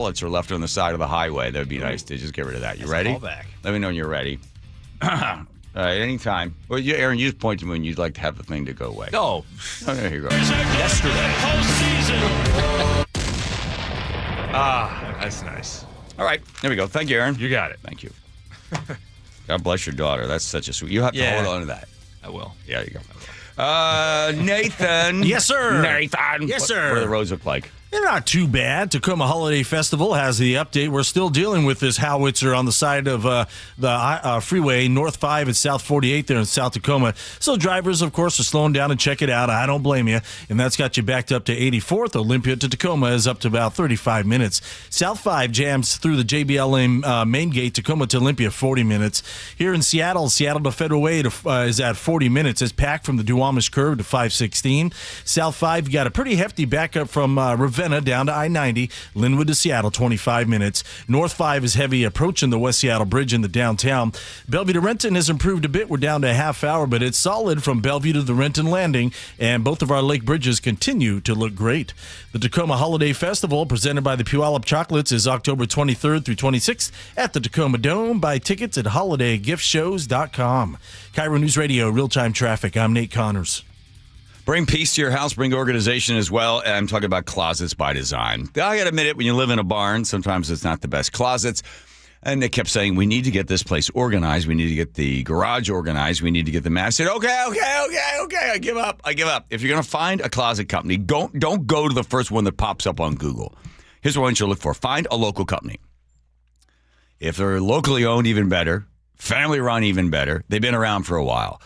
bullets are left on the side of the highway. That would be nice to just get rid of that. You ready? Callback. Let me know when you're ready. All right, anytime. Well, Aaron, you just point to me when you'd like to have the thing to go away. Oh, there you go. yesterday. That's nice. All right, there we go. Thank you, Aaron. You got it. Thank you. God bless your daughter. That's such a sweet. You have to hold on to that. I will. Yeah, you go. Nathan. Yes, sir. Nathan. Yes, sir. What do the roads look like? They're not too bad. Tacoma Holiday Festival has the update. We're still dealing with this howitzer on the side of the freeway, North 5 and South 48 there in South Tacoma. So drivers, of course, are slowing down and check it out. I don't blame you. And that's got you backed up to 84th. Olympia to Tacoma is up to about 35 minutes. South 5 jams through the JBL main gate, Tacoma to Olympia, 40 minutes. Here in Seattle to Federal Way is at 40 minutes. It's packed from the Duwamish Curve to 516. South 5, you got a pretty hefty backup from Ravenna down to I-90, Linwood to Seattle, 25 minutes. North 5 is heavy approaching the West Seattle Bridge in the downtown. Bellevue to Renton has improved a bit. We're down to a half hour, but it's solid from Bellevue to the Renton Landing, and both of our lake bridges continue to look great. The Tacoma Holiday Festival, presented by the Puyallup Chocolates, is October 23rd through 26th at the Tacoma Dome. Buy tickets at holidaygift.shows.com. KIRO News Radio, real-time traffic. I'm Nate Connors. Bring peace to your house, bring organization as well. And I'm talking about Closets by Design. I got to admit it, when you live in a barn, sometimes it's not the best closets. And they kept saying, we need to get this place organized. We need to get the garage organized. We need to get the mat. I said, okay. I give up. If you're going to find a closet company, don't go to the first one that pops up on Google. Here's what I want you to look for. Find a local company. If they're locally owned, even better. Family run, even better. They've been around for a while.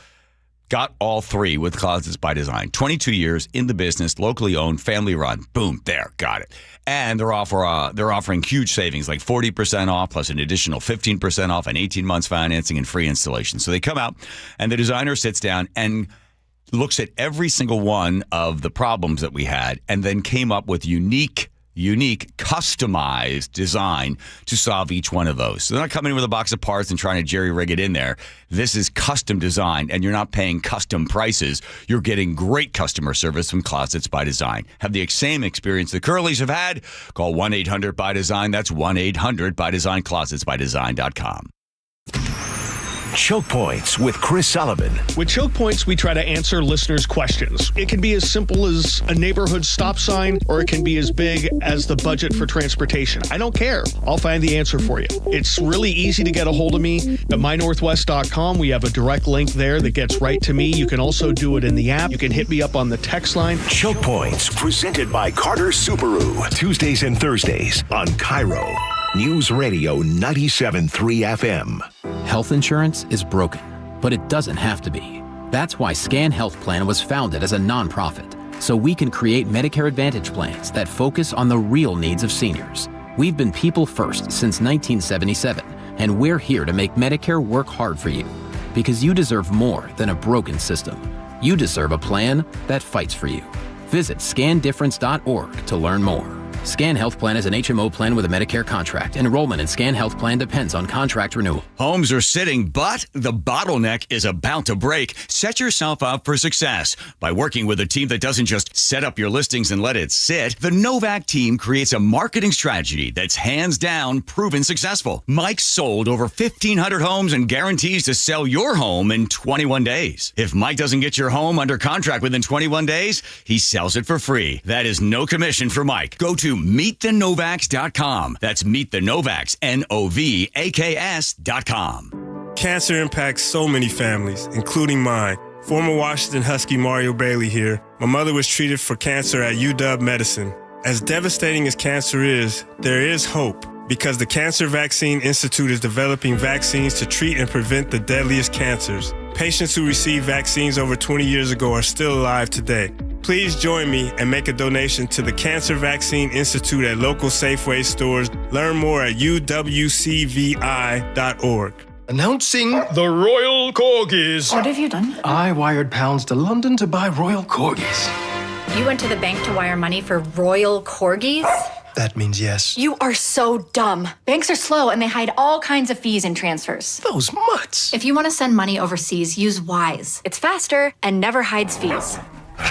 Got all three with Closets by Design. 22 years in the business, locally owned, family run. Boom, there, got it. And they're offering huge savings, like 40% off plus an additional 15% off and 18 months financing and free installation. So they come out and the designer sits down and looks at every single one of the problems that we had and then came up with unique, customized design to solve each one of those. So they're not coming in with a box of parts and trying to jerry-rig it in there. This is custom design, and you're not paying custom prices. You're getting great customer service from Closets by Design. Have the same experience the Curleys have had? Call 1-800-BY-DESIGN. That's 1-800-BY-DESIGN, closetsbydesign.com. Choke Points with Chris Sullivan. With Choke Points, we try to answer listeners' questions. It can be as simple as a neighborhood stop sign, or it can be as big as the budget for transportation. I don't care. I'll find the answer for you. It's really easy to get a hold of me at mynorthwest.com. We have a direct link there that gets right to me. You can also do it in the app. You can hit me up on the text line. Choke Points, presented by Carter Subaru. Tuesdays and Thursdays on KIRO News Radio 97.3 FM. Health insurance is broken, but it doesn't have to be. That's why Scan Health Plan was founded as a nonprofit, so we can create Medicare Advantage plans that focus on the real needs of seniors. We've been people first since 1977, and we're here to make Medicare work hard for you, because you deserve more than a broken system. You deserve a plan that fights for you. Visit scandifference.org to learn more. Scan Health Plan is an HMO plan with a Medicare contract. Enrollment in Scan Health Plan depends on contract renewal. Homes are sitting, but the bottleneck is about to break. Set yourself up for success by working with a team that doesn't just set up your listings and let it sit. The Novak team creates a marketing strategy that's hands down proven successful. Mike sold over 1,500 homes and guarantees to sell your home in 21 days. If Mike doesn't get your home under contract within 21 days, he sells it for free. That is no commission for Mike. Go to meetthenovaks.com. That's meetthenovaks, NOVAKS.com. Cancer impacts so many families, including mine. Former Washington Husky Mario Bailey here. My mother was treated for cancer at UW Medicine. As devastating as cancer is, there is hope, because the Cancer Vaccine Institute is developing vaccines to treat and prevent the deadliest cancers. Patients who received vaccines over 20 years ago are still alive today. Please join me and make a donation to the Cancer Vaccine Institute at local Safeway stores. Learn more at uwcvi.org. Announcing the Royal Corgis. What have you done? I wired pounds to London to buy Royal Corgis. You went to the bank to wire money for Royal Corgis? That means yes. You are so dumb. Banks are slow and they hide all kinds of fees in transfers. Those mutts. If you want to send money overseas, use Wise. It's faster and never hides fees.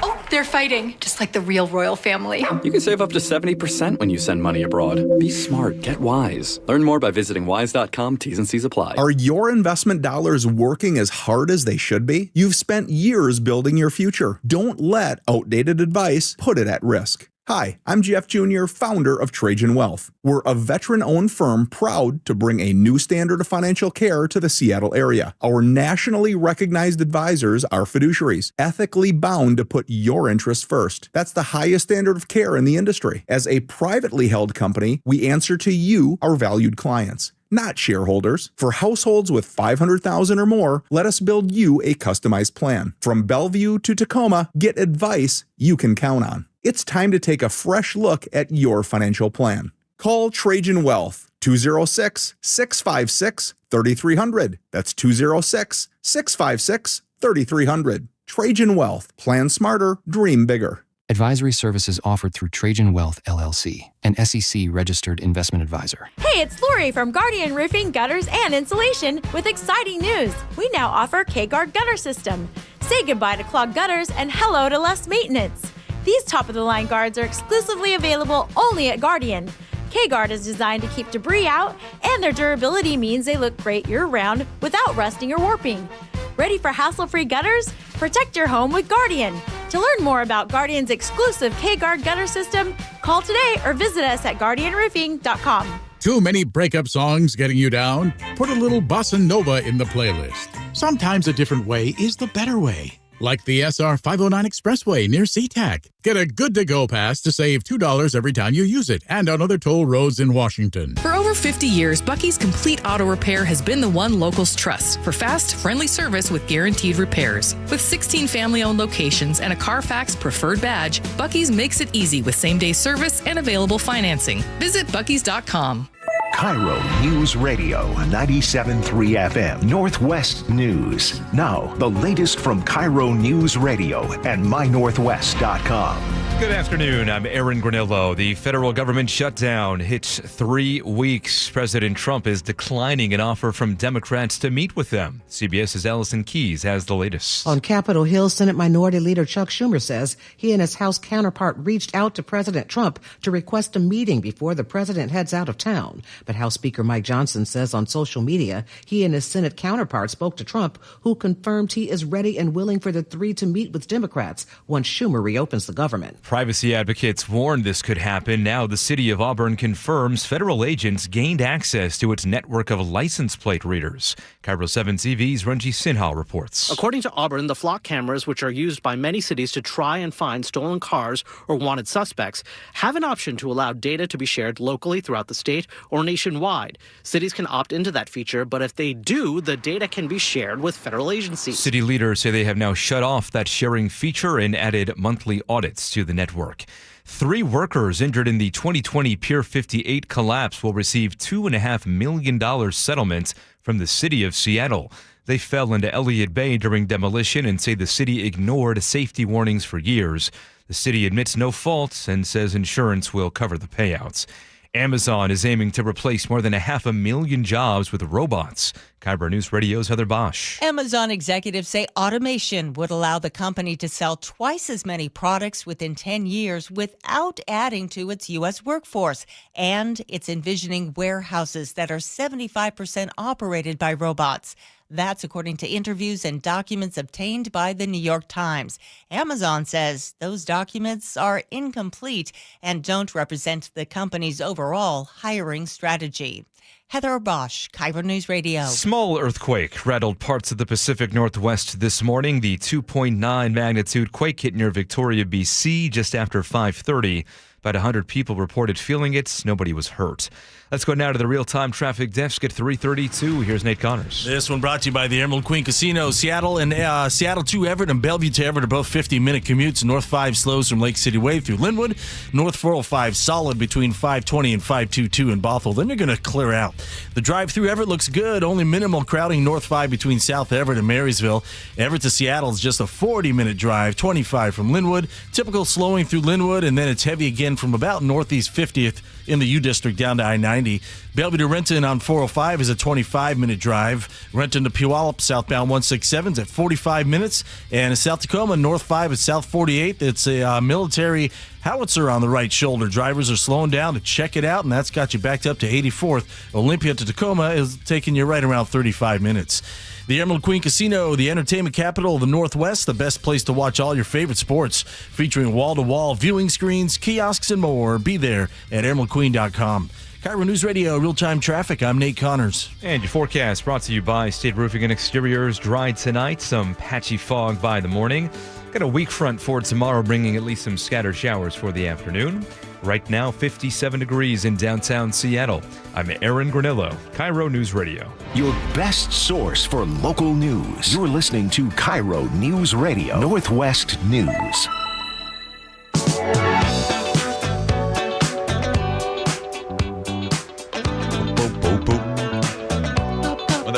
Oh, They're fighting, just like the real royal family. You can save up to 70% when you send money abroad. Be smart. Get wise. Learn more by visiting wise.com. T's and C's apply. Are your investment dollars working as hard as they should be? You've spent years building your future. Don't let outdated advice put it at risk. Hi, I'm Jeff Jr., founder of Trajan Wealth. We're a veteran-owned firm proud to bring a new standard of financial care to the Seattle area. Our nationally recognized advisors are fiduciaries, ethically bound to put your interests first. That's the highest standard of care in the industry. As a privately held company, we answer to you, our valued clients, not shareholders. For households with $500,000 or more, let us build you a customized plan. From Bellevue to Tacoma, get advice you can count on. It's time to take a fresh look at your financial plan. Call Trajan Wealth, 206-656-3300. That's 206-656-3300. Trajan Wealth. Plan smarter, dream bigger. Advisory services offered through Trajan Wealth, LLC, an SEC-registered investment advisor. Hey, it's Lori from Guardian Roofing, Gutters, and Insulation with exciting news. We now offer K-Guard Gutter System. Say goodbye to clogged gutters and hello to less maintenance. These top-of-the-line guards are exclusively available only at Guardian. K-Guard is designed to keep debris out, and their durability means they look great year-round without rusting or warping. Ready for hassle-free gutters? Protect your home with Guardian. To learn more about Guardian's exclusive K-Guard Gutter System, call today or visit us at guardianroofing.com. Too many breakup songs getting you down? Put a little bossa nova in the playlist. Sometimes a different way is the better way. Like the SR 509 Expressway near SeaTac. Get a good-to-go pass to save $2 every time you use it, and on other toll roads in Washington. For over 50 years, Bucky's Complete Auto Repair has been the one locals trust for fast, friendly service with guaranteed repairs. With 16 family-owned locations and a Carfax preferred badge, Bucky's makes it easy with same-day service and available financing. Visit buckys.com. KIRO Newsradio 97.3 FM Northwest News. Now, the latest from KIRO Newsradio and mynorthwest.com. Good afternoon. I'm Aaron Granillo. The federal government shutdown hits 3 weeks. President Trump is declining an offer from Democrats to meet with them. CBS's Allison Keyes has the latest. On Capitol Hill, Senate Minority Leader Chuck Schumer says he and his House counterpart reached out to President Trump to request a meeting before the president heads out of town. But House Speaker Mike Johnson says on social media he and his Senate counterpart spoke to Trump, who confirmed he is ready and willing for the three to meet with Democrats once Schumer reopens the government. Privacy advocates warned this could happen. Now the city of Auburn confirms federal agents gained access to its network of license plate readers. KIRO 7 TV's Ranji Sinha reports. According to Auburn, the flock cameras, which are used by many cities to try and find stolen cars or wanted suspects, have an option to allow data to be shared locally throughout the state or nationwide. Cities can opt into that feature, but if they do, the data can be shared with federal agencies. City leaders say they have now shut off that sharing feature and added monthly audits to the network. 3 workers injured in the 2020 Pier 58 collapse will receive $2.5 million settlement from the city of Seattle. They fell into Elliott Bay during demolition and say the city ignored safety warnings for years. The city admits no fault and says insurance will cover the payouts. Amazon is aiming to replace more than 500,000 jobs with robots. KIRO News Radio's Heather Bosch. Amazon executives say automation would allow the company to sell twice as many products within 10 years without adding to its U.S. workforce. And it's envisioning warehouses that are 75% operated by robots. That's according to interviews and documents obtained by the New York Times. Amazon says those documents are incomplete and don't represent the company's overall hiring strategy. Heather Bosch, KIRO News Radio. Small earthquake rattled parts of the Pacific Northwest this morning. The 2.9 magnitude quake hit near Victoria, BC, just after 5:30. About 100 people reported feeling it. Nobody was hurt. Let's go now to the real-time traffic desk at 3:32. Here's Nate Connors. This one brought to you by the Emerald Queen Casino. Seattle to Everett and Bellevue to Everett are both 50-minute commutes. North 5 slows from Lake City Way through Linwood. North 405 solid between 520 and 522 in Bothell. Then you're going to clear out. The drive through Everett looks good. Only minimal crowding North 5 between South Everett and Marysville. Everett to Seattle is just a 40-minute drive, 25 from Linwood. Typical slowing through Linwood, and then it's heavy again from about Northeast 50th in the U District down to I-90. 90. Bellevue to Renton on 405 is a 25-minute drive. Renton to Puyallup, southbound 167 is at 45 minutes. And South Tacoma, North 5 at South 48. It's a military howitzer on the right shoulder. Drivers are slowing down to check it out, and that's got you backed up to 84th. Olympia to Tacoma is taking you right around 35 minutes. The Emerald Queen Casino, the entertainment capital of the Northwest, the best place to watch all your favorite sports, featuring wall-to-wall viewing screens, kiosks, and more. Be there at emeraldqueen.com. KIRO News Radio, real-time traffic. I'm Nate Connors. And your forecast brought to you by State Roofing and Exteriors. Dry tonight, some patchy fog by the morning. Got a weak front for tomorrow, bringing at least some scattered showers for the afternoon. Right now, 57 degrees in downtown Seattle. I'm Aaron Granillo, KIRO News Radio. Your best source for local news. You're listening to KIRO News Radio, Northwest News.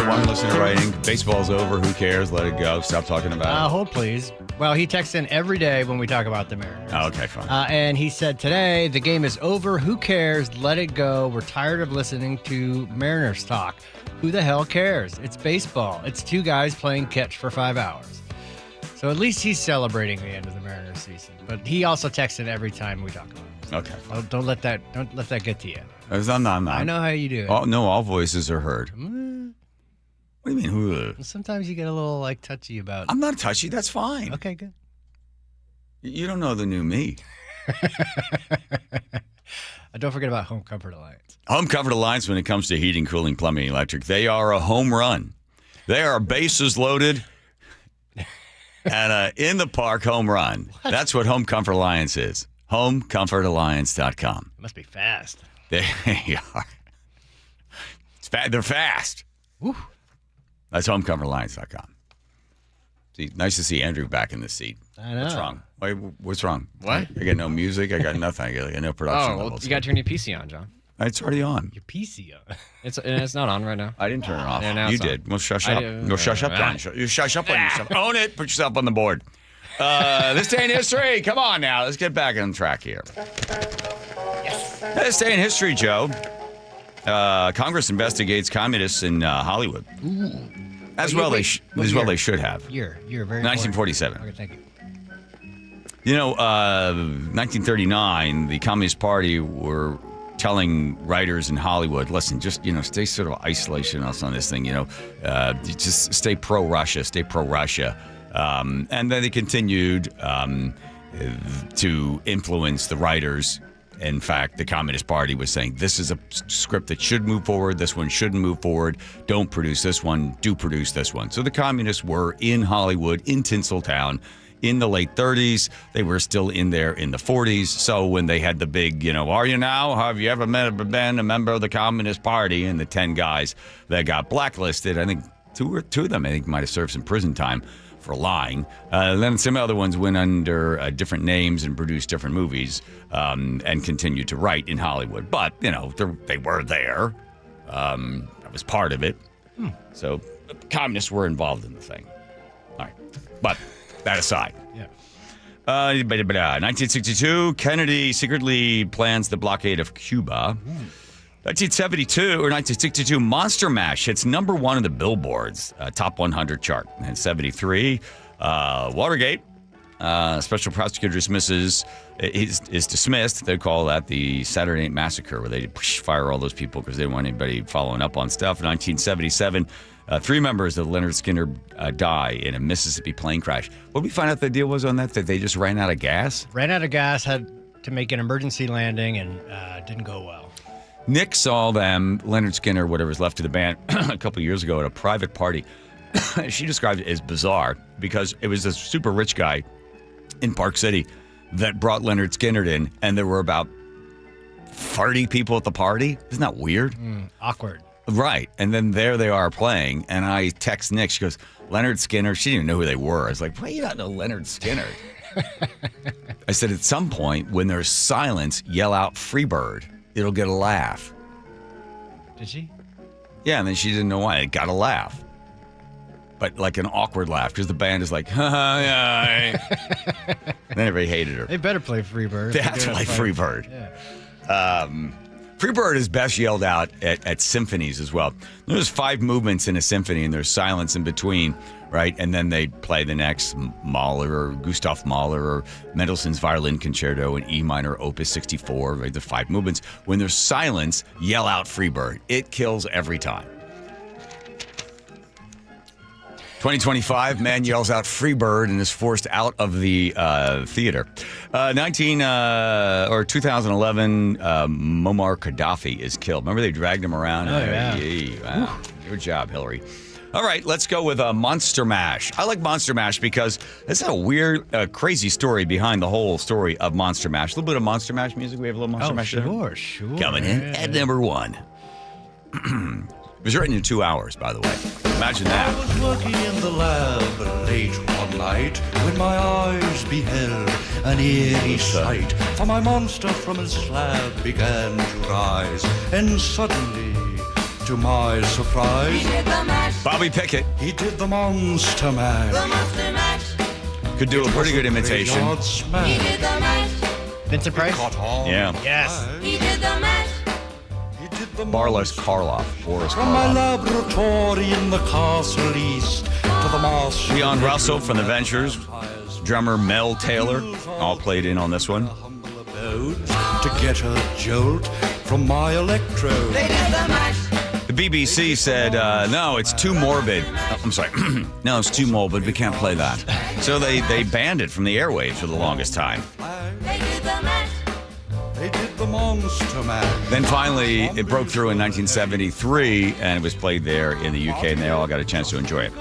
One listener writing, baseball's over, who cares, let it go, stop talking about it. Hold please. Well, he texts in every day when we talk about the Mariners. Oh, okay, fine. And he said today, the game is over, who cares, let it go, we're tired of listening to Mariners talk. Who the hell cares? It's baseball. It's two guys playing catch for 5 hours. So at least he's celebrating the end of the Mariners season. But he also texts in every time we talk about it. So okay. Don't let that get to you. I'm not. I know how you do it. All voices are heard. What do you mean? Sometimes you get a little touchy about. I'm not touchy. That's fine. Okay, good. You don't know the new me. Don't forget about Home Comfort Alliance. Home Comfort Alliance, when it comes to heating, cooling, plumbing, electric, they are a home run. They are bases loaded and in the park home run. What? That's what Home Comfort Alliance is. HomeComfortAlliance.com. It must be fast. They are. They're fast. Woo. That's HomeComfortAlliance.com. See, nice to see Andrew back in the seat. I know. What's wrong? What's wrong? What? I got no music. I got nothing. I got no production levels. You got to turn your PC on, John. It's already on. Your PC on? It's not on right now. I didn't turn it off. Yeah, now You it's on. did. Well, shush up. Go shush up, John. You shush up on yourself. Own it. Put yourself on the board. This day in history. Come on now. Let's get back on track here. Yes. This day in history, Joe. Congress investigates communists in Hollywood. Ooh. They should have. Year very 1947. Okay, thank you. 1939, the Communist Party were telling writers in Hollywood, listen, just, stay sort of isolation us on this thing, just stay pro-Russia, and then they continued to influence the writers. In fact, the Communist Party was saying, this is a script that should move forward. This one shouldn't move forward. Don't produce this one. Do produce this one. So the communists were in Hollywood, in Tinseltown, in the late 30s. They were still in there in the 40s. So when they had the big, are you now? Have you ever been a member of the Communist Party? And the 10 guys that got blacklisted, I think two of them, might have served some prison time for lying. Then some other ones went under different names and produced different movies and continued to write in Hollywood. But, they were there. That was part of it. So communists were involved in the thing. All right. But that aside. Yeah. 1962, Kennedy secretly plans the blockade of Cuba. 1962, Monster Mash hits number 1 on the Billboard's Top 100 chart. And 73, Watergate, special prosecutor dismisses, is dismissed. They call that the Saturday Night Massacre, where they fire all those people because they didn't want anybody following up on stuff. 1977, 3 members of Leonard Skinner die in a Mississippi plane crash. What did we find out the deal was on that they just ran out of gas? Ran out of gas, had to make an emergency landing, and didn't go well. Nick saw them, Leonard Skinner, whatever's left of the band, a couple years ago at a private party. She described it as bizarre because it was a super rich guy in Park City that brought Leonard Skinner in, and there were about 30 people at the party. Isn't that weird? Awkward. Right. And then there they are playing, and I text Nick. She goes, Leonard Skinner. She didn't even know who they were. I was like, why do you not know Leonard Skinner? I said, at some point, when there's silence, yell out Freebird. It'll get a laugh. Did she? Yeah, and then she didn't know why. It got a laugh. But like an awkward laugh, because the band is like, yeah. Then everybody hated her. They better play Freebird. They have to play Freebird. Yeah. Freebird is best yelled out at symphonies as well. There's 5 movements in a symphony, and there's silence in between, right? And then they play the next Mahler or Gustav Mahler or Mendelssohn's Violin Concerto in E minor, Opus 64, right? The 5 movements. When there's silence, yell out Freebird. It kills every time. 2025, man yells out Freebird and is forced out of the theater. 2011, Muammar Gaddafi is killed. Remember they dragged him around? Oh, yeah. Wow. Good job, Hillary. All right, let's go with Monster Mash. I like Monster Mash because it's a weird, crazy story behind the whole story of Monster Mash. A little bit of Monster Mash music. We have a little Monster Mash there? Sure. Coming in at number 1. It was written in 2 hours, by the way. Imagine that. I was working in the lab late one night when my eyes beheld an eerie sight. For my monster from his slab began to rise, and suddenly, to my surprise, he did the mash. Bobby Pickett. He did the monster mash. The monster mash. Could do a pretty good imitation. He did the mash. Vincent Price? Yeah. Yes. He did the mash. Boris Karloff. From my laboratory in the castle east to the master. Leon Russell from The Ventures, drummer Mel Taylor, all played in on this one. To get a jolt from my electrode. The BBC said, no, it's too morbid. I'm sorry. No, it's too morbid. We can't play that. So they banned it from the airwaves for the longest time. They did the monster mash. Then finally, it broke through in 1973, and it was played there in the UK, and they all got a chance to enjoy it.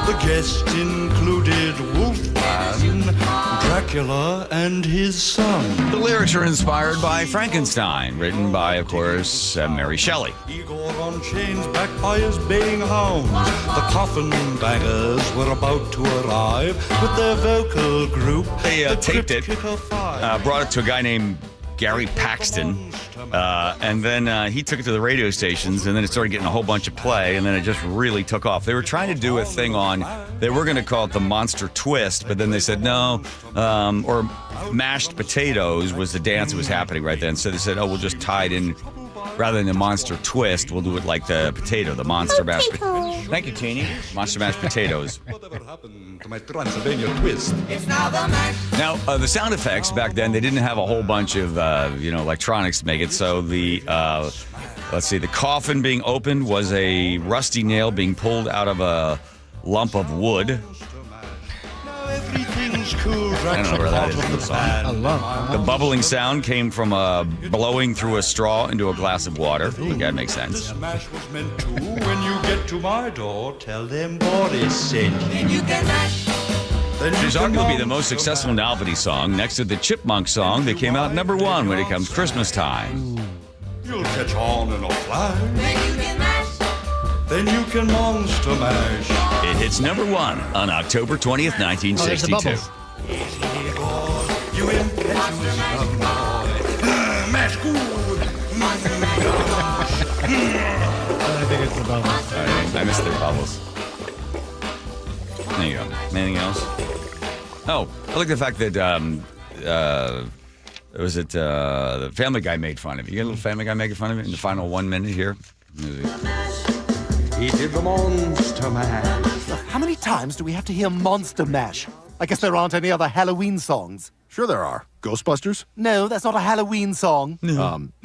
The guests included Wolfman, Dracula, and his son. The lyrics are inspired by Frankenstein, written by, of course, Mary Shelley. Igor on chains backed by his baying hounds. The coffin bangers were about to arrive with their vocal group. They taped it, brought it to a guy named Gary Paxton, and then he took it to the radio stations, and then it started getting a whole bunch of play, and then it just really took off. They were trying to do a thing on, they were going to call it the Monster Twist, but then they said no, or mashed potatoes was the dance that was happening right then. So they said, oh, we'll just tie it in. Rather than the Monster Twist, we'll do it like the potato, the Monster Mashed Potatoes. Thank you, Teeny. Monster Mashed Potatoes. Whatever happened to my Transylvania twist? It's now the mash. Now, the sound effects back then, they didn't have a whole bunch of, electronics to make it. So the coffin being opened was a rusty nail being pulled out of a lump of wood. Everything's cool. I don't know where that is in the song. The bubbling sound came from blowing through a straw into a glass of water. I think that makes sense. This mash was meant to. When you get to my door, tell them Boris sent you. Then you can mash. She's arguably the most successful novelty song next to the Chipmunk song that came out number 1 when it comes Christmas time. You'll catch on in a flash. Then you can mash. Then you can monster mash. It hits number 1 on October 20th, 1962. You impetuous young boy. Mash good. I think it's the bubbles. All right, I missed their bubbles. There you go. Anything else? Oh, I like the fact that the Family Guy made fun of it. You get a little Family Guy making fun of it in the final 1 minute here. He did the monster mash. How many times do we have to hear Monster Mash? I guess there aren't any other Halloween songs. Sure there are. Ghostbusters? No, that's not a Halloween song.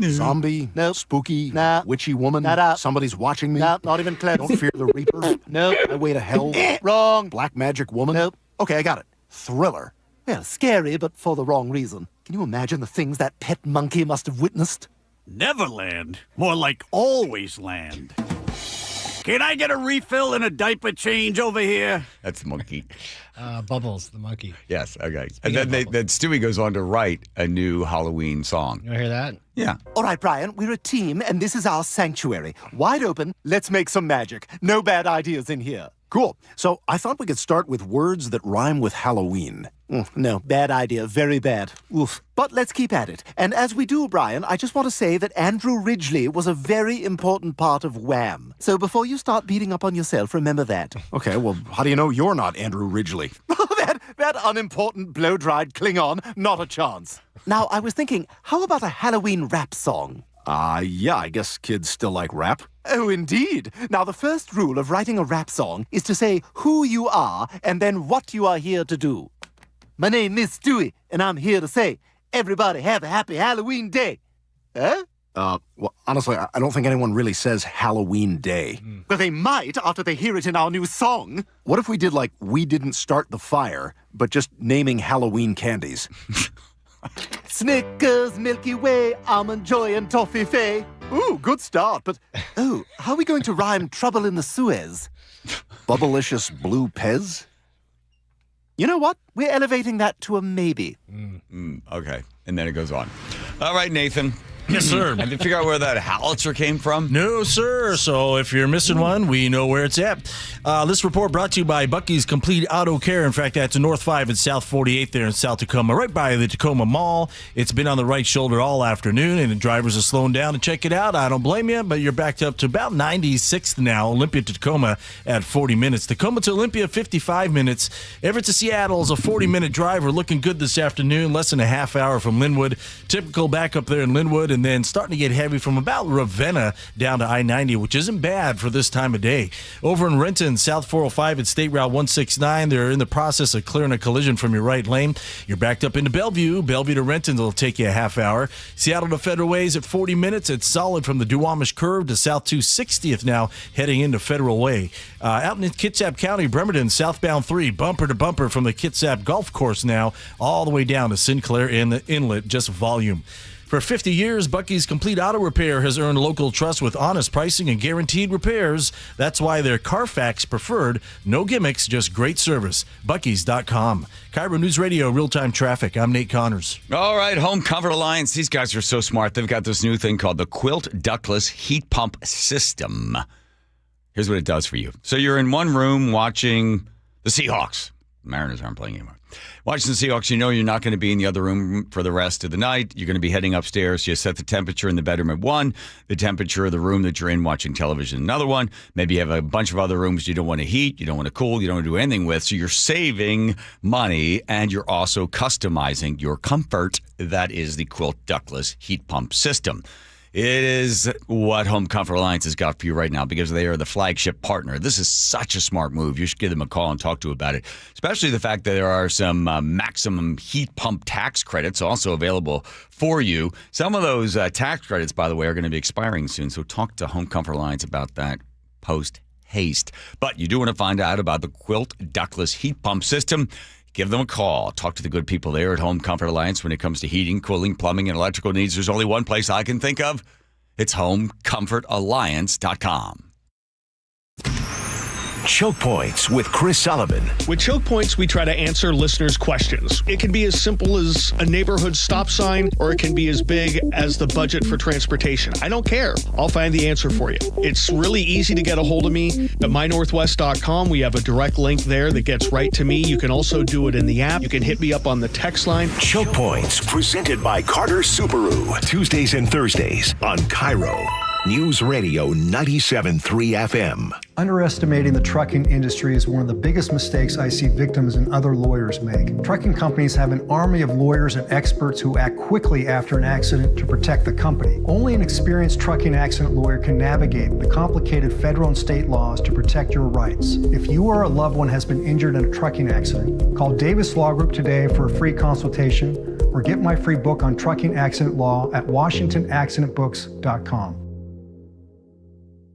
Zombie? No. Spooky? Nah. Witchy woman? Nah. Somebody's watching me? No, not even close. Don't fear the Reaper? No. Highway to Hell? Wrong. Black Magic Woman? Nope. Okay, I got it. Thriller. Well, scary, but for the wrong reason. Can you imagine the things that pet monkey must have witnessed? Neverland. More like Always Land. Can I get a refill and a diaper change over here? That's the monkey. Bubbles, the monkey. Yes, okay. And then Stewie goes on to write a new Halloween song. You want to hear that? Yeah. All right, Brian, we're a team, and this is our sanctuary. Wide open, let's make some magic. No bad ideas in here. Cool. So I thought we could start with words that rhyme with Halloween. No, bad idea. Very bad. Oof. But let's keep at it. And as we do, Brian, I just want to say that Andrew Ridgeley was a very important part of Wham. So before you start beating up on yourself, remember that. Okay, well, how do you know you're not Andrew Ridgeley? That unimportant blow-dried Klingon, not a chance. Now, I was thinking, how about a Halloween rap song? Yeah, I guess kids still like rap. Oh, indeed. Now, the first rule of writing a rap song is to say who you are and then what you are here to do. My name is Stewie, and I'm here to say, everybody have a happy Halloween day. Huh? Well, honestly, I don't think anyone really says Halloween Day. But they might after they hear it in our new song. What if we did like We Didn't Start the Fire, but just naming Halloween candies? Snickers, Milky Way, Almond Joy, and Toffee. Ooh, good start, but how are we going to rhyme Trouble in the Suez? Bubblicious Blue Pez? You know what? We're elevating that to a maybe. Okay. And then it goes on. All right, Nathan. Yes, sir. Have you figured out where that howitzer came from? No, sir. So if you're missing one, we know where it's at. This report brought to you by Bucky's Complete Auto Care. In fact, that's North 5 and South 48 there in South Tacoma, right by the Tacoma Mall. It's been on the right shoulder all afternoon, and the drivers are slowing down to check it out. I don't blame you, but you're backed up to about 96th now. Olympia to Tacoma at 40 minutes. Tacoma to Olympia, 55 minutes. Everett to Seattle is a 40-minute drive. We're looking good this afternoon, less than a half hour from Linwood. Typical backup there in Linwood, and then starting to get heavy from about Ravenna down to I-90, which isn't bad for this time of day. Over in Renton, South 405 and State Route 169, they're in the process of clearing a collision from your right lane. You're backed up into Bellevue. Bellevue to Renton will take you a half hour. Seattle to Federal Way is at 40 minutes. It's solid from the Duwamish Curve to South 260th now, heading into Federal Way. Out in Kitsap County, Bremerton, southbound 3, bumper to bumper from the Kitsap Golf Course now, all the way down to Sinclair in the Inlet, just volume. For 50 years, Bucky's Complete Auto Repair has earned local trust with honest pricing and guaranteed repairs. That's why they're Carfax preferred. No gimmicks, just great service. Bucky's.com. KIRO News Radio, real-time traffic. I'm Nate Connors. All right, Home Comfort Alliance. These guys are so smart. They've got this new thing called the Quilt Ductless Heat Pump System. Here's what it does for you. So you're in one room watching the Seahawks. Mariners aren't playing anymore. Watching the Seahawks, you know you're not going to be in the other room for the rest of the night. You're going to be heading upstairs. You set the temperature in the bedroom at 1, the temperature of the room that you're in watching television another one. Maybe you have a bunch of other rooms you don't want to heat, you don't want to cool, you don't want to do anything with. So you're saving money, and you're also customizing your comfort. That is the Quilt Ductless Heat Pump System. It is what Home Comfort Alliance has got for you right now because they are the flagship partner. This is such a smart move. You should give them a call and talk to about it, especially the fact that there are some maximum heat pump tax credits also available for you. Some of those tax credits, by the way, are going to be expiring soon, so talk to Home Comfort Alliance about that post-haste. But you do want to find out about the Quilt Ductless Heat Pump System. Give them a call. Talk to the good people there at Home Comfort Alliance when it comes to heating, cooling, plumbing, and electrical needs. There's only one place I can think of. It's HomeComfortAlliance.com. Choke Points with Chris Sullivan. With Choke Points, we try to answer listeners' questions. It can be as simple as a neighborhood stop sign, or it can be as big as the budget for transportation. I don't care. I'll find the answer for you. It's really easy to get a hold of me at mynorthwest.com. We have a direct link there that gets right to me. You can also do it in the app. You can hit me up on the text line. Choke Points, presented by Carter Subaru. Tuesdays and Thursdays on KIRO News Radio 97.3 FM. Underestimating the trucking industry is one of the biggest mistakes I see victims and other lawyers make. Trucking companies have an army of lawyers and experts who act quickly after an accident to protect the company. Only an experienced trucking accident lawyer can navigate the complicated federal and state laws to protect your rights. If you or a loved one has been injured in a trucking accident, call Davis Law Group today for a free consultation or get my free book on trucking accident law at washingtonaccidentbooks.com.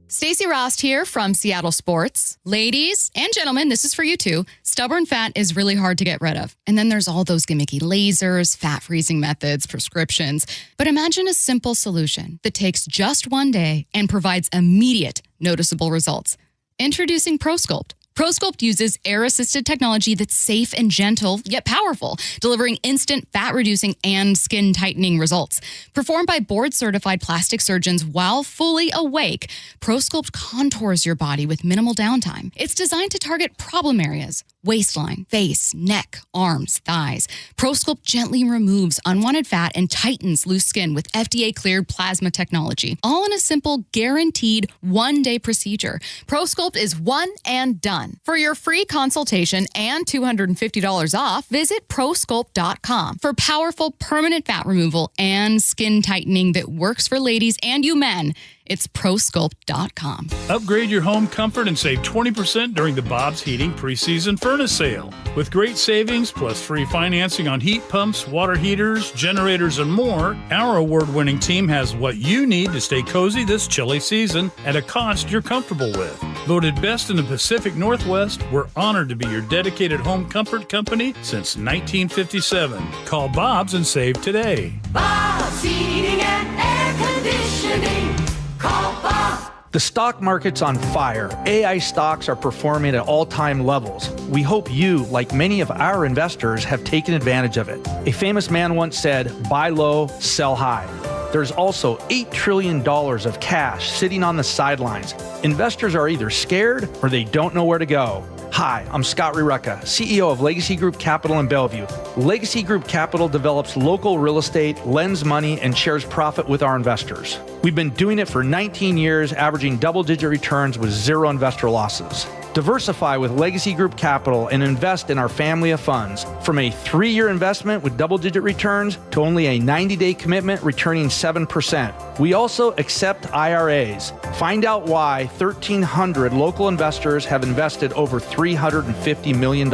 Stacey Rost here from Seattle Sports. Ladies and gentlemen, this is for you too. Stubborn fat is really hard to get rid of. And then there's all those gimmicky lasers, fat freezing methods, prescriptions. But imagine a simple solution that takes just one day and provides immediate, noticeable results. Introducing ProSculpt. ProSculpt uses air-assisted technology that's safe and gentle, yet powerful, delivering instant fat-reducing and skin-tightening results. Performed by board-certified plastic surgeons while fully awake, ProSculpt contours your body with minimal downtime. It's designed to target problem areas: waistline, face, neck, arms, thighs. ProSculpt gently removes unwanted fat and tightens loose skin with FDA-cleared plasma technology, all in a simple, guaranteed one-day procedure. ProSculpt is one and done. fun. For your free consultation and $250 off, visit ProSculpt.com for powerful permanent fat removal and skin tightening that works for ladies and you men. It's ProSculpt.com. Upgrade your home comfort and save 20% during the Bob's Heating preseason furnace sale. With great savings plus free financing on heat pumps, water heaters, generators, and more, our award-winning team has what you need to stay cozy this chilly season at a cost you're comfortable with. Voted best in the Pacific Northwest, we're honored to be your dedicated home comfort company since 1957. Call Bob's and save today. Bob's Heating and Air Conditioning. Call Bob. The stock market's on fire. AI stocks are performing at all-time levels. We hope you, like many of our investors, have taken advantage of it. A famous man once said, buy low, sell high. There's also $8 trillion of cash sitting on the sidelines. Investors are either scared or they don't know where to go. Hi, I'm Scott Rireka, CEO of Legacy Group Capital in Bellevue. Legacy Group Capital develops local real estate, lends money, and shares profit with our investors. We've been doing it for 19 years, averaging double-digit returns with zero investor losses. Diversify with Legacy Group Capital and invest in our family of funds. From a 3-year investment with double-digit returns to only a 90-day commitment returning 7%. We also accept IRAs. Find out why 1,300 local investors have invested over $350 million.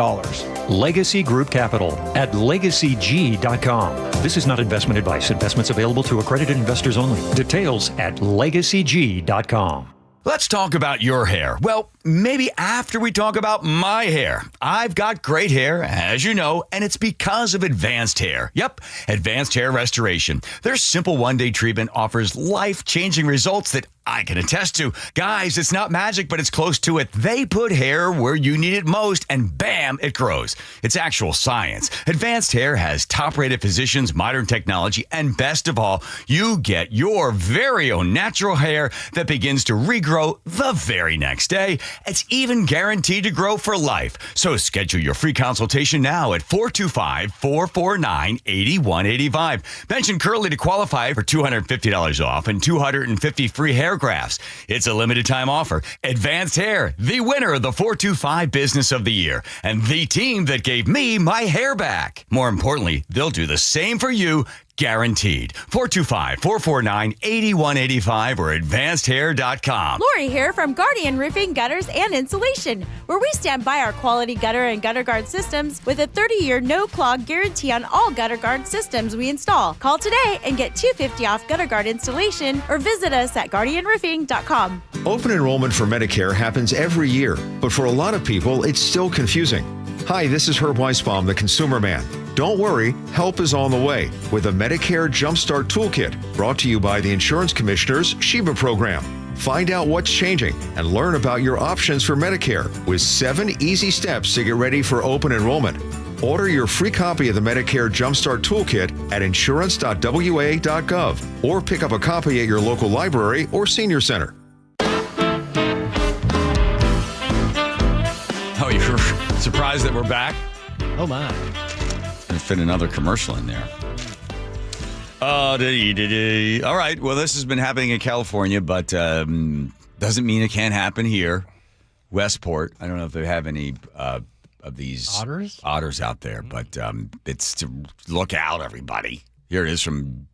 Legacy Group Capital at LegacyG.com. This is not investment advice. Investments available to accredited investors only. Details at LegacyG.com. Let's talk about your hair. Well, maybe after we talk about my hair. I've got great hair, as you know, and it's because of Advanced Hair. Yep, Advanced Hair Restoration. Their simple one-day treatment offers life-changing results that I can attest to. Guys, it's not magic, but it's close to it. They put hair where you need it most, and bam, it grows. It's actual science. Advanced Hair has top-rated physicians, modern technology, and best of all, you get your very own natural hair that begins to regrow the very next day. It's even guaranteed to grow for life. So schedule your free consultation now at 425-449-8185. Mention Curly to qualify for $250 off and 250 free hair grafts. It's a limited time offer. Advanced Hair, the winner of the 425 Business of the Year, and the team that gave me my hair back. More importantly, they'll do the same for you. Guaranteed. 425-449-8185 or advancedhair.com. Lori here from Guardian Roofing, Gutters, and Insulation, where we stand by our quality gutter and gutter guard systems with a 30-year no-clog guarantee on all gutter guard systems we install. Call today and get $250 off gutter guard installation or visit us at guardianroofing.com. Open enrollment for Medicare happens every year, but for a lot of people, it's still confusing. Hi, this is Herb Weisbaum, the Consumer Man. Don't worry, help is on the way with a Medicare Jumpstart Toolkit brought to you by the Insurance Commissioner's Sheba program. Find out what's changing and learn about your options for Medicare with 7 easy steps to get ready for open enrollment. Order your free copy of the Medicare Jumpstart Toolkit at insurance.wa.gov or pick up a copy at your local library or senior center. Oh, you're surprised that we're back? Oh, my. Let's fit another commercial in there. All right. Well, this has been happening in California, but doesn't mean it can't happen here. Westport. I don't know if they have any of these otters out there, but it's to look out, everybody. Here it is from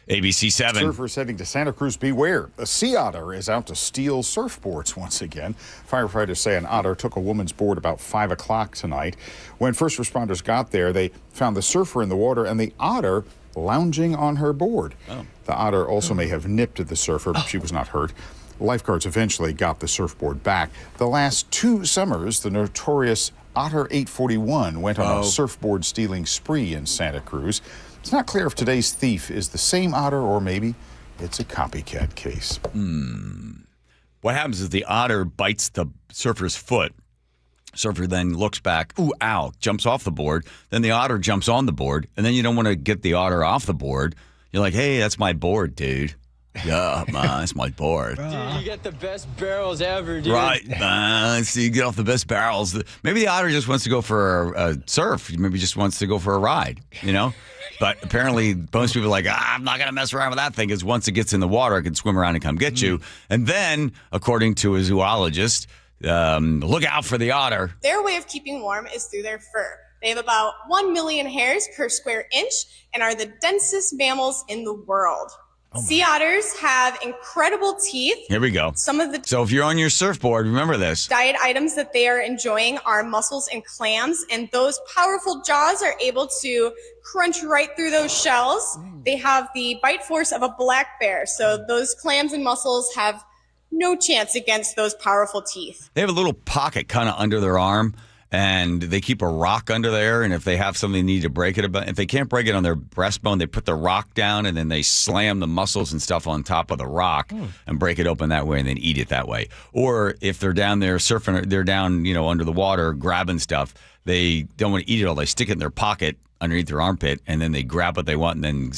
ABC 7. Surfers heading to Santa Cruz, beware. A sea otter is out to steal surfboards once again. Firefighters say an otter took a woman's board about 5 o'clock tonight. When first responders got there, they found the surfer in the water and the otter lounging on her board. Oh. The otter also may have nipped at the surfer, but she was not hurt. Lifeguards eventually got the surfboard back. The last 2 summers, the notorious Otter 841 went on a surfboard stealing spree in Santa Cruz. It's not clear if today's thief is the same otter or maybe it's a copycat case. What happens is the otter bites the surfer's foot. Surfer then looks back, ooh, ow, jumps off the board. Then the otter jumps on the board, and then you don't want to get the otter off the board. You're like, hey, that's my board, dude. Yeah, man, that's my board. Dude, you get the best barrels ever, dude. Right, so you get off the best barrels. Maybe the otter just wants to go for a surf. Maybe just wants to go for a ride, you know? But apparently most people are like, I'm not going to mess around with that thing, because once it gets in the water, it can swim around and come get you. And then, according to a zoologist, Look out for the otter. Their way of keeping warm is through their fur. They have about 1 million hairs per square inch and are the densest mammals in the world. Sea otters have incredible teeth. Here we go. So if you're on your surfboard, remember this. Diet items that they are enjoying are mussels and clams, and those powerful jaws are able to crunch right through those shells. They have the bite force of a black bear, so those clams and mussels have no chance against those powerful teeth. They have a little pocket kind of under their arm, and they keep a rock under there, and if they have something they need to break it, if they can't break it on their breastbone, they put the rock down, and then they slam the mussels and stuff on top of the rock and break it open that way, and then eat it that way. Or if they're down there surfing, they're down, under the water grabbing stuff, they don't want to eat it all. They stick it in their pocket underneath their armpit, and then they grab what they want and then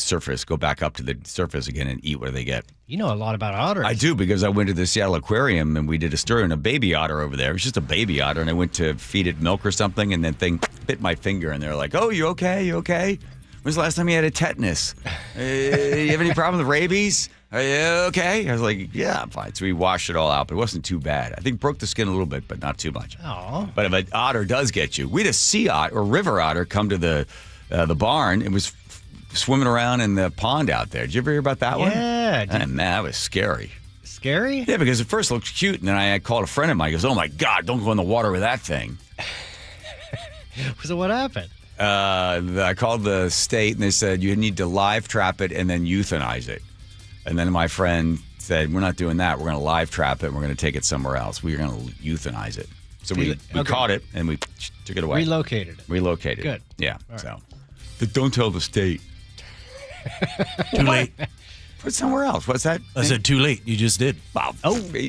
go back up to the surface again and eat what they get. You know a lot about otters. I do, because I went to the Seattle Aquarium and we did a story on a baby otter over there. It was just a baby otter, and I went to feed it milk or something, and then thing bit my finger, and they're like, "Oh, you okay? You okay? When's the last time you had a tetanus? You have any problem with rabies? Are you okay?" I was like, "Yeah, I'm fine." So we washed it all out, but it wasn't too bad. I think broke the skin a little bit, but not too much. Oh. But if an otter does get you, we had a sea otter or river otter come to the barn. It was swimming around in the pond out there. Did you ever hear about that one? Yeah. Man, that was scary. Scary? Yeah, because at first it looked cute, and then I called a friend of mine. He goes, "Oh my God, don't go in the water with that thing." So what happened? I called the state, and they said you need to live trap it and then euthanize it. And then my friend said, "We're not doing that. We're going to live trap it, and we're going to take it somewhere else. We're going to euthanize it." So we caught it, and we took it away. Relocated. Good. Yeah. Right. So, but don't tell the state. Too late. Put it somewhere else. What's that? I said too late. You just did. Wow.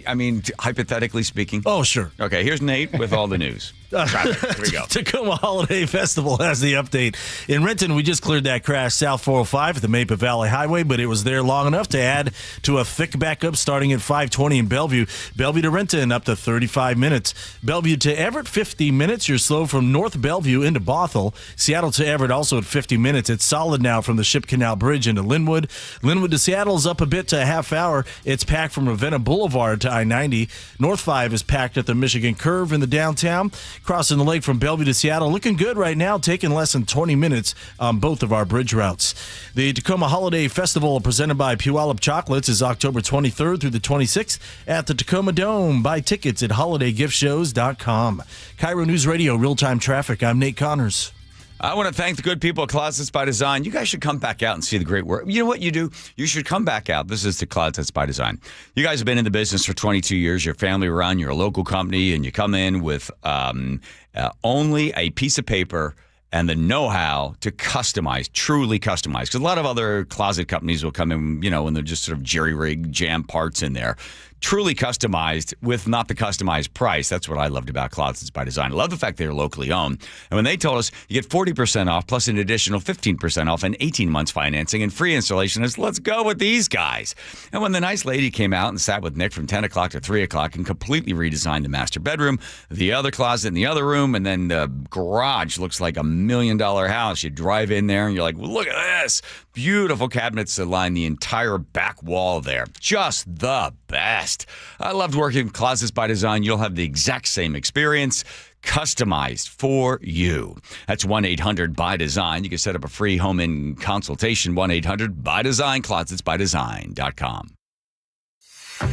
I mean, hypothetically speaking. Oh, sure. Okay, here's Nate with all the news. Traffic. Here we go. Tacoma Holiday Festival has the update. In Renton, we just cleared that crash south 405 at the Maple Valley Highway, but it was there long enough to add to a thick backup starting at 520 in Bellevue. Bellevue to Renton, up to 35 minutes. Bellevue to Everett, 50 minutes. You're slow from North Bellevue into Bothell. Seattle to Everett, also at 50 minutes. It's solid now from the Ship Canal Bridge into Linwood. Linwood to Seattle is up a bit to a half hour. It's packed from Ravenna Boulevard to I-90. North 5 is packed at the Michigan Curve in the downtown. Crossing the lake from Bellevue to Seattle, looking good right now, taking less than 20 minutes on both of our bridge routes. The Tacoma Holiday Festival, presented by Puyallup Chocolates, is October 23rd through the 26th at the Tacoma Dome. Buy tickets at holidaygift.shows.com. KIRO News Radio, real-time traffic. I'm Nate Connors. I want to thank the good people at Closets by Design. You guys should come back out and see the great work. You know what you do? You should come back out. This is the Closets by Design. You guys have been in the business for 22 years. Your family run, you're a local company, and you come in with only a piece of paper and the know-how to customize, truly customize. Because a lot of other closet companies will come in, and they're just sort of jerry-rig, jam parts in there. Truly customized with not the customized price. That's what I loved about Closets by Design. I love the fact they're locally owned. And when they told us you get 40% off plus an additional 15% off and 18 months financing and free installation, is let's go with these guys. And when the nice lady came out and sat with Nick from 10 o'clock to 3 o'clock and completely redesigned the master bedroom, the other closet in the other room, and then the garage looks like $1 million house. You drive in there and you're like, well, look at this. Beautiful cabinets that line the entire back wall there. Just the best. I loved working with Closets by Design. You'll have the exact same experience, customized for you. That's 1-800-BY-DESIGN. You can set up a free home-in consultation, 1-800-BY-DESIGN, closetsbydesign.com.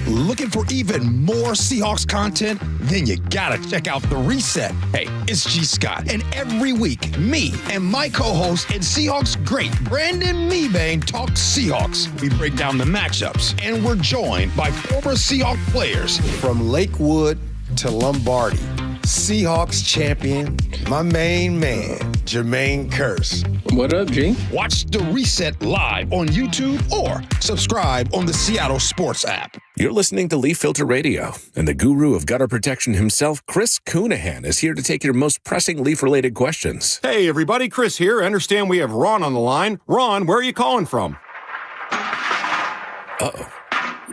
Looking for even more Seahawks content? Then you gotta check out The Reset. Hey, it's G. Scott, and every week, me and my co-host and Seahawks great Brandon Meebane talk Seahawks. We break down the matchups, and we're joined by former Seahawks players. From Lakewood to Lombardi, Seahawks champion, my main man, Jermaine Kearse. What up, G? Watch The Reset live on YouTube or subscribe on the Seattle Sports app. You're listening to Leaf Filter Radio, and the guru of gutter protection himself, Chris Coonahan, is here to take your most pressing leaf-related questions. Hey, everybody, Chris here. I understand we have Ron on the line. Ron, where are you calling from? Uh-oh.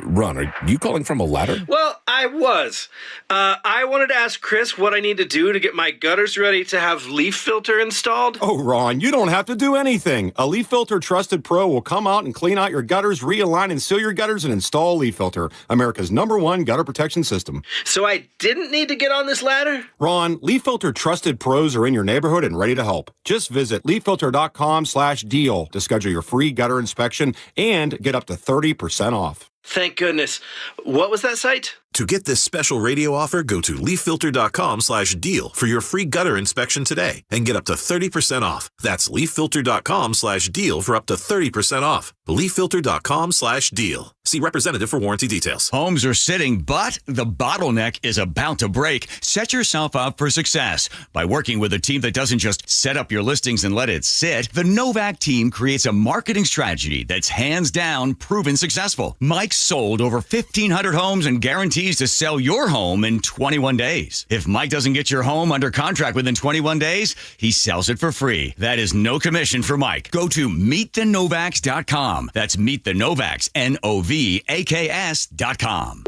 Ron, are you calling from a ladder? Well, I was. I wanted to ask Chris what I need to do to get my gutters ready to have leaf filter installed. Oh, Ron, you don't have to do anything. A Leaf Filter Trusted Pro will come out and clean out your gutters, realign and seal your gutters, and install Leaf Filter, America's #1 gutter protection system. So I didn't need to get on this ladder? Ron, Leaf Filter Trusted Pros are in your neighborhood and ready to help. Just visit leaffilter.com/deal to schedule your free gutter inspection and get up to 30% off. Thank goodness. What was that site? To get this special radio offer, go to leaffilter.com/deal for your free gutter inspection today and get up to 30% off. That's leaffilter.com/deal for up to 30% off. leaffilter.com/deal. See representative for warranty details. Homes are sitting, but the bottleneck is about to break. Set yourself up for success by working with a team that doesn't just set up your listings and let it sit. The Novak team creates a marketing strategy that's hands down proven successful. Mike sold over 1,500 homes and guarantees to sell your home in 21 days. If Mike doesn't get your home under contract within 21 days, he sells it for free. That is no commission for Mike. Go to meetthenovaks.com. That's meetthenovaks, NOVAKS.com.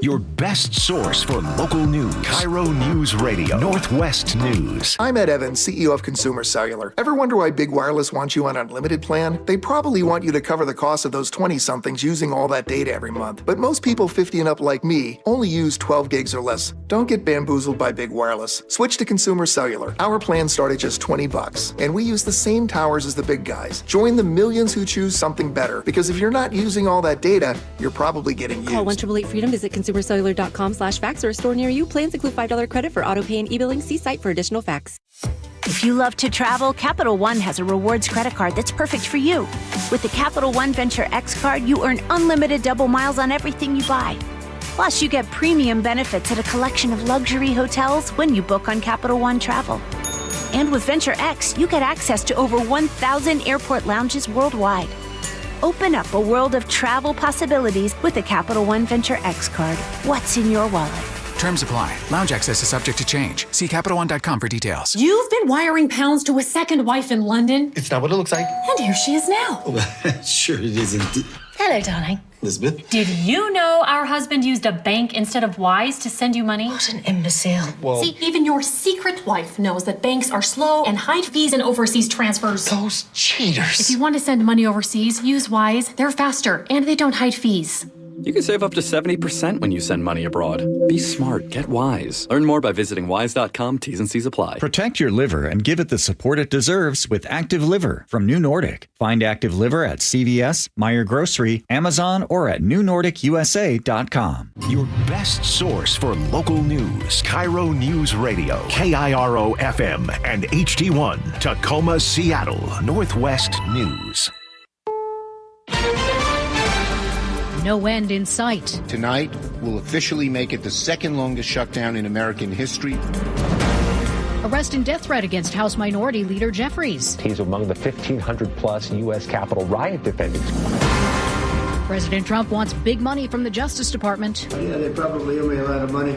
Your best source for local news. KIRO News Radio, Northwest News. I'm Ed Evans, CEO of Consumer Cellular. Ever wonder why Big Wireless wants you on an unlimited plan? They probably want you to cover the cost of those 20-somethings using all that data every month. But most people 50 and up like me only use 12 gigs or less. Don't get bamboozled by Big Wireless. Switch to Consumer Cellular. Our plans start at just $20, and we use the same towers as the big guys. Join the millions who choose something better, because if you're not using all that data, you're probably getting used. Call 1-888-FREEDOM, visit consumercellular.com/facts or a store near you. Plans include $5 credit for auto pay and e-billing. See site for additional facts. If you love to travel, Capital One has a rewards credit card that's perfect for you. With the Capital One Venture X card, you earn unlimited double miles on everything you buy. Plus, you get premium benefits at a collection of luxury hotels when you book on Capital One Travel. And with Venture X, you get access to over 1,000 airport lounges worldwide. Open up a world of travel possibilities with the Capital One Venture X card. What's in your wallet? Terms apply. Lounge access is subject to change. See CapitalOne.com for details. You've been wiring pounds to a second wife in London. It's not what it looks like. And here she is now. Sure it isn't. Hello, darling. Elizabeth? Did you know our husband used a bank instead of Wise to send you money? What an imbecile. Well, see, even your secret wife knows that banks are slow and hide fees in overseas transfers. Those cheaters. If you want to send money overseas, use Wise. They're faster and they don't hide fees. You can save up to 70% when you send money abroad. Be smart. Get Wise. Learn more by visiting wise.com. T's and C's apply. Protect your liver and give it the support it deserves with Active Liver from New Nordic. Find Active Liver at CVS, Meijer Grocery, Amazon, or at newnordicusa.com. Your best source for local news. KIRO News Radio, KIRO FM and HD1, Tacoma, Seattle, Northwest News. No end in sight. Tonight will officially make it the second longest shutdown in American history. Arrest and death threat against House Minority Leader Jeffries. He's among the 1,500-plus U.S. Capitol riot defendants. President Trump wants big money from the Justice Department. Yeah, they probably owe me a lot of money.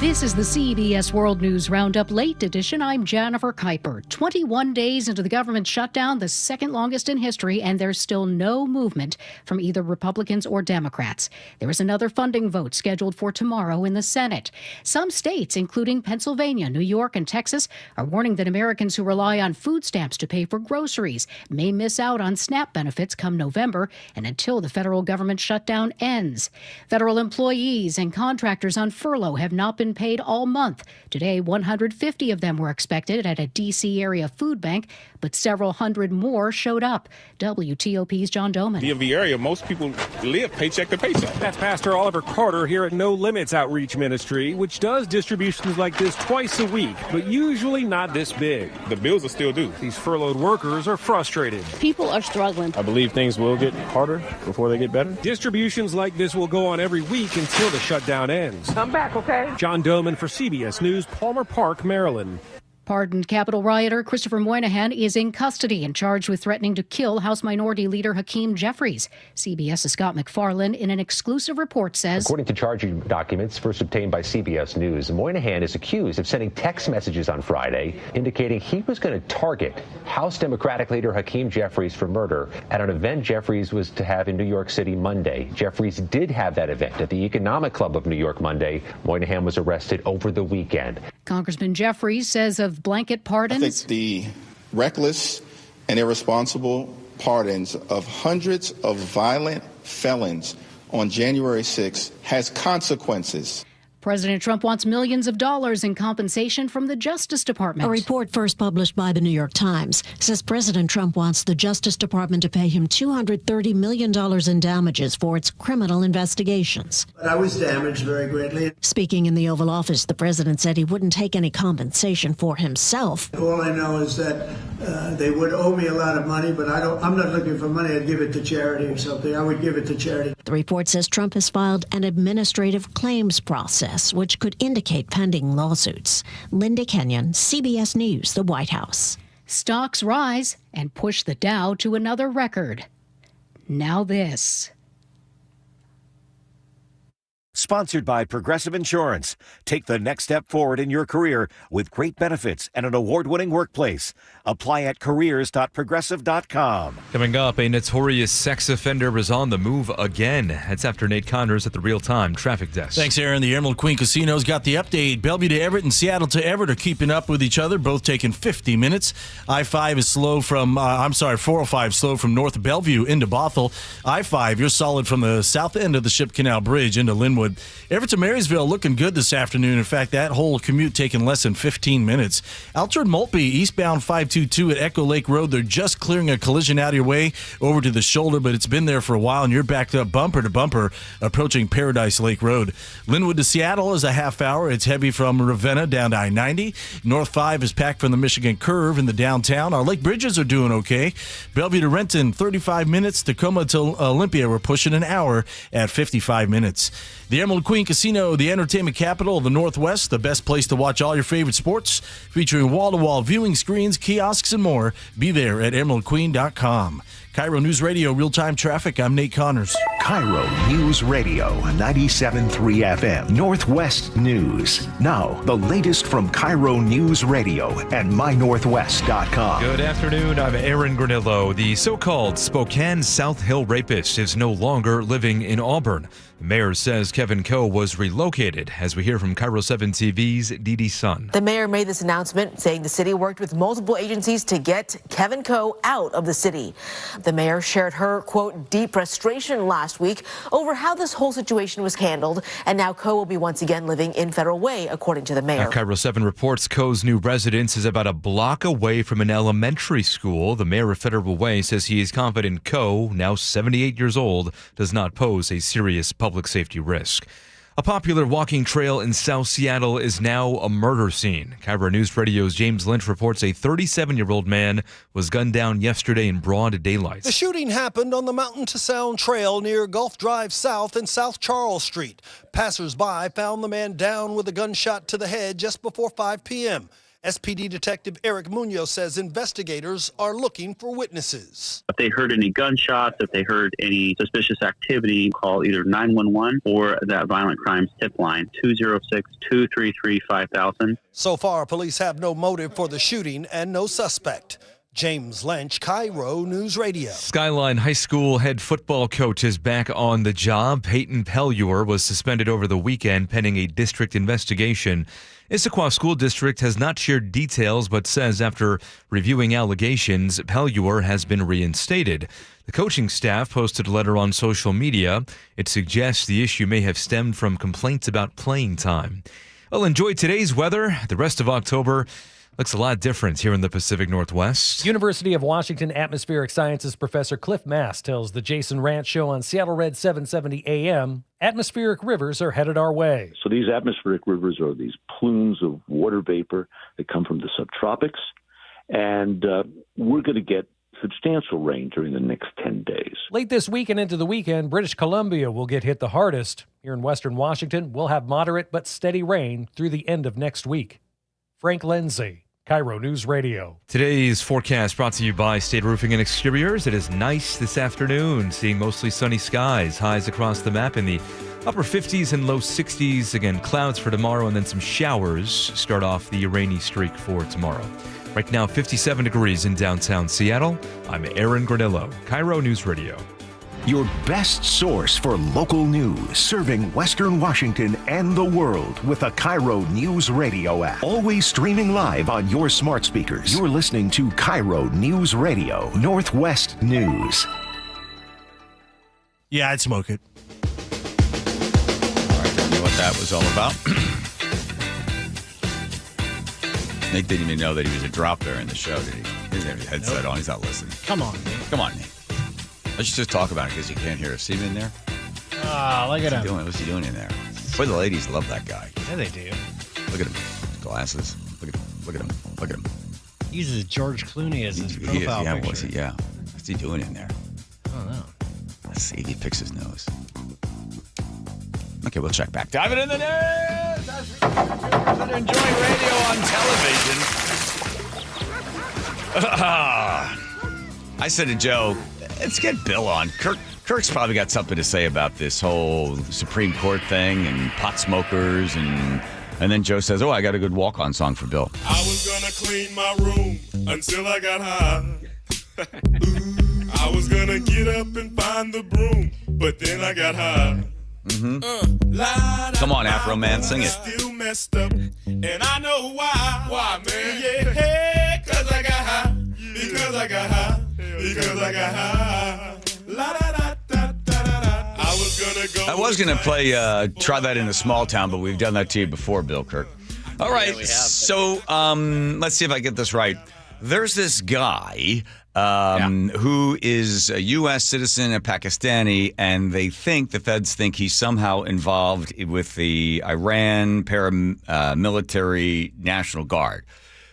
This is the CBS World News Roundup Late Edition. I'm Jennifer Kuiper. 21 days into the government shutdown, the second longest in history, and there's still no movement from either Republicans or Democrats. There is another funding vote scheduled for tomorrow in the Senate. Some states, including Pennsylvania, New York, and Texas, are warning that Americans who rely on food stamps to pay for groceries may miss out on SNAP benefits come November and until the federal government shutdown ends. Federal employees and contractors on furlough have not been paid all month. Today, 150 of them were expected at a D.C. area food bank, but several hundred more showed up. WTOP's John Doman. DMV area, most people live paycheck to paycheck. That's Pastor Oliver Carter here at No Limits Outreach Ministry, which does distributions like this twice a week, but usually not this big. The bills are still due. These furloughed workers are frustrated. People are struggling. I believe things will get harder before they get better. Distributions like this will go on every week until the shutdown ends. I'm back, okay? John Doman for CBS News, Palmer Park, Maryland. Pardoned Capitol rioter Christopher Moynihan is in custody and charged with threatening to kill House Minority Leader Hakeem Jeffries. CBS's Scott McFarlane in an exclusive report says, according to charging documents first obtained by CBS News, Moynihan is accused of sending text messages on Friday indicating he was going to target House Democratic Leader Hakeem Jeffries for murder at an event Jeffries was to have in New York City Monday. Jeffries did have that event at the Economic Club of New York Monday. Moynihan was arrested over the weekend. Congressman Jeffries says of blanket pardons, I think the reckless and irresponsible pardons of hundreds of violent felons on January 6th has consequences. President Trump wants millions of dollars in compensation from the Justice Department. A report first published by the New York Times says President Trump wants the Justice Department to pay him $230 million in damages for its criminal investigations. I was damaged very greatly. Speaking in the Oval Office, the president said he wouldn't take any compensation for himself. All I know is that they would owe me a lot of money, but I'm not looking for money. I'd give it to charity or something. I would give it to charity. The report says Trump has filed an administrative claims process, which could indicate pending lawsuits. Linda Kenyon, CBS News, the White House. Stocks rise and push the Dow to another record. Now this. Sponsored by Progressive Insurance. Take the next step forward in your career with great benefits and an award-winning workplace. Apply at careers.progressive.com. Coming up, a notorious sex offender is on the move again. That's after Nate Connors at the Real-Time Traffic Desk. Thanks, Aaron. The Emerald Queen Casino's got the update. Bellevue to Everett and Seattle to Everett are keeping up with each other, both taking 50 minutes. I-5 is slow from, 405 slow from North Bellevue into Bothell. I-5, you're solid from the south end of the Ship Canal Bridge into Linwood. Everett to Marysville looking good this afternoon. In fact, that whole commute taking less than 15 minutes. Alfred Maltby, eastbound 522 at Echo Lake Road. They're just clearing a collision out of your way over to the shoulder, but it's been there for a while, and you're backed up bumper to bumper approaching Paradise Lake Road. Linwood to Seattle is a half hour. It's heavy from Ravenna down to I-90. North 5 is packed from the Michigan Curve in the downtown. Our lake bridges are doing okay. Bellevue to Renton, 35 minutes. Tacoma to Olympia, we're pushing an hour at 55 minutes. The Emerald Queen Casino, the entertainment capital of the Northwest, the best place to watch all your favorite sports, featuring wall-to-wall viewing screens, kiosks, and more. Be there at emeraldqueen.com. KIRO News Radio, real-time traffic. I'm Nate Connors. KIRO News Radio, 97.3 FM, Northwest News. Now, the latest from KIRO News Radio and mynorthwest.com. Good afternoon, I'm Aaron Granillo. The so-called Spokane South Hill rapist is no longer living in Auburn. The mayor says Kevin Coe was relocated, as we hear from KIRO 7 TV's Dee Sun. The mayor made this announcement saying the city worked with multiple agencies to get Kevin Coe out of the city. The mayor shared her, quote, deep frustration last week over how this whole situation was handled, and now Coe will be once again living in Federal Way, according to the mayor. KIRO 7 reports Coe's new residence is about a block away from an elementary school. The mayor of Federal Way says he is confident Coe, now 78 years old, does not pose a serious public safety risk. A popular walking trail in South Seattle is now a murder scene. KIRO News Radio's James Lynch reports a 37-year-old man was gunned down yesterday in broad daylight. The shooting happened on the Mountain to Sound Trail near Gulf Drive South and South Charles Street. Passers-by found the man down with a gunshot to the head just before 5 p.m. SPD Detective Eric Munoz says investigators are looking for witnesses. If they heard any gunshots, if they heard any suspicious activity, call either 911 or that violent crimes tip line, 206-233-5000. So far, police have no motive for the shooting and no suspect. James Lynch, KIRO News Radio. Skyline High School head football coach is back on the job. Peyton Pelluer was suspended over the weekend pending a district investigation. Issaquah School District has not shared details, but says after reviewing allegations, Pelluer has been reinstated. The coaching staff posted a letter on social media. It suggests the issue may have stemmed from complaints about playing time. Well, enjoy today's weather. The rest of October looks a lot different here in the Pacific Northwest. University of Washington Atmospheric Sciences professor Cliff Mass tells the Jason Ranch Show on Seattle Red 770 AM, atmospheric rivers are headed our way. So these atmospheric rivers are these plumes of water vapor that come from the subtropics, and we're going to get substantial rain during the next 10 days. Late this week and into the weekend, British Columbia will get hit the hardest. Here in western Washington, we'll have moderate but steady rain through the end of next week. Frank Lindsay, KIRO News Radio. Today's forecast brought to you by State Roofing and Exteriors. It is nice this afternoon, seeing mostly sunny skies, highs across the map in the upper 50s and low 60s. Again, clouds for tomorrow and then some showers start off the rainy streak for tomorrow. Right now, 57 degrees in downtown Seattle. I'm Aaron Granillo, KIRO News Radio. Your best source for local news, serving Western Washington and the world with the KIRO News Radio app. Always streaming live on your smart speakers. You're listening to KIRO News Radio, Northwest News. Yeah, I'd smoke it. All right, I knew what that was all about. Nick didn't even know that he was a drop there in the show, did he? He doesn't have his headset on. He's not listening. Come on, Nick. Come on, Nick. Let's just talk about it because you can't hear us. See him in there? Look at him. What's he doing in there? Boy, the ladies love that guy. Yeah, they do. Look at him. Glasses. Look at him. Look at him. Look at him. He uses George Clooney as his profile picture. What's he doing in there? I don't know. Let's see if he picks his nose. Okay, we'll check back. Dive it in the news! As we are enjoying radio on television. I said to Joe, let's get Bill on. Kirk's probably got something to say about this whole Supreme Court thing and pot smokers. And then Joe says, I got a good walk-on song for Bill. I was going to clean my room until I got high. I was going to get up and find the broom, but then I got high. Mm-hmm. Come on, Afro Man, sing it. Still messed up, and I know why. Why, man? Yeah, because I got high. Because I got high. Because I got high. La da da da da da. I was gonna play Try That in a Small Town, but we've done that to you before, Bill Kirk. All right, so let's see if I get this right. There's this guy who is a U.S. citizen, a Pakistani, and the feds think he's somehow involved with the Iran paramilitary National Guard.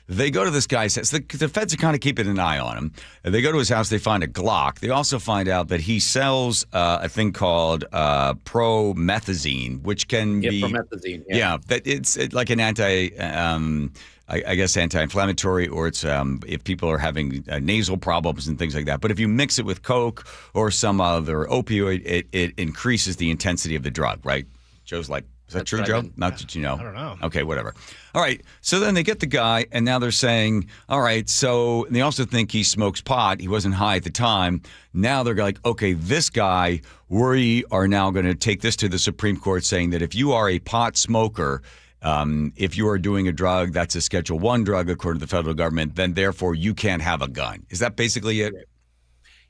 They go to this guy's house. The feds are kind of keeping an eye on him. They go to his house. They find a Glock. They also find out that he sells a thing called promethazine, which can be promethazine. That it's like an anti-inflammatory, or it's if people are having nasal problems and things like that. But if you mix it with Coke or some other opioid, it increases the intensity of the drug. Right? Joe's like. Is that true, Joe? Not that you know. I don't know. Okay, whatever. All right. So then they get the guy, and now they're saying, all right, so they also think he smokes pot. He wasn't high at the time. Now they're like, okay, this guy, we are now going to take this to the Supreme Court saying that if you are a pot smoker, if you are doing a drug that's a Schedule I drug according to the federal government, then therefore you can't have a gun. Is that basically it?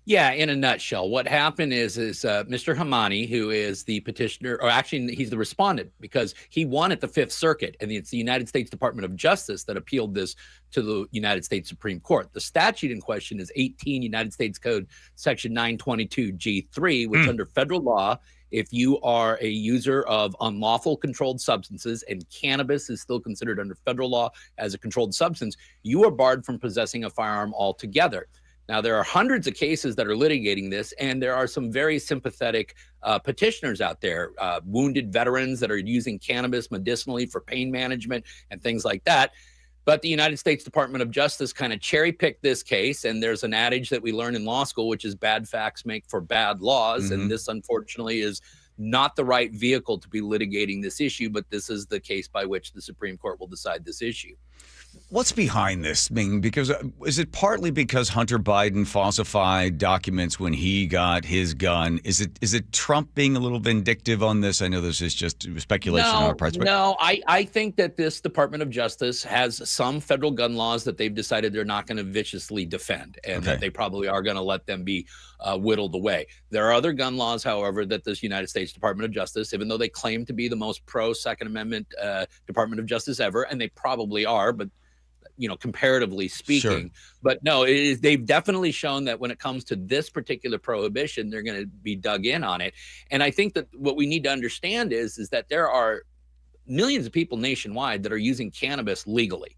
Yeah, in a nutshell, what happened is Mr. Hamani, who is the petitioner, or actually he's the respondent, because he won at the Fifth Circuit, and it's the United States Department of Justice that appealed this to the United States Supreme Court. The statute in question is 18 United States Code Section 922 G3, which under federal law, if you are a user of unlawful controlled substances, and cannabis is still considered under federal law as a controlled substance, you are barred from possessing a firearm altogether. Now, there are hundreds of cases that are litigating this, and there are some very sympathetic petitioners out there, wounded veterans that are using cannabis medicinally for pain management and things like that. But the United States Department of Justice kind of cherry-picked this case, and there's an adage that we learn in law school, which is bad facts make for bad laws, and this, unfortunately, is not the right vehicle to be litigating this issue, but this is the case by which the Supreme Court will decide this issue. What's behind this? I mean, because is it partly because Hunter Biden falsified documents when he got his gun? Is it Trump being a little vindictive on this? I know this is just speculation on our parts. No, I think that this Department of Justice has some federal gun laws that they've decided they're not going to viciously defend, and that they probably are going to let them be whittled away. There are other gun laws, however, that this United States Department of Justice, even though they claim to be the most pro-Second Amendment Department of Justice ever, and they probably are, but comparatively speaking. But no, they've definitely shown that when it comes to this particular prohibition, they're going to be dug in on it. And I think that what we need to understand is that there are millions of people nationwide that are using cannabis legally.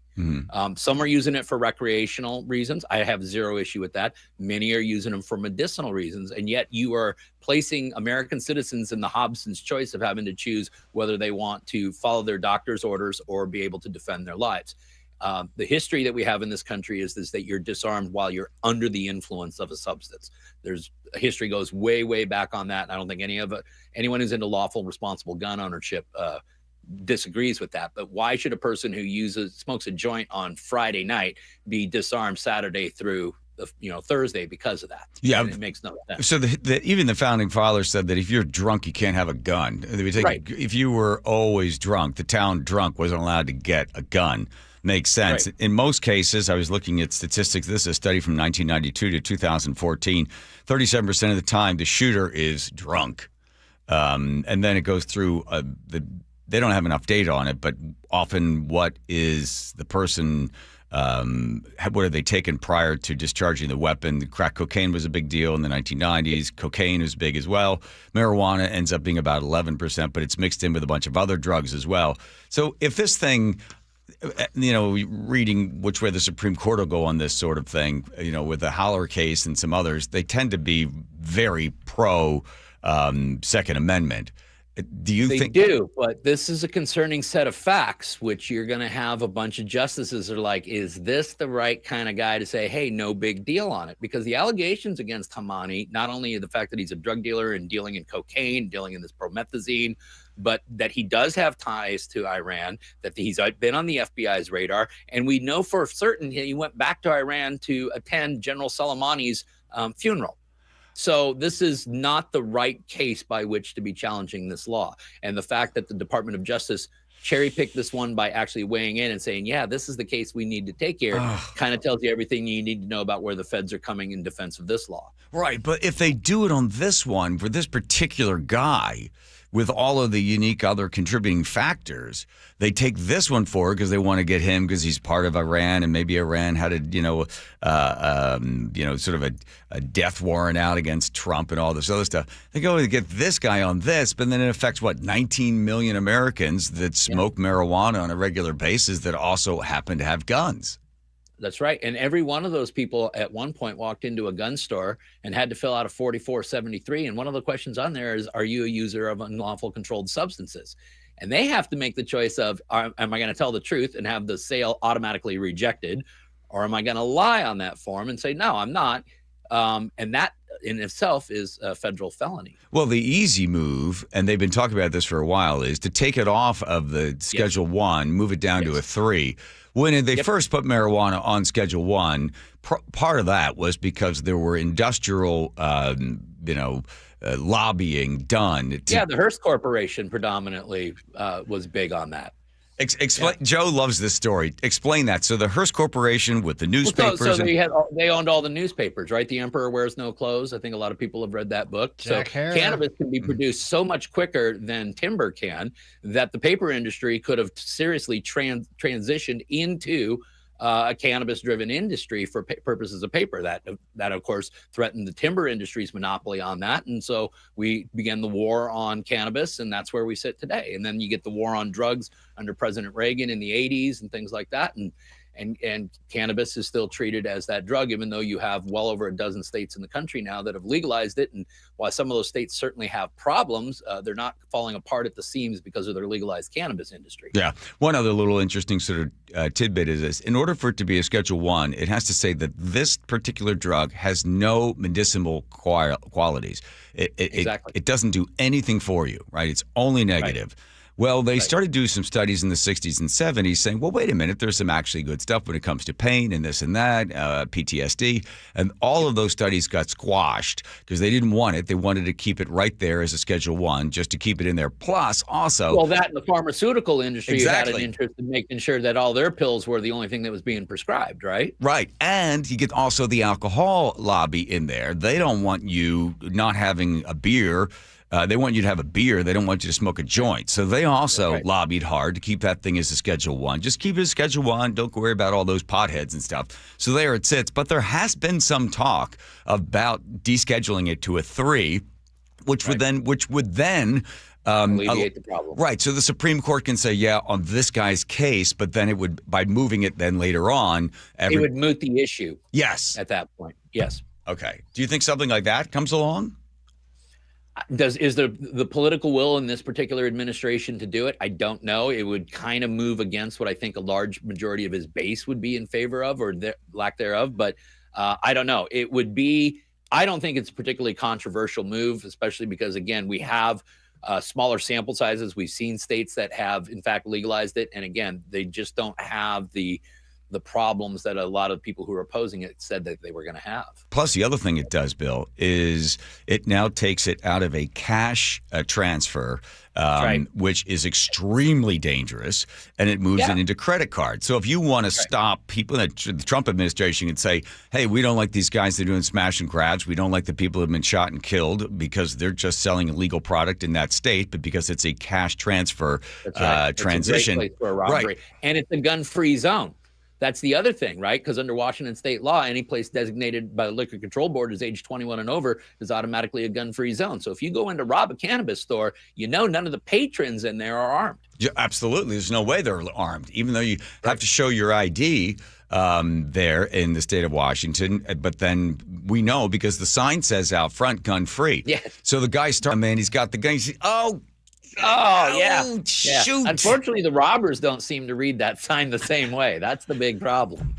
Some are using it for recreational reasons. I have zero issue with that. Many are using them for medicinal reasons. And yet you are placing American citizens in the Hobson's choice of having to choose whether they want to follow their doctor's orders or be able to defend their lives. The history that we have in this country is that you're disarmed while you're under the influence of a substance. There's a history goes way, way back on that. And I don't think anyone who's into lawful, responsible gun ownership disagrees with that. But why should a person who smokes a joint on Friday night be disarmed Saturday through Thursday because of that? Yeah, and it makes no sense. So even the founding fathers said that if you're drunk, you can't have a gun. Right. If you were always drunk, the town drunk wasn't allowed to get a gun. Makes sense. Right. In most cases, I was looking at statistics. This is a study from 1992 to 2014. 37% of the time, the shooter is drunk. And then it goes through they don't have enough data on it, but often what is the person, what are they taken prior to discharging the weapon? Crack cocaine was a big deal in the 1990s. Cocaine was big as well. Marijuana ends up being about 11%, but it's mixed in with a bunch of other drugs as well. So if this thing, reading which way the Supreme Court will go on this sort of thing, with the Haller case and some others, they tend to be very pro Second Amendment. Do you think they do? But this is a concerning set of facts, which you're going to have a bunch of justices are like, is this the right kind of guy to say, hey, no big deal on it? Because the allegations against Hamani, not only the fact that he's a drug dealer and dealing in cocaine, dealing in this promethazine, but that he does have ties to Iran, that he's been on the FBI's radar. And we know for certain he went back to Iran to attend General Soleimani's funeral. So this is not the right case by which to be challenging this law. And the fact that the Department of Justice cherry-picked this one by actually weighing in and saying, yeah, this is the case we need to take here, kind of tells you everything you need to know about where the feds are coming in defense of this law. Right, but if they do it on this one for this particular guy, with all of the unique other contributing factors, they take this one forward because they want to get him because he's part of Iran, and maybe Iran had sort of a death warrant out against Trump and all this other stuff. They go to get this guy on this, but then it affects 19 million Americans that smoke marijuana on a regular basis that also happen to have guns. That's right. And every one of those people at one point walked into a gun store and had to fill out a 4473. And one of the questions on there is, are you a user of unlawful controlled substances? And they have to make the choice of, am I going to tell the truth and have the sale automatically rejected? Or am I going to lie on that form and say, no, I'm not? And that in itself is a federal felony. Well, the easy move, and they've been talking about this for a while, is to take it off of the Schedule 1, move it down to a 3. When they first put marijuana on Schedule 1, part of that was because there were industrial, lobbying done. The Hearst Corporation predominantly was big on that. Explain. Joe loves this story. Explain that. So the Hearst Corporation with the newspapers. So they owned all the newspapers, right? The Emperor Wears No Clothes. I think a lot of people have read that book. Cannabis can be produced so much quicker than timber can that the paper industry could have seriously transitioned into a cannabis-driven industry for purposes of paper. That of course threatened the timber industry's monopoly on that, and so we began the war on cannabis, and that's where we sit today. And then you get the war on drugs under President Reagan in the 80s and things like that, and cannabis is still treated as that drug, even though you have well over a dozen states in the country now that have legalized it. And while some of those states certainly have problems, they're not falling apart at the seams because of their legalized cannabis industry. Yeah. One other little interesting sort of tidbit is this. In order for it to be a Schedule 1, it has to say that this particular drug has no medicinal qualities. Exactly. It doesn't do anything for you, right? It's only negative. Right. Well, they started doing some studies in the 60s and 70s saying, well, wait a minute, there's some actually good stuff when it comes to pain and this and that, PTSD. And all of those studies got squashed because they didn't want it. They wanted to keep it right there as a Schedule 1, just to keep it in there. Plus, also... Well, that and the pharmaceutical industry had an interest in making sure that all their pills were the only thing that was being prescribed, right? Right. And you get also the alcohol lobby in there. They don't want you not having a beer. They want you to have a beer. They don't want you to smoke a joint. So they also lobbied hard to keep that thing as a Schedule 1. Just keep it as Schedule 1. Don't worry about all those potheads and stuff. So there it sits. But there has been some talk about descheduling it to a 3, which would then alleviate the problem. Right. So the Supreme Court can say, yeah, on this guy's case, but then it would, by moving it then later on, it would moot the issue. Yes. At that point. Yes. Okay. Do you think something like that comes along? Is the political will in this particular administration to do it? I don't know. It would kind of move against what I think a large majority of his base would be in favor of, or lack thereof. But I don't know. It would be. I don't think it's a particularly controversial move, especially because, again, we have smaller sample sizes. We've seen states that have, in fact, legalized it, and again, they just don't have the problems that a lot of people who are opposing it said that they were going to have. Plus, the other thing it does, Bill, is it now takes it out of a cash transfer, which is extremely dangerous, and it moves it into credit cards. So if you want to stop people, the Trump administration could say, hey, we don't like these guys that are doing smash and grabs. We don't like the people who have been shot and killed because they're just selling illegal product in that state, but because it's a cash transfer transition. It's a great place for a robbery. Right. And it's a gun-free zone. That's the other thing, right? Because under Washington state law, any place designated by the Liquor Control Board as age 21 and over is automatically a gun-free zone. So if you go in to rob a cannabis store, none of the patrons in there are armed. Yeah, absolutely. There's no way they're armed, even though you have to show your ID there in the state of Washington. But then we know because the sign says out front, gun-free. Yeah. So the guy starts, man, he's got the gun. He's, shoot. Unfortunately, the robbers don't seem to read that sign the same way. That's the big problem.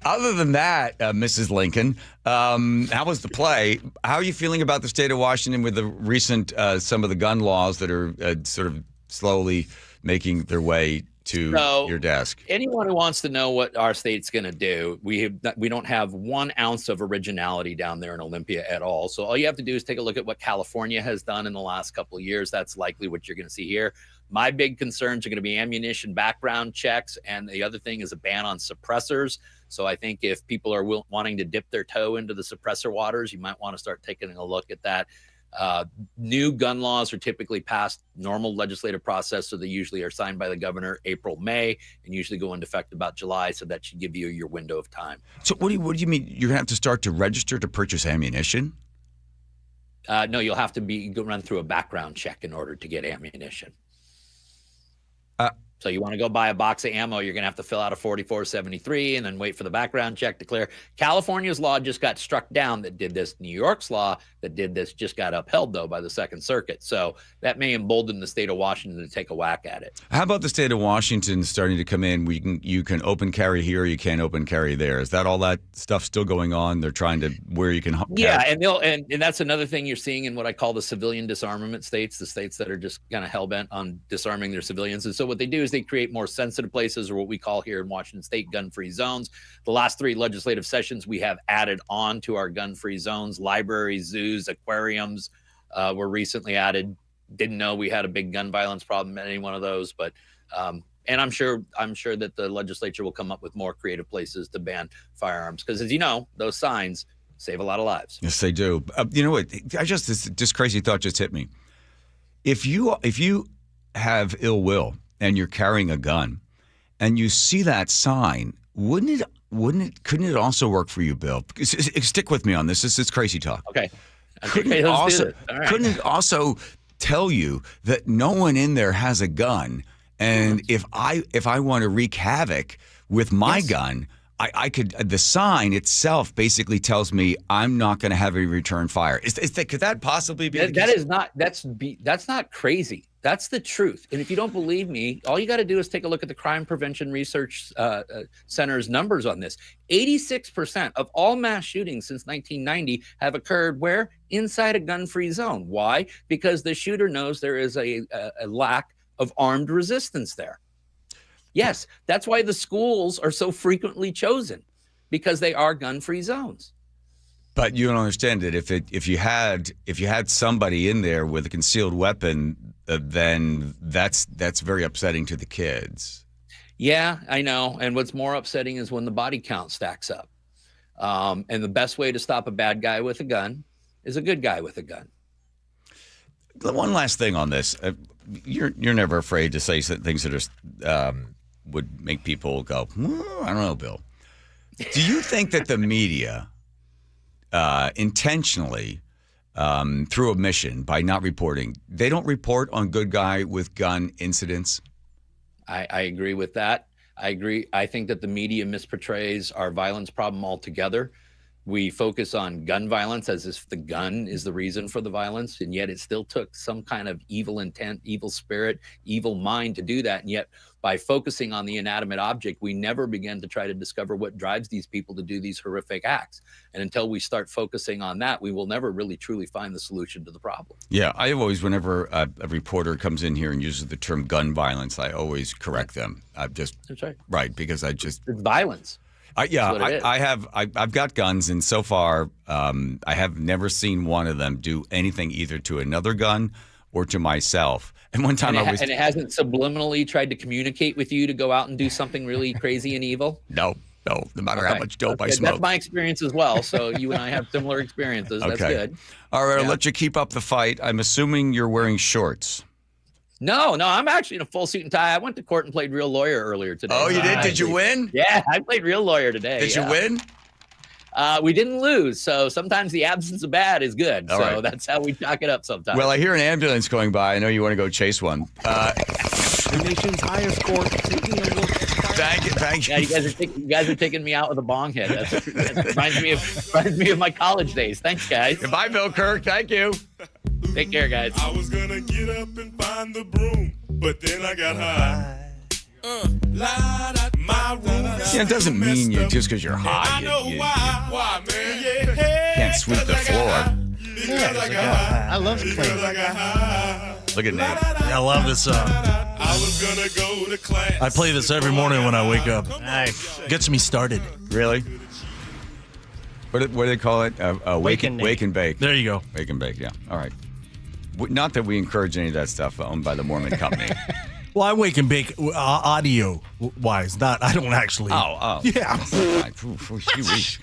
Other than that, Mrs. Lincoln, how was the play? How are you feeling about the state of Washington with the recent, some of the gun laws that are sort of slowly making their way to your desk? Anyone who wants to know what our state's going to do, we don't have 1 ounce of originality down there in Olympia at all. So all you have to do is take a look at what California has done in the last couple of years. That's likely what you're going to see here. My big concerns are going to be ammunition background checks, and the other thing is a ban on suppressors. So I think if people are wanting to dip their toe into the suppressor waters, you might want to start taking a look at that. New gun laws are typically passed normal legislative process, so they usually are signed by the governor April, May, and usually go into effect about July. So that should give you your window of time. So what do you mean? You're going to have to start to register to purchase ammunition? No, you'll have to run through a background check in order to get ammunition. So you want to go buy a box of ammo, you're going to have to fill out a 4473 and then wait for the background check to clear. California's law just got struck down that did this. New York's law that did this just got upheld, though, by the Second Circuit. So that may embolden the state of Washington to take a whack at it. How about the state of Washington starting to come in? You can open carry here, you can't open carry there. Is that all that stuff still going on? They're trying to where you can and that's another thing you're seeing in what I call the civilian disarmament states, the states that are just kind of hell-bent on disarming their civilians. And so what they do is they create more sensitive places, or what we call here in Washington state gun-free zones. The last 3 legislative sessions we have added on to our gun-free zones. Libraries, zoos, aquariums were recently added. Didn't know we had a big gun violence problem at any one of those, but and I'm sure that the legislature will come up with more creative places to ban firearms, because as you know, those signs save a lot of lives. Yes, they do. You know what? This crazy thought just hit me. If you have ill will and you're carrying a gun and you see that sign, couldn't it also work for you, Bill? Stick with me on this. This is crazy talk. Okay. Couldn't it also tell you that no one in there has a gun, and if I want to wreak havoc with my gun, I could. The sign itself basically tells me I'm not going to have a return fire. Could that possibly be? That's not crazy. That's the truth. And if you don't believe me, all you got to do is take a look at the Crime Prevention Research Center's numbers on this. 86% of all mass shootings since 1990 have occurred where? Inside a gun-free zone. Why? Because the shooter knows there is a lack of armed resistance there. Yes, that's why the schools are so frequently chosen, because they are gun-free zones. But you don't understand that if you had somebody in there with a concealed weapon, then that's very upsetting to the kids. Yeah, I know. And what's more upsetting is when the body count stacks up. And the best way to stop a bad guy with a gun is a good guy with a gun. One last thing on this: you're never afraid to say things that are would make people go, I don't know, Bill. Do you think that the media intentionally, through omission, by not reporting, they don't report on good guy with gun incidents? I agree with that. I agree. I think that the media misportrays our violence problem altogether. We focus on gun violence as if the gun is the reason for the violence, and yet it still took some kind of evil intent, evil spirit, evil mind to do that. And yet by focusing on the inanimate object, we never begin to try to discover what drives these people to do these horrific acts. And until we start focusing on that, we will never really truly find the solution to the problem. Yeah, I always, whenever a reporter comes in here and uses the term gun violence, I always correct them. That's right, because it's violence. I've got guns, and so far, I have never seen one of them do anything either to another gun or to myself. And one time and it hasn't subliminally tried to communicate with you to go out and do something really crazy and evil? No, no matter how much dope I smoke. That's my experience as well. So you and I have similar experiences. That's good. All right, I'll let you keep up the fight. I'm assuming you're wearing shorts. No, I'm actually in a full suit and tie. I went to court and played real lawyer earlier today. Oh, you did? Did you win? Yeah, I played real lawyer today. Did you win? We didn't lose. So sometimes the absence of bad is good. All right. That's how we talk it up sometimes. Well, I hear an ambulance going by. I know you want to go chase one. The nation's highest court taking a look. Thank you. Yeah, you guys are taking me out with a bong hit. That reminds me of my college days. Thanks, guys. Goodbye, Bill Kirk. Thank you. Take care, guys. I was gonna get up and find the broom, but then I got high. My room it doesn't mean you just because you're high. why, man? Yeah. Can't sweep the floor. I love cleaning. Look at Nate. I love this song. I was gonna go to class. I play this every morning when I wake up. Nice. Gets me started. Really? What do they call it? Wake and bake. There you go. Wake and bake, yeah. All right. Not that we encourage any of that stuff owned by the Mormon Company. Well, I wake and bake audio-wise. I don't actually. Oh. Yeah. Got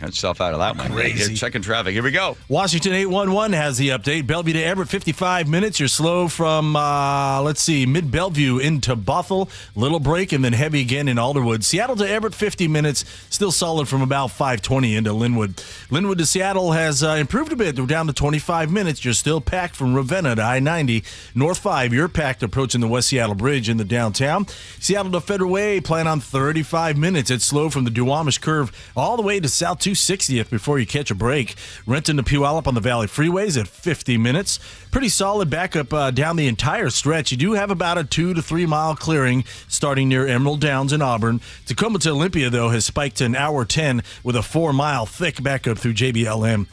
yourself out of that one. Crazy. Checking traffic. Here we go. Washington 811 has the update. Bellevue to Everett, 55 minutes. You're slow from, mid-Bellevue into Bothell. Little break and then heavy again in Alderwood. Seattle to Everett, 50 minutes. Still solid from about 520 into Linwood. Linwood to Seattle has improved a bit. We're down to 25 minutes. You're still packed from Ravenna to I-90. North 5, you're packed approaching the West Seattle Bridge in the downtown. Seattle to Federal Way, plan on 35 minutes. It's slow from the Duwamish curve all the way to South 260th before you catch a break. Renton to Puyallup on the Valley Freeways at 50 minutes. Pretty solid backup down the entire stretch. You do have about a 2 to 3 mile clearing starting near Emerald Downs in Auburn. Tacoma to Olympia, though, has spiked to an hour 10 with a 4 mile thick backup through JBLM.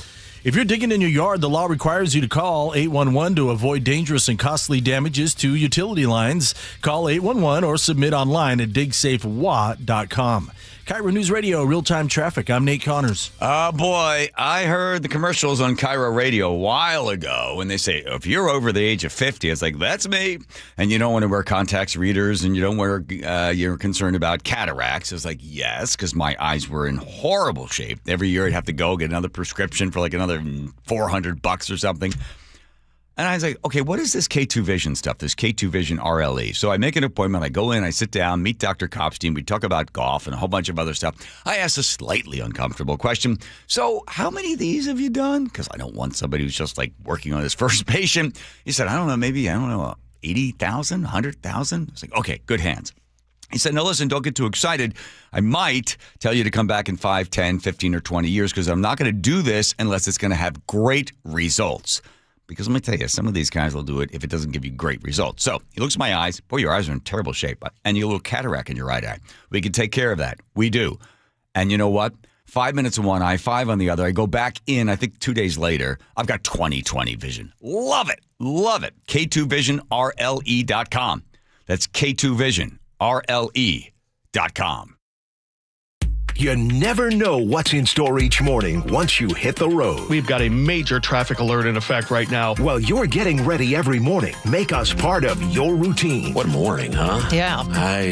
If you're digging in your yard, the law requires you to call 811 to avoid dangerous and costly damages to utility lines. Call 811 or submit online at digsafewa.com. KIRO News Radio, real-time traffic. I'm Nate Connors. Oh, boy. I heard the commercials on KIRO Radio a while ago when they say, if you're over the age of 50, it's like, that's me. And you don't want to wear contacts readers and you don't wear, you're concerned about cataracts. It's like, yes, because my eyes were in horrible shape. Every year I'd have to go get another prescription for like another $400 or something. And I was like, okay, what is this K2 Vision stuff, this K2 Vision RLE? So I make an appointment. I go in, I sit down, meet Dr. Kopstein. We talk about golf and a whole bunch of other stuff. I asked a slightly uncomfortable question. So how many of these have you done? Because I don't want somebody who's just like working on his first patient. He said, I don't know, 80,000, 100,000? I was like, okay, good hands. He said, no, listen, don't get too excited. I might tell you to come back in 5, 10, 15, or 20 years because I'm not going to do this unless it's going to have great results. Because let me tell you, some of these guys will do it if it doesn't give you great results. So he looks at my eyes. Boy, your eyes are in terrible shape. And you have a little cataract in your right eye. We can take care of that. We do. And you know what? 5 minutes in one eye, 5 on the other. I go back in, I think 2 days later. I've got 20/20 vision. Love it. Love it. K2VisionRLE.com. That's K2VisionRLE.com. You never know what's in store each morning once you hit the road. We've got a major traffic alert in effect right now. While you're getting ready every morning, make us part of your routine. What a morning, huh? Yeah.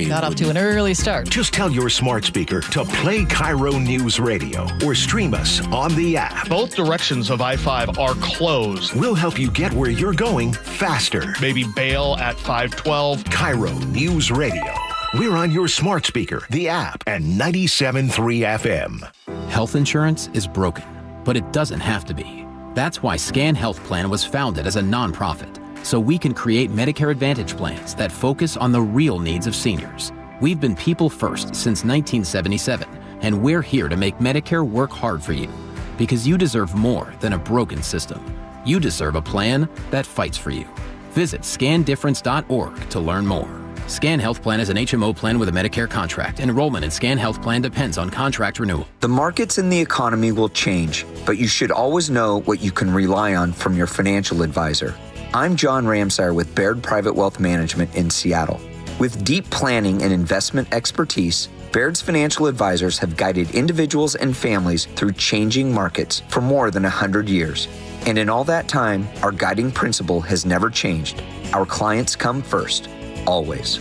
Got off to an early start. Just tell your smart speaker to play KIRO News Radio or stream us on the app. Both directions of I-5 are closed. We'll help you get where you're going faster. Maybe bail at 512. KIRO News Radio. We're on your smart speaker, the app, and 97.3 FM. Health insurance is broken, but it doesn't have to be. That's why Scan Health Plan was founded as a nonprofit, so we can create Medicare Advantage plans that focus on the real needs of seniors. We've been people first since 1977, and we're here to make Medicare work hard for you. because you deserve more than a broken system. You deserve a plan that fights for you. Visit scandifference.org to learn more. Scan Health Plan is an HMO plan with a Medicare contract. Enrollment in Scan Health Plan depends on contract renewal. The markets and the economy will change, but you should always know what you can rely on from your financial advisor. I'm John Ramsire with Baird Private Wealth Management in Seattle. With deep planning and investment expertise, Baird's financial advisors have guided individuals and families through changing markets for more than 100 years. And in all that time, our guiding principle has never changed. Our clients come first. Always.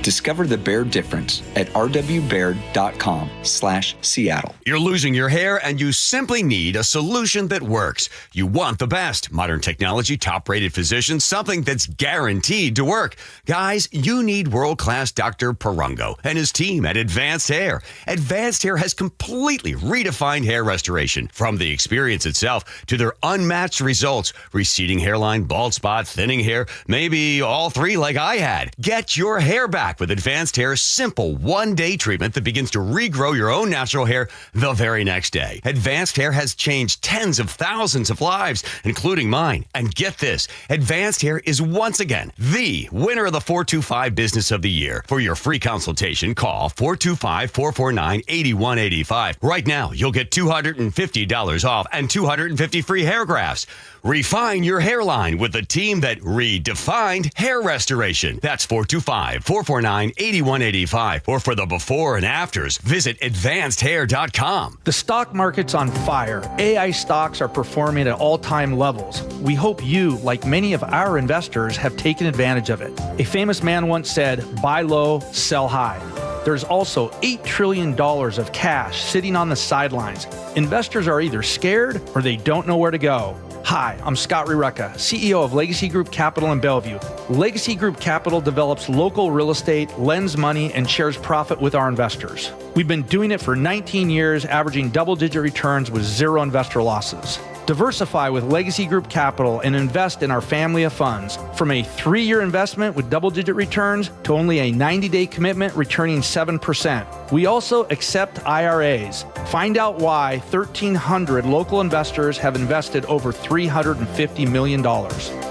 Discover the Baird difference at rwbaird.com/Seattle. You're losing your hair and you simply need a solution that works. You want the best. Modern technology, top-rated physicians, something that's guaranteed to work. Guys, you need world-class Dr. Perungo and his team at Advanced Hair. Advanced Hair has completely redefined hair restoration. From the experience itself to their unmatched results. Receding hairline, bald spot, thinning hair, maybe all three like I had. Get your hair back with Advanced Hair's simple one-day treatment that begins to regrow your own natural hair the very next day. Advanced Hair has changed tens of thousands of lives, including mine. And get this, Advanced Hair is once again the winner of the 425 Business of the Year. For your free consultation, call 425-449-8185. Right now, you'll get $250 off and 250 free hair grafts. Refine your hairline with the team that redefined hair restoration. That's 425-449-8185. Or for the before and afters, visit advancedhair.com. The stock market's on fire. AI stocks are performing at all-time levels. We hope you, like many of our investors, have taken advantage of it. A famous man once said, buy low, sell high. There's also $8 trillion of cash sitting on the sidelines. Investors are either scared or they don't know where to go. Hi, I'm Scott Rireka, CEO of Legacy Group Capital in Bellevue. Legacy Group Capital develops local real estate, lends money, and shares profit with our investors. We've been doing it for 19 years, averaging double-digit returns with zero investor losses. Diversify with Legacy Group Capital and invest in our family of funds. From a 3-year investment with double-digit returns to only a 90-day commitment returning 7%. We also accept IRAs. Find out why 1,300 local investors have invested over $350 million.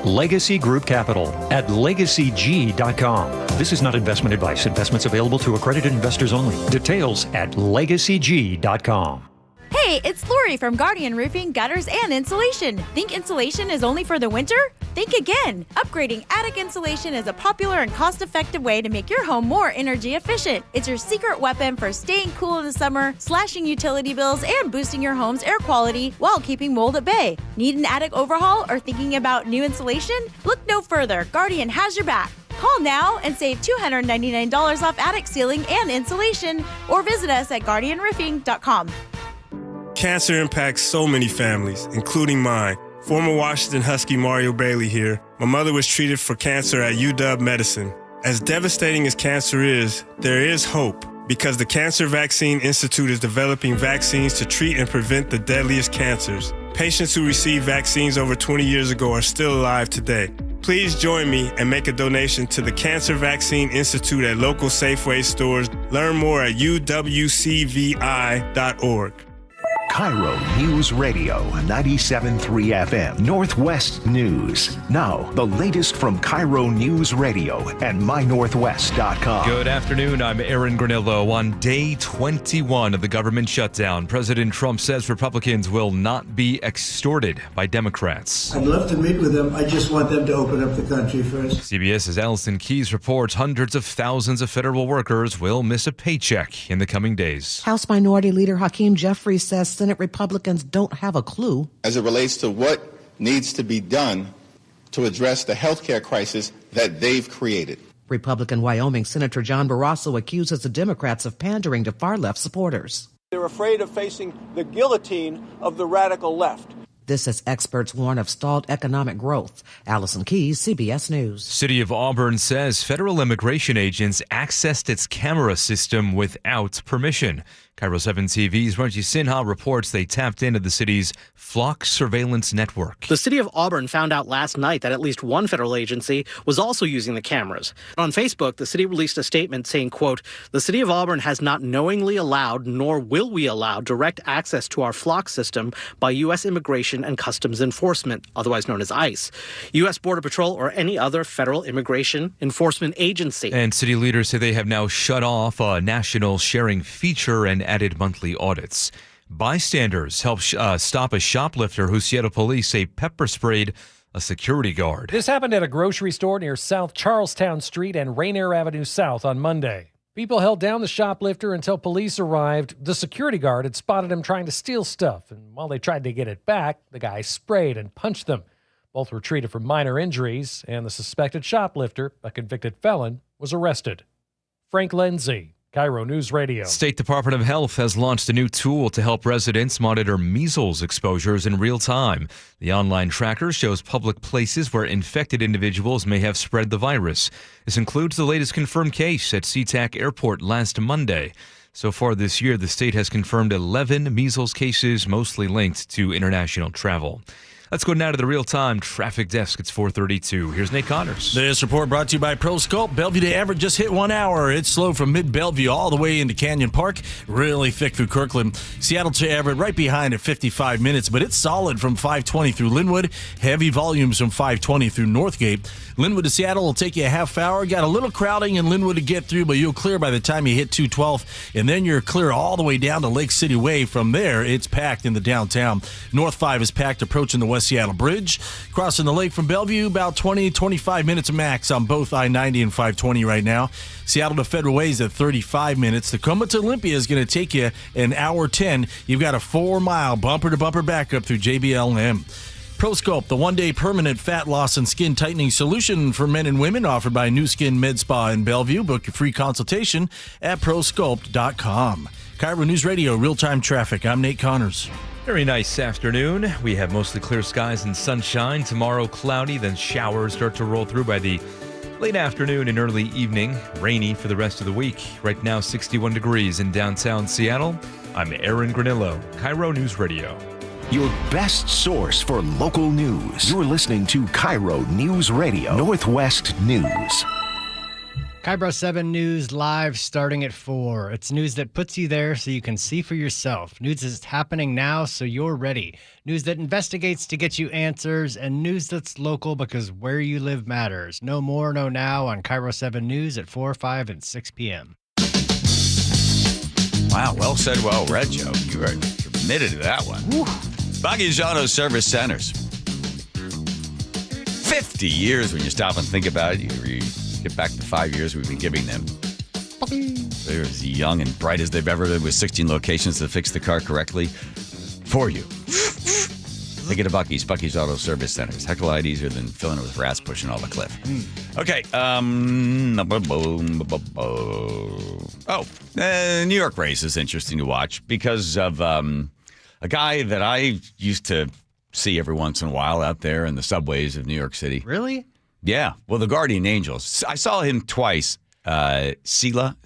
Legacy Group Capital at LegacyG.com. This is not investment advice. Investments available to accredited investors only. Details at LegacyG.com. Hey, it's Lori from Guardian Roofing, Gutters, and Insulation. Think insulation is only for the winter? Think again. Upgrading attic insulation is a popular and cost-effective way to make your home more energy efficient. It's your secret weapon for staying cool in the summer, slashing utility bills, and boosting your home's air quality while keeping mold at bay. Need an attic overhaul or thinking about new insulation? Look no further. Guardian has your back. Call now and save $299 off attic ceiling and insulation, or visit us at guardianroofing.com. Cancer impacts so many families, including mine. Former Washington Husky Mario Bailey here. My mother was treated for cancer at UW Medicine. As devastating as cancer is, there is hope because the Cancer Vaccine Institute is developing vaccines to treat and prevent the deadliest cancers. Patients who received vaccines over 20 years ago are still alive today. Please join me and make a donation to the Cancer Vaccine Institute at local Safeway stores. Learn more at uwcvi.org. KIRO News Radio 97.3 FM Northwest News. Now, the latest from KIRO News Radio and mynorthwest.com. Good afternoon. I'm Aaron Granillo. On day 21 of the government shutdown, President Trump says Republicans will not be extorted by Democrats. I'd love to meet with them. I just want them to open up the country first. CBS's Allison Keyes reports hundreds of thousands of federal workers will miss a paycheck in the coming days. House Minority Leader Hakeem Jeffries says Senate Republicans don't have a clue as it relates to what needs to be done to address the health care crisis that they've created. Republican Wyoming Senator John Barrasso accuses the Democrats of pandering to far-left supporters. They're afraid of facing the guillotine of the radical left. This as experts warn of stalled economic growth. Allison Keyes, CBS News. City of Auburn says federal immigration agents accessed its camera system without permission. KIRO 7 TV's Ranji Sinha reports they tapped into the city's flock surveillance network. The city of Auburn found out last night that at least one federal agency was also using the cameras. On Facebook, the city released a statement saying, quote, "The city of Auburn has not knowingly allowed, nor will we allow, direct access to our flock system by U.S. Immigration and Customs Enforcement, otherwise known as ICE, U.S. Border Patrol, or any other federal immigration enforcement agency." And city leaders say they have now shut off a national sharing feature and added monthly audits. Bystanders helped stop a shoplifter who Seattle police say pepper sprayed a security guard. This happened at a grocery store near South Charlestown Street and Rainier Avenue South on Monday. People held down the shoplifter until police arrived. The security guard had spotted him trying to steal stuff, and while they tried to get it back, the guy sprayed and punched them. Both were treated for minor injuries, and the suspected shoplifter, a convicted felon, was arrested. Frank Lindsay, KIRO News Radio. State Department of Health has launched a new tool to help residents monitor measles exposures in real time. The online tracker shows public places where infected individuals may have spread the virus. This includes the latest confirmed case at SeaTac Airport last Monday. So far this year, the state has confirmed 11 measles cases, mostly linked to international travel. Let's go now to the real-time traffic desk. It's 4:32. Here's Nate Connors. This report brought to you by ProSculpt. Bellevue to Everett just hit 1 hour. It's slow from mid-Bellevue all the way into Canyon Park. Really thick through Kirkland. Seattle to Everett right behind at 55 minutes, but it's solid from 520 through Linwood. Heavy volumes from 520 through Northgate. Linwood to Seattle will take you a half hour. Got a little crowding in Linwood to get through, but you'll clear by the time you hit 212, and then you're clear all the way down to Lake City Way. From there, it's packed in the downtown. North 5 is packed approaching the West Seattle Bridge. Crossing the lake from Bellevue, about 20-25 minutes max on both I-90 and 520 right now. Seattle to Federal Way is at 35 minutes. Tacoma to Olympia is going to take you an hour 10. You've got a 4-mile bumper-to-bumper backup through JBLM. ProSculpt, the one-day permanent fat loss and skin tightening solution for men and women, offered by New Skin Med Spa in Bellevue. Book your free consultation at prosculpt.com. KIRO News Radio, real-time traffic. I'm Nate Connors. Very nice afternoon. We have mostly clear skies and sunshine. Tomorrow, cloudy, then showers start to roll through by the late afternoon and early evening. Rainy for the rest of the week. Right now, 61 degrees in downtown Seattle. I'm Aaron Granillo, KIRO News Radio. Your best source for local news. You're listening to KIRO News Radio, Northwest News. KIRO 7 News live starting at 4. It's news that puts you there so you can see for yourself. News that's happening now so you're ready. News that investigates to get you answers, and news that's local because where you live matters. No more, no now on KIRO 7 News at 4, 5, and 6 p.m. Wow, well said, well read, Joe. You are committed to that one. Bucky's Auto Service Centers. 50 years when you stop and think about it. You get back to 5 years we've been giving them. They're as young and bright as they've ever been, with 16 locations to fix the car correctly for you. Take it to Bucky's Auto Service Centers. Heck of a lot easier than filling it with rats pushing off a cliff. Okay. New York race is interesting to watch because of a guy that I used to see every once in a while out there in the subways of New York City. Really? Yeah. Well, the Guardian Angels. I saw him twice. Sliwa?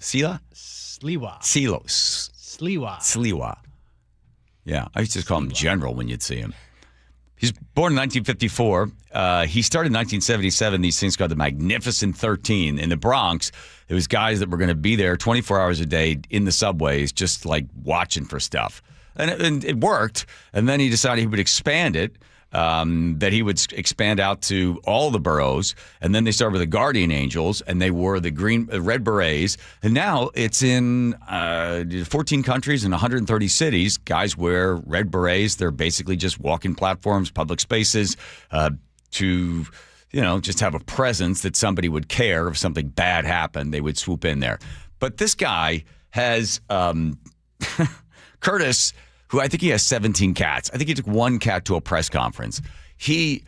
Sliwa. Yeah. I used to call him General when you'd see him. He's born in 1954. He started in 1977. These things called the Magnificent 13 in the Bronx. It was guys that were going to be there 24 hours a day in the subways, just like watching for stuff. And it worked. And then he decided he would expand it, that he would expand out to all the boroughs. And then they started with the Guardian Angels, and they wore the red berets. And now it's in 14 countries and 130 cities. Guys wear red berets. They're basically just walking platforms, public spaces, to, just have a presence that somebody would care if something bad happened. They would swoop in there. But this guy has Curtis, who I think he has 17 cats. I think he took one cat to a press conference. He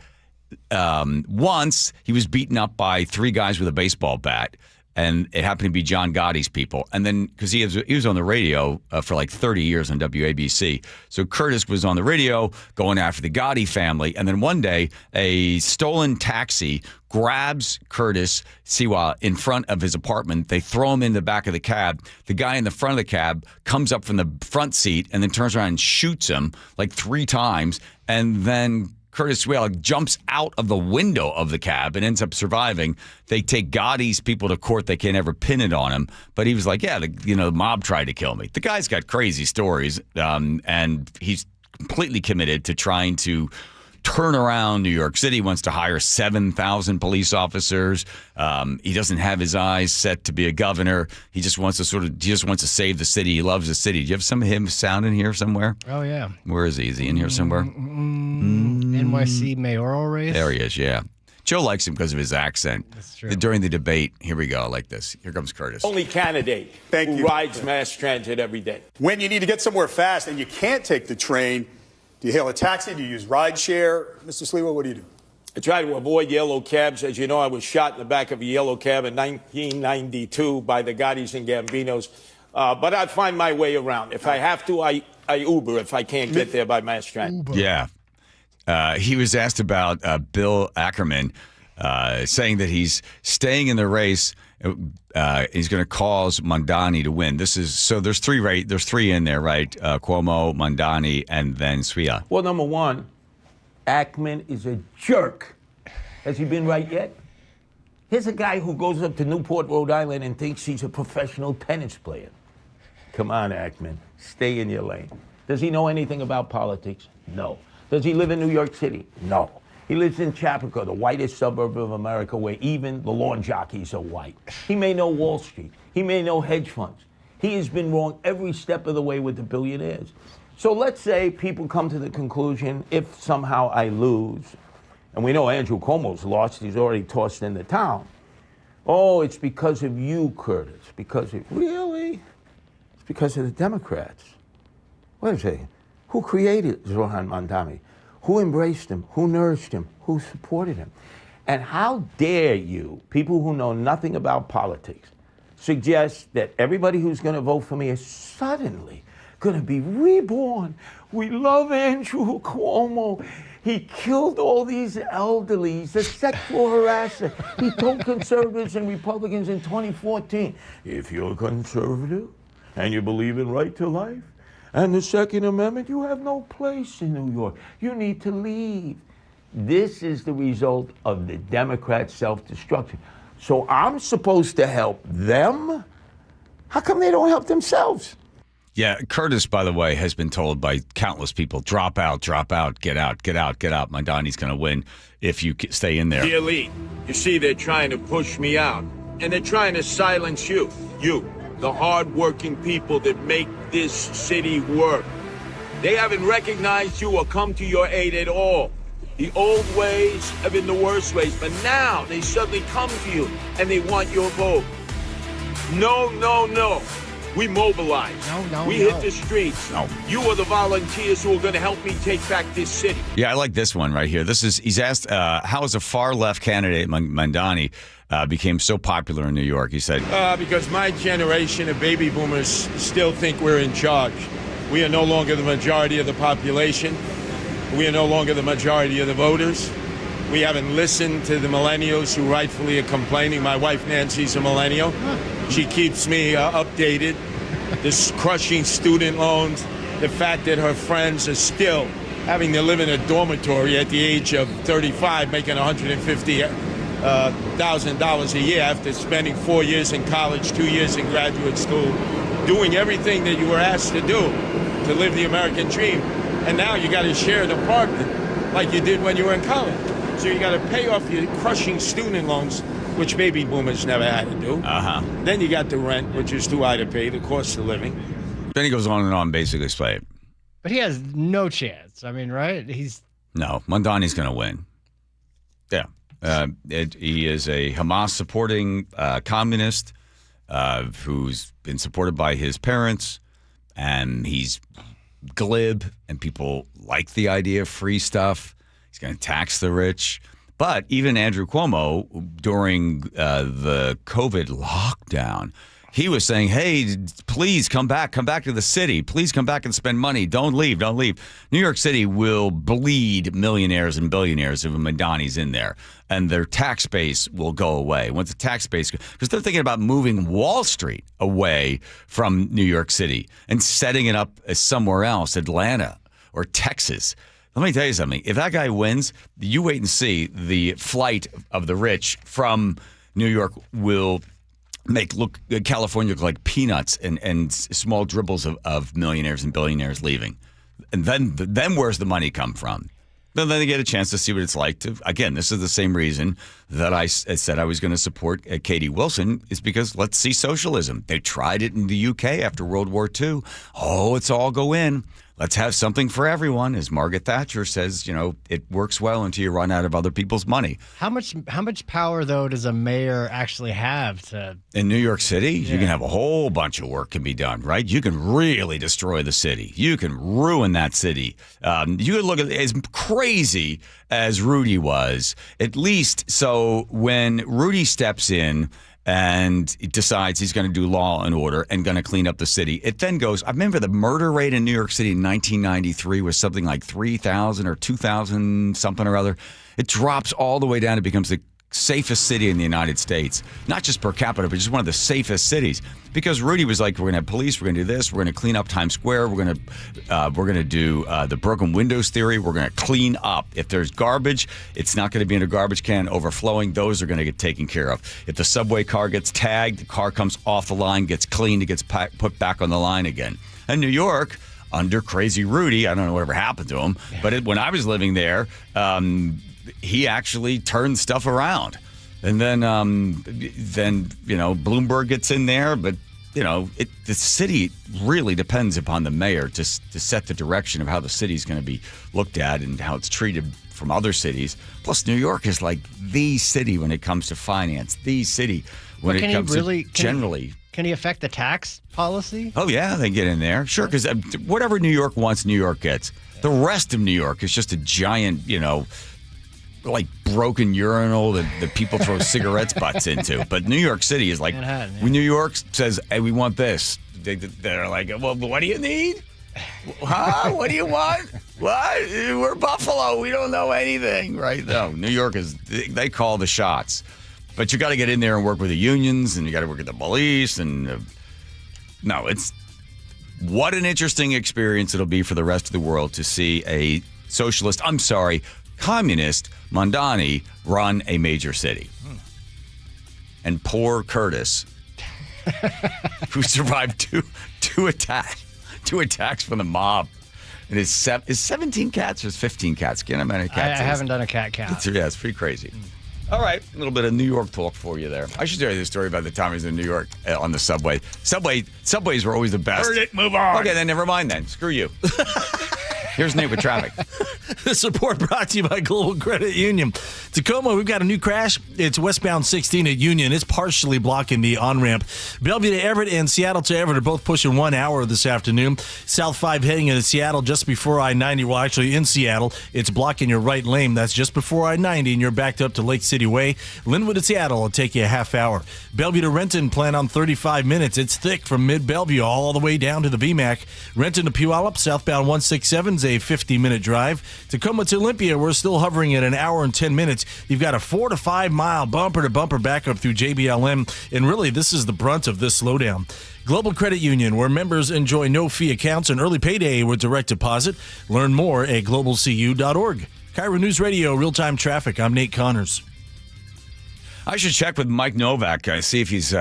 once he was beaten up by 3 guys with a baseball bat. and it happened to be John Gotti's people. And then, because he was on the radio for like 30 years on WABC. So Curtis was on the radio going after the Gotti family. And then one day, a stolen taxi grabs Curtis Siwa in front of his apartment. They throw him in the back of the cab. The guy in the front of the cab comes up from the front seat and then turns around and shoots him like 3 times. And then Curtis Siwa jumps out of the window of the cab and ends up surviving. They take Gotti's people to court. They can't ever pin it on him. But he was like, yeah, the mob tried to kill me. The guy's got crazy stories, and he's completely committed to trying to turn around New York City. He wants to hire 7,000 police officers. He doesn't have his eyes set to be a governor. He just wants to save the city. He loves the city. Do you have some of him sound in here somewhere? Oh, yeah. Where is he? Is he in here somewhere? NYC mayoral race? There he is, yeah. Joe likes him because of his accent. That's true. During the debate, here we go, like this. Here comes Curtis. Only candidate who rides mass transit every day. When you need to get somewhere fast and you can't take the train, do you hail a taxi? Do you use rideshare? Mr. Sliwa, what do you do? I try to avoid yellow cabs. As you know, I was shot in the back of a yellow cab in 1992 by the Gottis and Gambinos. But I'd find my way around. If I have to, I Uber if I can't get there by mass transit. Yeah. He was asked about Bill Ackerman saying that he's staying in the race. He's going to cause Mondani to win. There's three in there, right? Cuomo, Mondani, and then Suia. Well, number one, Ackman is a jerk. Has he been right yet? Here's a guy who goes up to Newport, Rhode Island and thinks he's a professional tennis player. Come on, Ackman. Stay in your lane. Does he know anything about politics? No. Does he live in New York City? No. He lives in Chapakua, the whitest suburb of America, where even the lawn jockeys are white. He may know Wall Street. He may know hedge funds. He has been wrong every step of the way with the billionaires. So let's say people come to the conclusion, if somehow I lose, and we know Andrew Cuomo's lost, he's already tossed into town. Oh, it's because of you, Curtis. Really? It's because of the Democrats. Wait a second. Who created Zoran Mondani? Who embraced him? Who nourished him? Who supported him? And how dare you, people who know nothing about politics, suggest that everybody who's going to vote for me is suddenly going to be reborn? We love Andrew Cuomo. He killed all these elderly. He's a sexual harasser. He told conservatives and Republicans in 2014, if you're conservative and you believe in right to life, and the Second Amendment, you have no place in New York. You need to leave. This is the result of the Democrats' self-destruction. So I'm supposed to help them? How come they don't help themselves? Yeah, Curtis, by the way, has been told by countless people, drop out, get out. Mondani's going to win if you stay in there. The elite. You see, they're trying to push me out. And they're trying to silence you. The hard-working people that make this city work. They haven't recognized you or come to your aid at all. The old ways have been the worst ways, but now they suddenly come to you and they want your vote. No. We mobilize. We hit the streets. No. You are the volunteers who are going to help me take back this city. Yeah, I like this one right here. He's asked, how is a far-left candidate, Mondani, became so popular in New York? He said, because my generation of baby boomers still think we're in charge. We are no longer the majority of the population. We are no longer the majority of the voters. We haven't listened to the millennials who rightfully are complaining. My wife, Nancy's a millennial. She keeps me updated. This crushing student loans, the fact that her friends are still having to live in a dormitory at the age of 35, making $150,000 a year after spending 4 years in college, 2 years in graduate school, doing everything that you were asked to do to live the American dream. And now you got to share an apartment like you did when you were in college. So you got to pay off your crushing student loans, which baby boomers never had to do. Then you got the rent, which is too high to pay, the cost of living. Then he goes on and on, basically explain. But he has no chance. I mean, right? No, Mondani's going to win. Yeah. He is a Hamas-supporting communist who's been supported by his parents, and he's glib, and people like the idea of free stuff. He's going to tax the rich. But even Andrew Cuomo, during the COVID lockdown, he was saying, hey, please come back to the city. Please come back and spend money. Don't leave. New York City will bleed millionaires and billionaires if Madani's in there, and their tax base will go away. Once the tax base, because they're thinking about moving Wall Street away from New York City and setting it up as somewhere else, Atlanta or Texas. Let me tell you something. If that guy wins, you wait and see. The flight of the rich from New York will make California look like peanuts and small dribbles of millionaires and billionaires leaving. And then where's the money come from? Then they get a chance to see what it's like to, again, this is the same reason that I said I was going to support Katie Wilson, is because let's see socialism. They tried it in the UK after World War II. Oh, it's all go in. Let's have something for everyone. As Margaret Thatcher says, it works well until you run out of other people's money. How much power, though, does a mayor actually have to... In New York City, you can have a whole bunch of work can be done, right? You can really destroy the city. You can ruin that city. You can look at as crazy as Rudy was, at least. So when Rudy steps in and decides he's going to do law and order and going to clean up the city, it then goes, I remember the murder rate in New York City in 1993 was something like 3,000 or 2,000 something or other. It drops all the way down. It becomes the safest city in the United States, not just per capita, but just one of the safest cities. Because Rudy was like, we're going to have police, we're going to do this, we're going to clean up Times Square, we're going to do the broken windows theory, we're going to clean up. If there's garbage, it's not going to be in a garbage can overflowing. Those are going to get taken care of. If the subway car gets tagged, the car comes off the line, gets cleaned, it gets put back on the line again. And New York, under Crazy Rudy, I don't know whatever happened to him, but when I was living there, he actually turned stuff around. And then Bloomberg gets in there, but the city really depends upon the mayor to set the direction of how the city's going to be looked at and how it's treated from other cities. Plus, New York is like the city when it comes to finance, the city when it comes to generally. Can he affect the tax policy? Oh, yeah, they get in there. Sure, because whatever New York wants, New York gets. The rest of New York is just a giant, like broken urinal that people throw cigarettes butts into. But New York City is like, when New York says, hey, we want this, they're like, well, what do you need? Huh? What do you want? What? We're Buffalo. We don't know anything, right? No, New York they call the shots. But you got to get in there and work with the unions, and you got to work with the police. And what an interesting experience it'll be for the rest of the world to see a communist Mondani run a major city. And poor Curtis, who survived two attacks from the mob. And is 17 cats or is 15 cats? Can't imagine cats. I haven't done a cat count. It's pretty crazy. All right, a little bit of New York talk for you there. I should tell you the story about the time I was in New York on the subway. Subways were always the best. Heard it, move on. Okay, then never mind then. Screw you. Here's Nate with traffic. The support brought to you by Global Credit Union. Tacoma, we've got a new crash. It's westbound 16 at Union. It's partially blocking the on-ramp. Bellevue to Everett and Seattle to Everett are both pushing 1 hour this afternoon. South 5 heading into Seattle just before I-90. Well, actually in Seattle, it's blocking your right lane. That's just before I-90, and you're backed up to Lake City Way. Linwood to Seattle will take you a half hour. Bellevue to Renton, plan on 35 minutes. It's thick from mid-Bellevue all the way down to the VMAC. Renton to Puyallup, southbound 167 is a 50-minute drive. Tacoma to Olympia, we're still hovering at an hour and 10 minutes. You've got a 4 to 5 mile bumper-to-bumper backup through JBLM, and really this is the brunt of this slowdown. Global Credit Union, where members enjoy no-fee accounts and early payday with direct deposit. Learn more at globalcu.org. KIRO News Radio, real-time traffic. I'm Nate Connors. I should check with Mike Novak, see if he's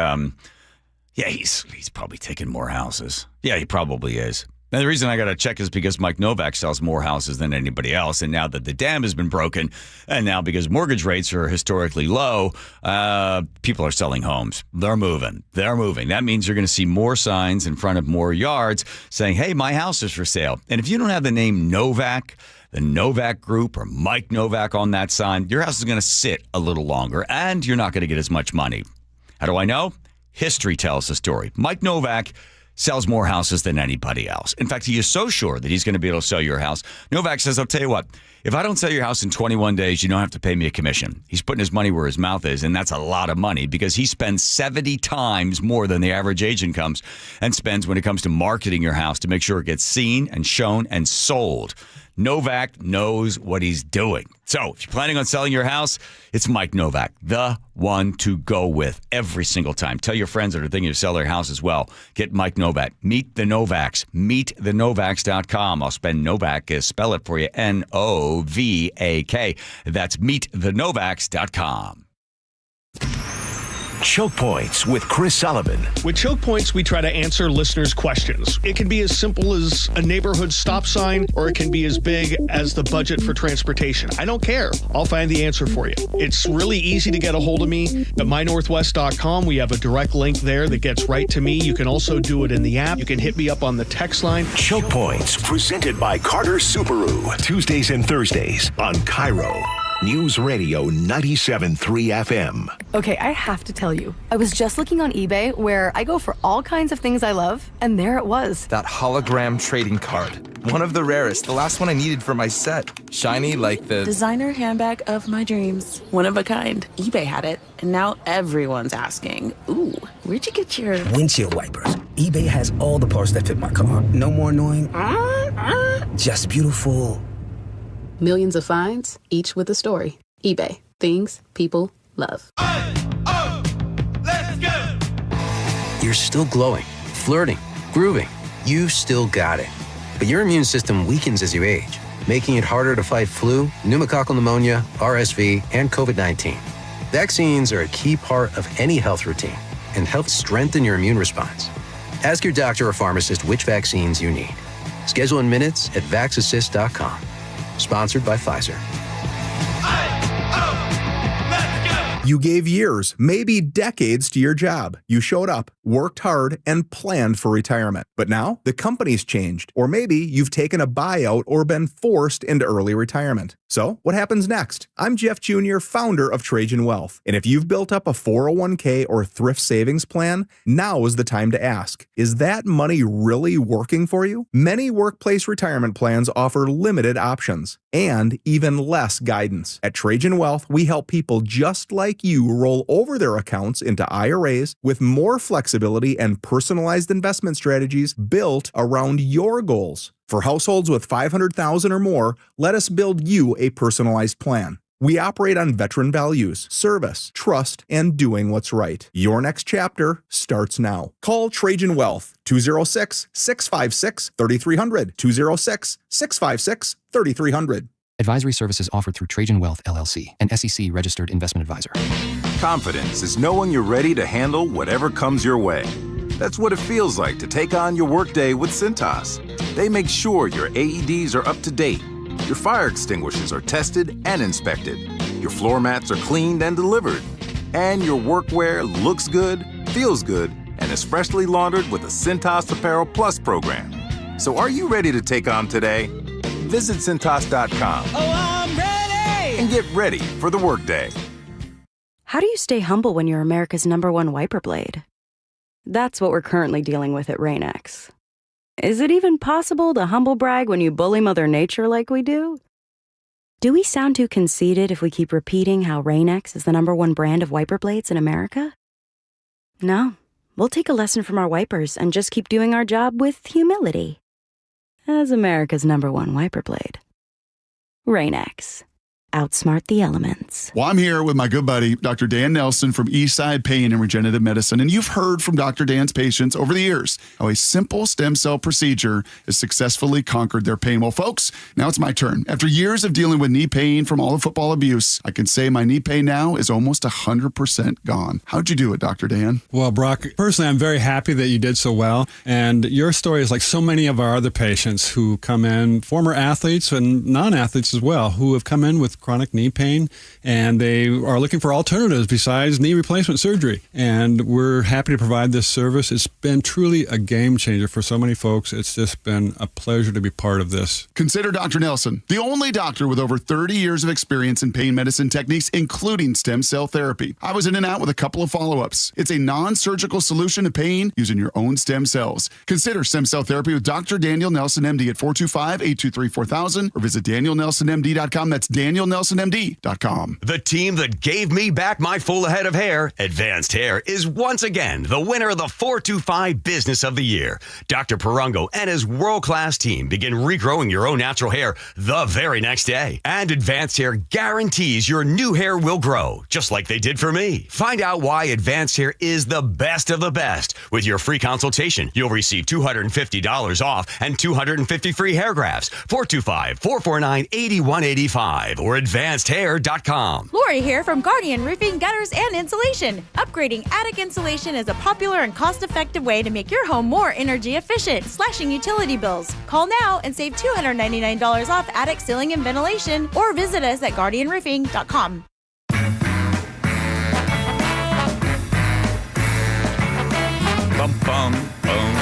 probably taking more houses. Yeah, he probably is. And the reason I got to check is because Mike Novak sells more houses than anybody else. And now that the dam has been broken, and now because mortgage rates are historically low, people are selling homes. They're moving. That means you're going to see more signs in front of more yards saying, hey, my house is for sale. And if you don't have the name Novak, the Novak Group, or Mike Novak on that sign, your house is going to sit a little longer, and you're not going to get as much money. How do I know? History tells the story. Mike Novak sells more houses than anybody else. In fact, he is so sure that he's going to be able to sell your house. Novak says, I'll tell you what, if I don't sell your house in 21 days, you don't have to pay me a commission. He's putting his money where his mouth is, and that's a lot of money because he spends 70 times more than the average agent comes and spends when it comes to marketing your house to make sure it gets seen and shown and sold. Novak knows what he's doing. So if you're planning on selling your house, it's Mike Novak, the one to go with every single time. Tell your friends that are thinking of selling their house as well. Get Mike Novak. Meet the Novaks. MeetTheNovaks.com. I'll spell it for you. Novak. That's MeetTheNovaks.com. Choke Points with Chris Sullivan. With Choke Points, we try to answer listeners' questions. It can be as simple as a neighborhood stop sign, or it can be as big as the budget for transportation. I don't care. I'll find the answer for you. It's really easy to get a hold of me at mynorthwest.com. We have a direct link there that gets right to me. You can also do it in the app. You can hit me up on the text line. Choke Points, presented by Carter Subaru. Tuesdays and Thursdays on KIRO Newsradio 97.3 FM. Okay, I have to tell you, I was just looking on eBay where I go for all kinds of things I love, and there it was. That hologram trading card. One of the rarest. The last one I needed for my set. Shiny like the designer handbag of my dreams. One of a kind. eBay had it, and now everyone's asking, ooh, where'd you get your windshield wipers? eBay has all the parts that fit my car. No more annoying. Just beautiful. Millions of finds, each with a story. eBay. Things people love. Let's go! You're still glowing, flirting, grooving. You've still got it. But your immune system weakens as you age, making it harder to fight flu, pneumococcal pneumonia, RSV, and COVID-19. Vaccines are a key part of any health routine and help strengthen your immune response. Ask your doctor or pharmacist which vaccines you need. Schedule in minutes at vaxassist.com. Sponsored by Pfizer. You gave years, maybe decades to your job. You showed up, worked hard, and planned for retirement. But now the company's changed, or maybe you've taken a buyout or been forced into early retirement. So what happens next? I'm Jeff Jr., founder of Trajan Wealth. And if you've built up a 401k or thrift savings plan, now is the time to ask, is that money really working for you? Many workplace retirement plans offer limited options and even less guidance. At Trajan Wealth, we help people just like you roll over their accounts into IRAs with more flexibility and personalized investment strategies built around your goals. For households with $500,000 or more, let us build you a personalized plan. We operate on veteran values, service, trust, and doing what's right. Your next chapter starts now. Call Trajan Wealth, 206-656-3300, 206-656-3300. Advisory services offered through Trajan Wealth, LLC, an SEC-registered investment advisor. Confidence is knowing you're ready to handle whatever comes your way. That's what it feels like to take on your workday with Cintas. They make sure your AEDs are up to date, your fire extinguishers are tested and inspected, your floor mats are cleaned and delivered, and your workwear looks good, feels good, and is freshly laundered with the Cintas Apparel Plus program. So are you ready to take on today? Visit Cintas.com. Oh, I'm ready! And get ready for the workday. How do you stay humble when you're America's #1 wiper blade? That's what we're currently dealing with at Rain-X. Is it even possible to humble brag when you bully Mother Nature like we do? Do we sound too conceited if we keep repeating how Rain-X is the #1 brand of wiper blades in America? No, we'll take a lesson from our wipers and just keep doing our job with humility. As America's #1 wiper blade. Rain-X. Outsmart the elements. Well, I'm here with my good buddy, Dr. Dan Nelson from Eastside Pain and Regenerative Medicine. And you've heard from Dr. Dan's patients over the years how a simple stem cell procedure has successfully conquered their pain. Well, folks, now it's my turn. After years of dealing with knee pain from all the football abuse, I can say my knee pain now is almost 100% gone. How'd you do it, Dr. Dan? Well, Brock, personally, I'm very happy that you did so well. And your story is like so many of our other patients who come in, former athletes and non-athletes as well, who have come in with chronic knee pain, and they are looking for alternatives besides knee replacement surgery. And we're happy to provide this service. It's been truly a game changer for so many folks. It's just been a pleasure to be part of this. Consider Dr. Nelson, the only doctor with over 30 years of experience in pain medicine techniques, including stem cell therapy. I was in and out with a couple of follow-ups. It's a non-surgical solution to pain using your own stem cells. Consider stem cell therapy with Dr. Daniel Nelson, MD at 425-823-4000 or visit DanielNelsonMD.com. That's DanielNelsonMD.com. The team that gave me back my full head of hair, Advanced Hair, is once again the winner of the 425 Business of the Year. Dr. Perungo and his world-class team begin regrowing your own natural hair the very next day. And Advanced Hair guarantees your new hair will grow, just like they did for me. Find out why Advanced Hair is the best of the best. With your free consultation, you'll receive $250 off and 250 free hair grafts. 425-449-8185 or advancedhair.com. Lori here from Guardian Roofing, Gutters, and Insulation. Upgrading attic insulation is a popular and cost-effective way to make your home more energy efficient, slashing utility bills. Call now and save $299 off attic ceiling and ventilation, or visit us at guardianroofing.com. Bum, bum, boom.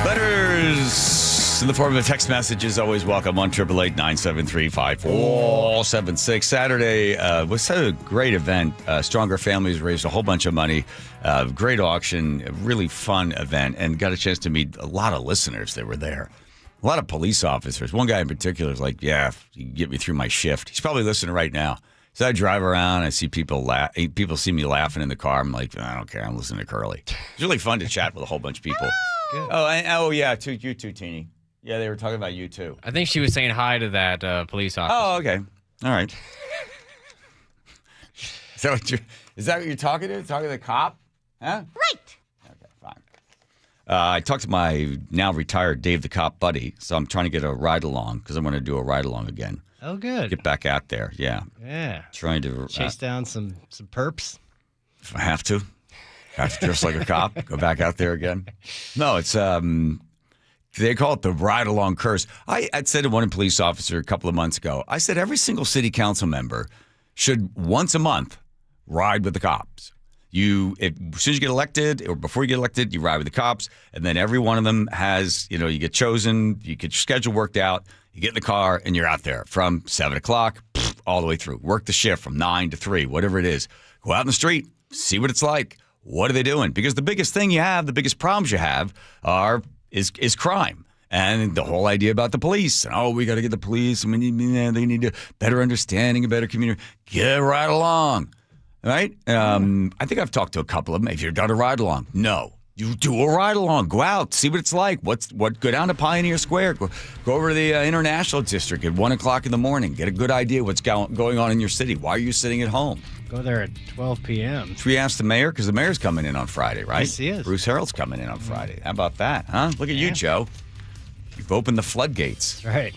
Letters in the form of a text message is always welcome. 1-888-973-5476. Saturday was a great event. Stronger Families raised a whole bunch of money. Great auction, a really fun event, and got a chance to meet a lot of listeners that were there. A lot of police officers. One guy in particular is like, yeah, you can get me through my shift. He's probably listening right now. So I drive around, I see people people see me laughing in the car. I'm like, I don't care. I'm listening to Curly. It's really fun to chat with a whole bunch of people. Oh, yeah, you too, Teeny. Yeah, they were talking about you, too. I think she was saying hi to that police officer. Oh, okay. All right. Is that what you're talking to? Talking to the cop? Huh? Right. Okay, fine. I talked to my now retired Dave the Cop buddy, so I'm trying to get a ride-along because I'm going to do a ride-along again. Oh, good. Get back out there, yeah. Yeah. Trying to chase down some perps. If I have to dress like a cop, go back out there again. No, it's they call it the ride-along curse. I'd said to one police officer a couple of months ago, I said every single city council member should once a month ride with the cops. As soon as you get elected or before you get elected, you ride with the cops, and then every one of them has, you get chosen, you get your schedule worked out. You get in the car, and you're out there from 7 o'clock all the way through. Work the shift from 9 to 3, whatever it is. Go out in the street, see what it's like. What are they doing? Because the biggest thing you have, the biggest problems you have is crime. And the whole idea about the police. And, we got to get the police, and they need a better understanding, a better community. Get right along, right? I think I've talked to a couple of them. Have you done a ride-along? No. You do a ride-along. Go out. See what it's like. Go down to Pioneer Square. Go over to the International District at 1 o'clock in the morning. Get a good idea what's going on in your city. Why are you sitting at home? Go there at 12 p.m. Should we ask the mayor? Because the mayor's coming in on Friday, right? Yes, he is. Bruce Harrell's coming in on Friday. How about that, huh? Look at you, Joe. You've opened the floodgates. That's right.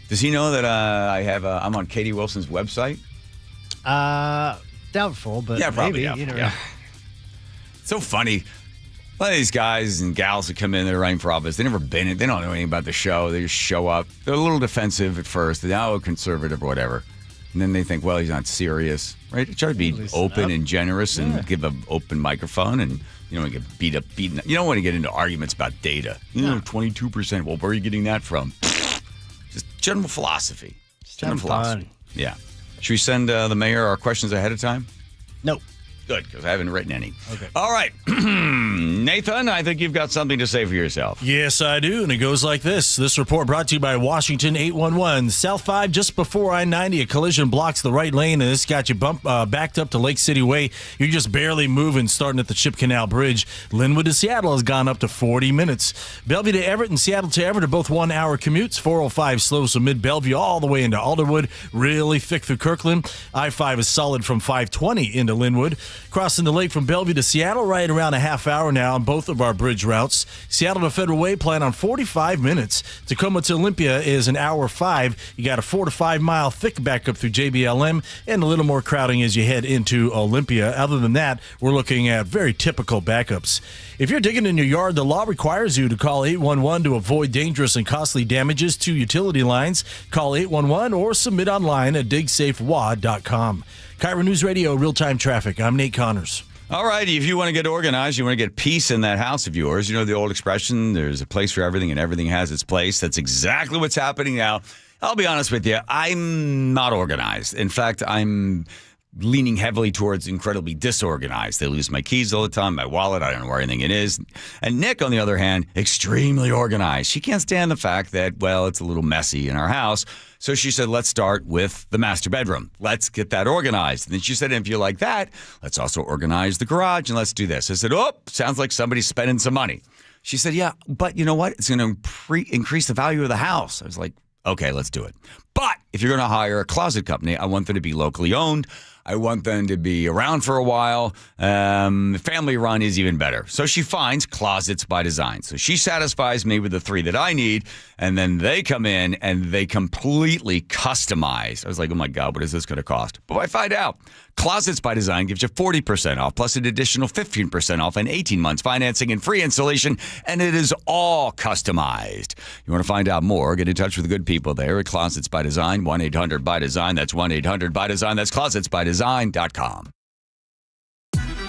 Does he know that I'm on Katie Wilson's website? Doubtful, but yeah, probably maybe. Doubtful, yeah. So funny. A lot of these guys and gals that come in, they're running for office. They've never been in. They don't know anything about the show. They just show up. They're a little defensive at first. They're conservative or whatever. And then they think, well, he's not serious, right? Try to be open and generous and give an open microphone, and you don't want to get beaten. You don't want to get into arguments about data. 22%. Well, where are you getting that from? Just general philosophy. General philosophy. Yeah. Should we send the mayor our questions ahead of time? No. Good, because I haven't written any. Okay. All right. Nathan, I think you've got something to say for yourself. Yes, I do, and it goes like this. This report brought to you by Washington 811. South 5, just before I-90, a collision blocks the right lane, and this got you backed up to Lake City Way. You're just barely moving, starting at the Chip Canal Bridge. Linwood to Seattle has gone up to 40 minutes. Bellevue to Everett and Seattle to Everett are both 1-hour commutes. 405 slows from mid-Bellevue all the way into Alderwood. Really thick through Kirkland. I-5 is solid from 520 into Linwood. Crossing the lake from Bellevue to Seattle, right around a half hour now on both of our bridge routes. Seattle to Federal Way, plan on 45 minutes. Tacoma to Olympia is an hour 5. You got a 4 to 5 mile thick backup through JBLM and a little more crowding as you head into Olympia. Other than that, we're looking at very typical backups. If you're digging in your yard, the law requires you to call 811 to avoid dangerous and costly damages to utility lines. Call 811 or submit online at digsafewad.com. KIRO News Radio, real-time traffic. I'm Nate Connors. All right, if you want to get organized, you want to get peace in that house of yours, you know the old expression, there's a place for everything and everything has its place. That's exactly what's happening now. I'll be honest with you, I'm not organized. In fact, I'm leaning heavily towards incredibly disorganized. They lose my keys all the time, my wallet, I don't know where anything it is. And Nick, on the other hand, extremely organized. She can't stand the fact that, well, it's a little messy in our house. So she said, let's start with the master bedroom. Let's get that organized. And then she said, if you like that, let's also organize the garage and let's do this. I said, oh, sounds like somebody's spending some money. She said, yeah, but you know what? It's going to increase the value of the house. I was like, okay, let's do it. But if you're going to hire a closet company, I want them to be locally owned. I want them to be around for a while. Family run is even better. So she finds Closets by Design. So she satisfies me with the 3 that I need, and then they come in and they completely customize. I was like, oh my God, what is this going to cost? But I find out. Closets by Design gives you 40% off, plus an additional 15% off and 18 months financing and free installation, and it is all customized. You want to find out more? Get in touch with the good people there at Closets by Design, 1-800-BY-DESIGN. That's 1-800-BY-DESIGN. That's closetsbydesign.com.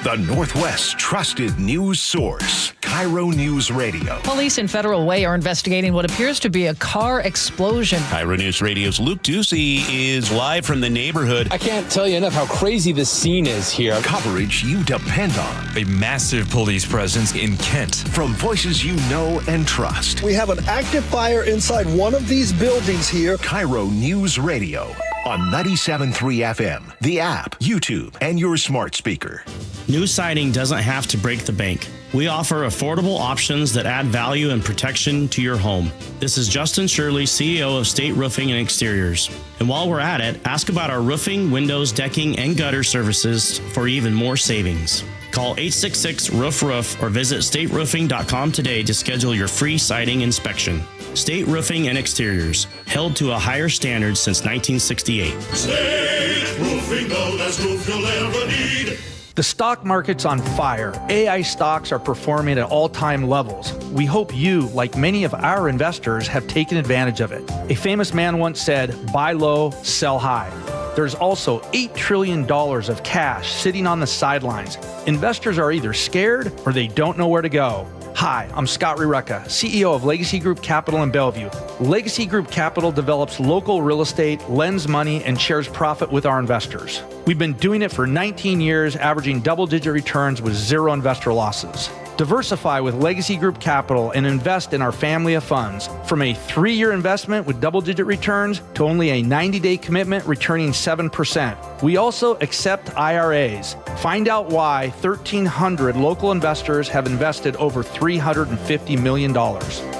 The Northwest's trusted news source, KIRO News Radio. Police in Federal Way are investigating what appears to be a car explosion. KIRO News Radio's Luke Ducey is live from the neighborhood. I can't tell you enough how crazy this scene is here. Coverage you depend on. A massive police presence in Kent. From voices you know and trust. We have an active fire inside one of these buildings here. KIRO News Radio on 97.3 FM, the app, YouTube, and your smart speaker. New siding doesn't have to break the bank. We offer affordable options that add value and protection to your home. This is Justin Shirley, CEO of State Roofing and Exteriors. And while we're at it, ask about our roofing, windows, decking, and gutter services for even more savings. Call 866-ROOF-ROOF or visit stateroofing.com today to schedule your free siding inspection. State Roofing and Exteriors, held to a higher standard since 1968. State Roofing, the best roof you'll ever need. The stock market's on fire. AI stocks are performing at all-time levels. We hope you, like many of our investors, have taken advantage of it. A famous man once said, buy low, sell high. There's also $8 trillion of cash sitting on the sidelines. Investors are either scared or they don't know where to go. Hi, I'm Scott Rireka, CEO of Legacy Group Capital in Bellevue. Legacy Group Capital develops local real estate, lends money, and shares profit with our investors. We've been doing it for 19 years, averaging double-digit returns with zero investor losses. Diversify with Legacy Group Capital and invest in our family of funds. From a 3-year investment with double-digit returns to only a 90-day commitment returning 7%. We also accept IRAs. Find out why 1,300 local investors have invested over $350 million.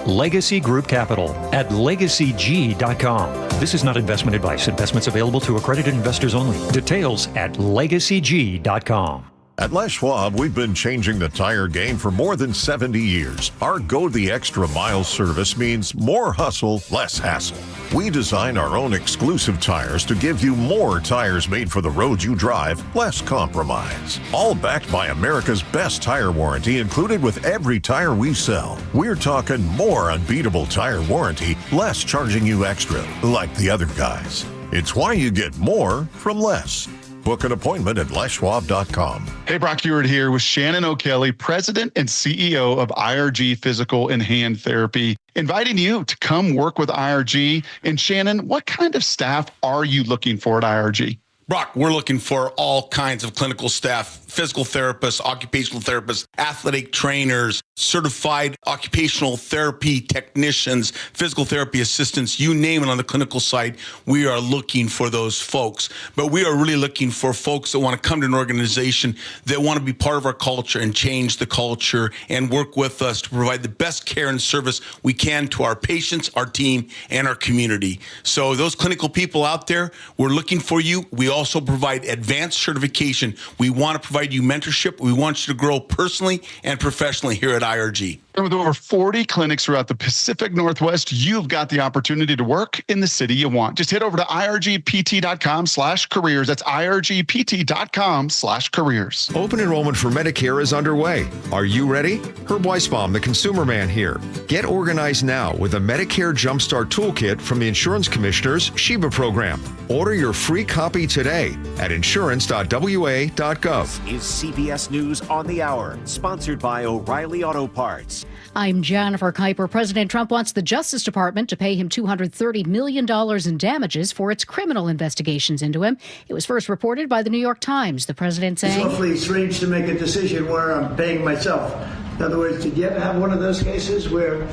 Legacy Group Capital at legacyg.com. This is not investment advice. Investments available to accredited investors only. Details at legacyg.com. At Les Schwab, we've been changing the tire game for more than 70 years. Our Go the Extra Mile service means more hustle, less hassle. We design our own exclusive tires to give you more tires made for the road you drive, less compromise. All backed by America's best tire warranty included with every tire we sell. We're talking more unbeatable tire warranty, less charging you extra, like the other guys. It's why you get more from less. Book an appointment at leschwab.com. Hey, Brock Ewart here with Shannon O'Kelly, President and CEO of IRG Physical and Hand Therapy, inviting you to come work with IRG. And Shannon, what kind of staff are you looking for at IRG? Brock, we're looking for all kinds of clinical staff, physical therapists, occupational therapists, athletic trainers, certified occupational therapy technicians, physical therapy assistants, you name it on the clinical side. We are looking for those folks. But we are really looking for folks that want to come to an organization that want to be part of our culture and change the culture and work with us to provide the best care and service we can to our patients, our team, and our community. So those clinical people out there, we're looking for you. We also provide advanced certification. We want to provide provide you mentorship. We want you to grow personally and professionally here at IRG. With over 40 clinics throughout the Pacific Northwest, you've got the opportunity to work in the city you want. Just head over to irgpt.com/careers. That's irgpt.com/careers. Open enrollment for Medicare is underway. Are you ready? Herb Weisbaum, the Consumer Man here. Get organized now with a Medicare Jumpstart Toolkit from the Insurance Commissioner's SHIBA program. Order your free copy today at insurance.wa.gov. Is CBS News on the Hour, sponsored by O'Reilly Auto Parts. I'm Jennifer Kuiper. President Trump wants the Justice Department to pay him $230 million in damages for its criminal investigations into him. It was first reported by the New York Times. The president saying, "It's awfully strange to make a decision where I'm paying myself." In other words, did you ever have one of those cases where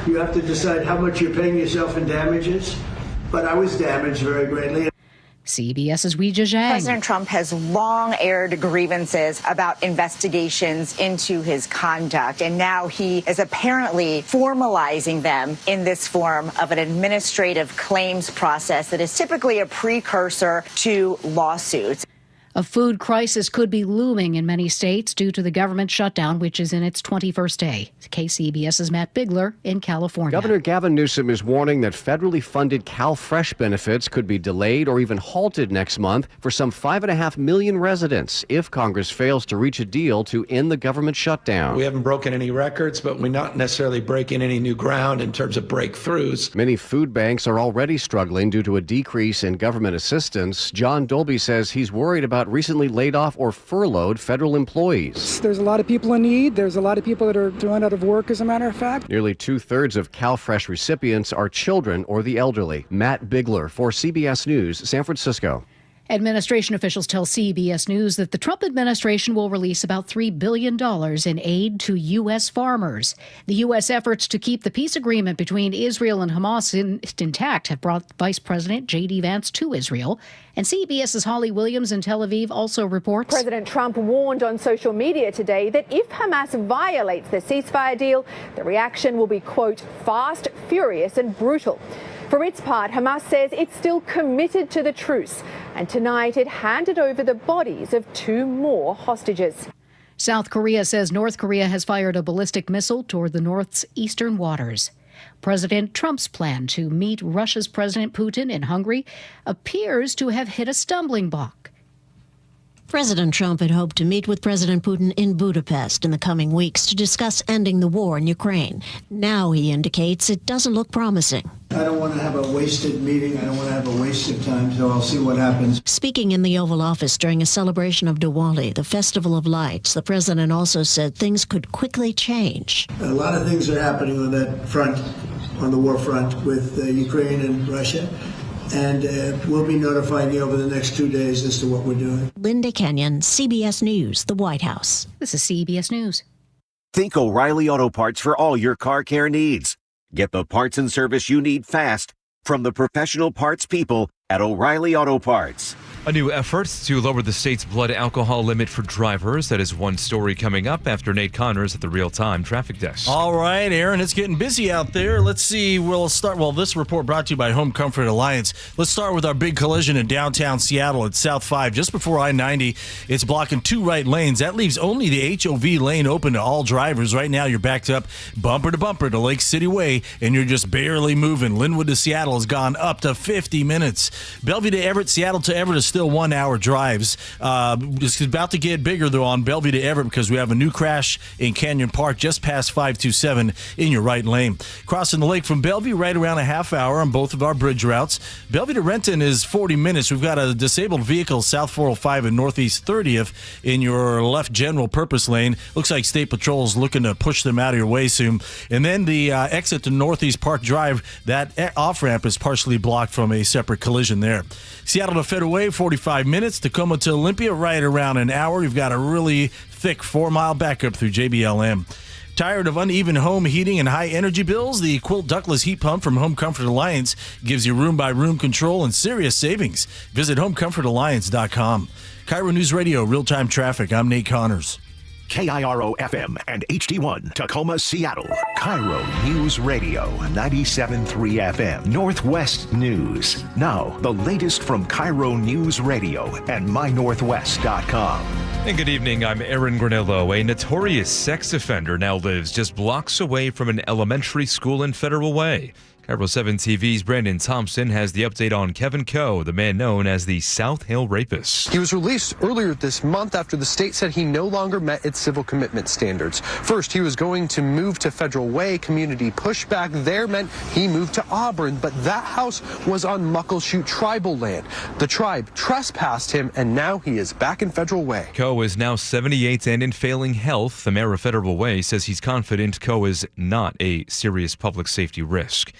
you have to decide how much you're paying yourself in damages? But I was damaged very greatly. CBS's Weijia Zhang. President Trump has long aired grievances about investigations into his conduct, and now he is apparently formalizing them in this form of an administrative claims process that is typically a precursor to lawsuits. A food crisis could be looming in many states due to the government shutdown, which is in its 21st day. KCBS's Matt Bigler in California. Governor Gavin Newsom is warning that federally funded CalFresh benefits could be delayed or even halted next month for some 5.5 million residents if Congress fails to reach a deal to end the government shutdown. We haven't broken any records, but we're not necessarily breaking any new ground in terms of breakthroughs. Many food banks are already struggling due to a decrease in government assistance. John Dolby says he's worried about recently laid off or furloughed federal employees. There's a lot of people in need. There's a lot of people that are thrown out of work, as a matter of fact. Nearly 2/3 of CalFresh recipients are children or the elderly. Matt Bigler for CBS News, San Francisco. Administration officials tell CBS News that the Trump administration will release about $3 billion in aid to U.S. farmers. The U.S. efforts to keep the peace agreement between Israel and Hamas intact have brought Vice President J.D. Vance to Israel. And CBS's Holly Williams in Tel Aviv also reports President Trump warned on social media today that if Hamas violates the ceasefire deal, the reaction will be, quote, fast, furious and brutal. For its part, Hamas says it's still committed to the truce, and tonight it handed over the bodies of 2 more hostages. South Korea says North Korea has fired a ballistic missile toward the North's eastern waters. President Trump's plan to meet Russia's President Putin in Hungary appears to have hit a stumbling block. President Trump had hoped to meet with President Putin in Budapest in the coming weeks to discuss ending the war in Ukraine. Now he indicates it doesn't look promising. I don't want to have a wasted meeting. I don't want to have a waste of time, so I'll see what happens. Speaking in the Oval Office during a celebration of Diwali, the Festival of Lights, the president also said things could quickly change. A lot of things are happening on that front, on the war front with Ukraine and Russia. And we'll be notifying you over the next 2 days as to what we're doing. Linda Kenyon, CBS News, the White House. This is CBS News. Think O'Reilly Auto Parts for all your car care needs. Get the parts and service you need fast from the professional parts people at O'Reilly Auto Parts. A new effort to lower the state's blood alcohol limit for drivers. That is one story coming up after Nate Connors at the real-time traffic desk. All right, Aaron, it's getting busy out there. Let's see. We'll start. Well, this report brought to you by Home Comfort Alliance. Let's start with our big collision in downtown Seattle at South 5, just before I-90. It's blocking 2 right lanes. That leaves only the HOV lane open to all drivers. Right now, you're backed up bumper to bumper to Lake City Way, and you're just barely moving. Linwood to Seattle has gone up to 50 minutes. Bellevue to Everett, Seattle to Everett is still 1 hour drives. It's about to get bigger, though, on Bellevue to Everett because we have a new crash in Canyon Park just past 527 in your right lane. Crossing the lake from Bellevue, right around a half hour on both of our bridge routes. Bellevue to Renton is 40 minutes. We've got a disabled vehicle, South 405 and Northeast 30th in your left general purpose lane. Looks like State Patrol is looking to push them out of your way soon. And then the exit to Northeast Park Drive, that off-ramp is partially blocked from a separate collision there. Seattle to Federal Way, 45 minutes. Tacoma to Olympia, right around an hour. You've got a really thick 4-mile backup through JBLM. Tired of uneven home heating and high energy bills? The Quilt Ductless Heat Pump from Home Comfort Alliance gives you room-by-room control and serious savings. Visit HomeComfortAlliance.com. KIRO Newsradio, real-time traffic. I'm Nate Connors. KIRO FM and HD1, Tacoma, Seattle. KIRO News Radio, 97.3 FM. Northwest News. Now, the latest from KIRO News Radio and MyNorthwest.com. And good evening, I'm Aaron Granillo. A notorious sex offender now lives just blocks away from an elementary school in Federal Way. KIRO 7 TV's Brandon Thompson has the update on Kevin Coe, the man known as the South Hill Rapist. He was released earlier this month after the state said he no longer met its civil commitment standards. First, he was going to move to Federal Way. Community pushback there meant he moved to Auburn, but that house was on Muckleshoot tribal land. The tribe trespassed him, and now he is back in Federal Way. Coe is now 78 and in failing health. The mayor of Federal Way says he's confident Coe is not a serious public safety risk.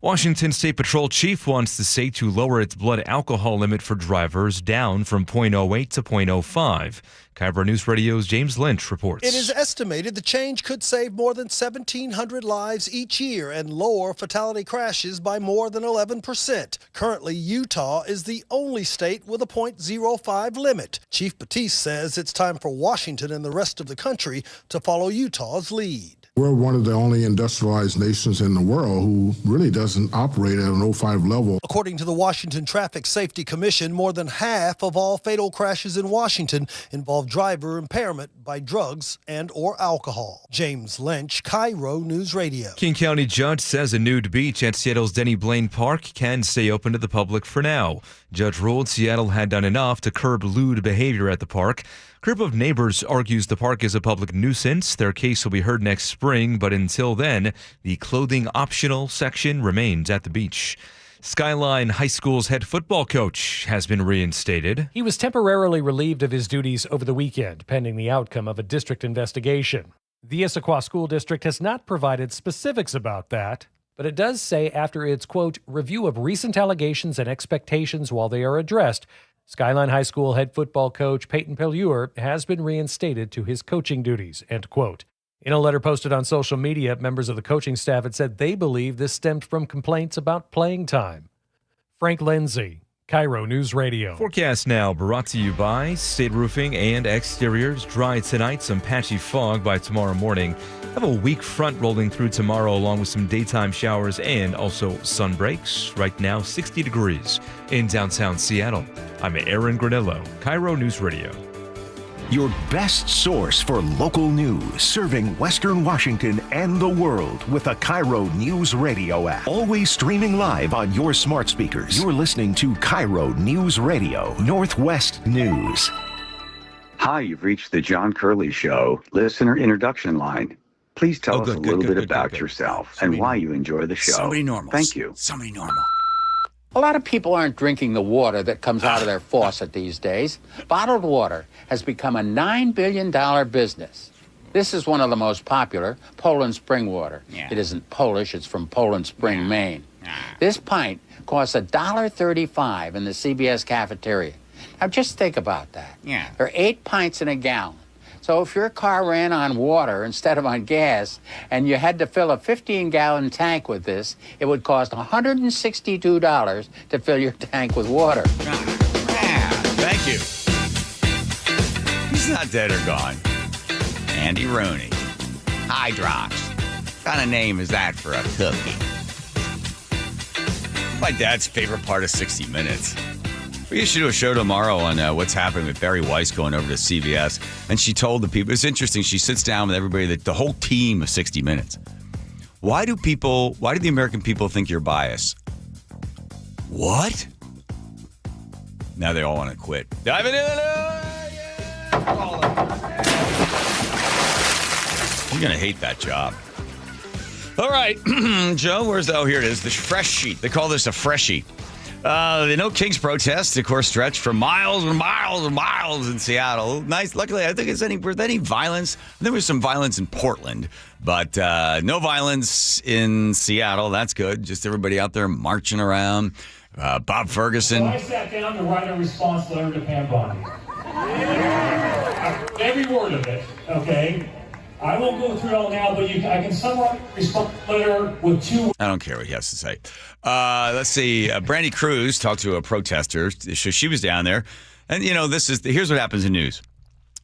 Washington State Patrol Chief wants the state to lower its blood alcohol limit for drivers down from .08 to .05. KIRO News Radio's James Lynch reports. It is estimated the change could save more than 1,700 lives each year and lower fatality crashes by more than 11%. Currently, Utah is the only state with a .05 limit. Chief Batiste says it's time for Washington and the rest of the country to follow Utah's lead. We're one of the only industrialized nations in the world who really doesn't operate at an 05 level. According to the Washington Traffic Safety Commission, more than half of all fatal crashes in Washington involve driver impairment by drugs and or alcohol. James Lynch, KIRO News Radio. King County judge says a nude beach at Seattle's Denny Blaine Park can stay open to the public for now. Judge ruled Seattle had done enough to curb lewd behavior at the park. Group of neighbors argues the park is a public nuisance. Their case will be heard next spring, but until then, the clothing optional section remains at the beach. Skyline High School's head football coach has been reinstated. He was temporarily relieved of his duties over the weekend, pending the outcome of a district investigation. The Issaquah School District has not provided specifics about that, but it does say after its, quote, review of recent allegations and expectations while they are addressed, Skyline High School head football coach Peyton Pellure has been reinstated to his coaching duties, end quote. In a letter posted on social media, members of the coaching staff had said they believe this stemmed from complaints about playing time. Frank Lindsay, KIRO News Radio. Forecast now brought to you by State Roofing and Exteriors. Dry tonight, some patchy fog by tomorrow morning. Have a weak front rolling through tomorrow along with some daytime showers and also sun breaks. Right now, 60 degrees in downtown Seattle. I'm Aaron Granillo, KIRO News Radio. Your best source for local news, serving Western Washington and the world with a KIRO News Radio app. Always streaming live on your smart speakers. You're listening to KIRO News Radio, Northwest News. Hi, you've reached the John Curley Show listener introduction line. Please tell us a little bit about yourself and why you enjoy the show. Somebody normal. Thank you. Somebody normal. A lot of people aren't drinking the water that comes out of their faucet these days. Bottled water has become a $9 billion business. This is one of the most popular, Poland Spring water. Yeah. It isn't Polish, it's from Poland Spring, Maine. This pint costs $1.35 in the CBS cafeteria. Now just think about that. Yeah. There are 8 pints in a gallon. So if your car ran on water instead of on gas and you had to fill a 15-gallon tank with this, it would cost $162 to fill your tank with water. Thank you. He's not dead or gone. Andy Rooney. Hydrox. What kind of name is that for a cookie? My dad's favorite part of 60 Minutes. We should do a show tomorrow on what's happening with Barry Weiss going over to CBS. And she told the people, it's interesting, she sits down with everybody, the whole team of 60 Minutes. Why do the American people think you're biased? What? Now they all want to quit. Diving into the You're going to hate that job. All right, Joe, here it is, the fresh sheet. They call this a freshie. The No Kings protest, of course, stretched for miles and miles and miles in Seattle. Nice. Luckily, I think it's any violence. There was some violence in Portland, but no violence in Seattle. That's good. Just everybody out there marching around. Bob Ferguson. So I sat down to write a response letter to Pam Bondi. Every word of it, okay? I won't go through it all now, but I can summarize the response letter with 2 I don't care what he has to say. Let's see. Brandy Cruz talked to a protester. She was down there. And, here's what happens in news,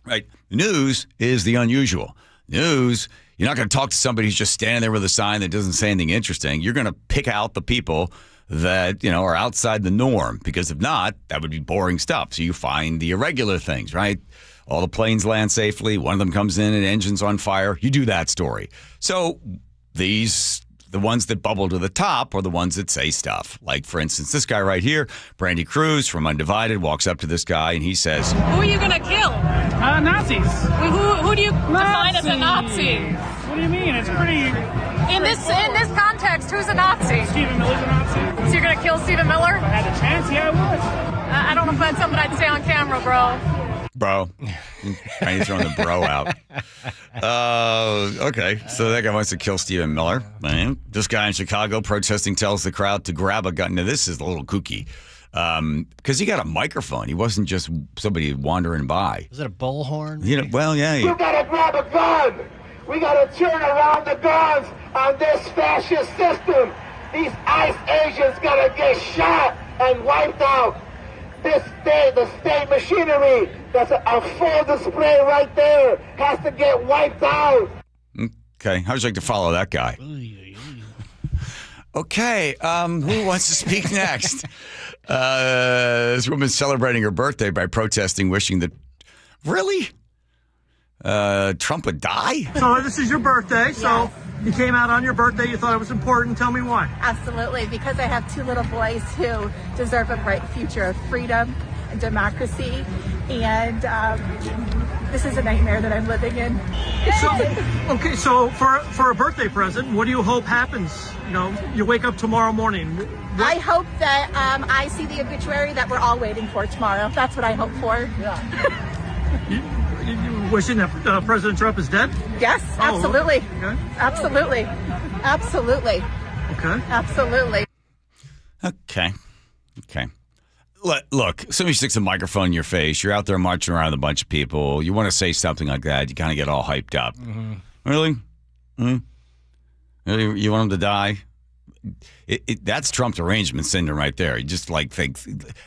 right? News is the unusual. News, you're not going to talk to somebody who's just standing there with a sign that doesn't say anything interesting. You're going to pick out the people that, are outside the norm, because if not, that would be boring stuff. So you find the irregular things, right? all the planes land safely. One of them comes in and engine's on fire. You do that story. So the ones that bubble to the top are the ones that say stuff. Like, for instance, this guy right here, Brandy Cruz from Undivided, walks up to this guy and he says, "Who are you going to kill?" Nazis. Who do you define as a Nazi? What do you mean? It's pretty... In this context, who's a Nazi? Stephen Miller's a Nazi. So you're going to kill Stephen Miller? If I had the chance, yeah, I would. I don't know if that's something I'd say on camera, bro. Bro. I ain't throwing the bro out. Okay, so that guy wants to kill Stephen Miller. This guy in Chicago protesting tells the crowd to grab a gun. Now, this is a little kooky because he got a microphone. He wasn't just somebody wandering by. Was it a bullhorn? Well, yeah. You gotta grab a gun. We gotta turn around the guns on this fascist system. These ICE agents gotta get shot and wiped out. The state machinery, that's a full display right there, has to get wiped out. Okay, how would you like to follow that guy? Okay, who wants to speak next? This woman's celebrating her birthday by protesting, wishing that... Really? Trump would die? So this is your birthday, so you came out on your birthday, you thought it was important. Tell me why. Absolutely, because I have two little boys who deserve a bright future of freedom and democracy, and this is a nightmare that I'm living in. So for a birthday present, what do you hope happens? You wake up tomorrow morning. I hope that I see the obituary that we're all waiting for tomorrow. That's what I hope for. You wishing that President Trump is dead? Yes, absolutely. Okay. Absolutely. Absolutely. Okay. Absolutely. Okay. Look, somebody sticks a microphone in your face. You're out there marching around with a bunch of people. You want to say something like that. You kind of get all hyped up. Mm-hmm. Really? Really? You want him to die? That's Trump derangement syndrome right there. You just think,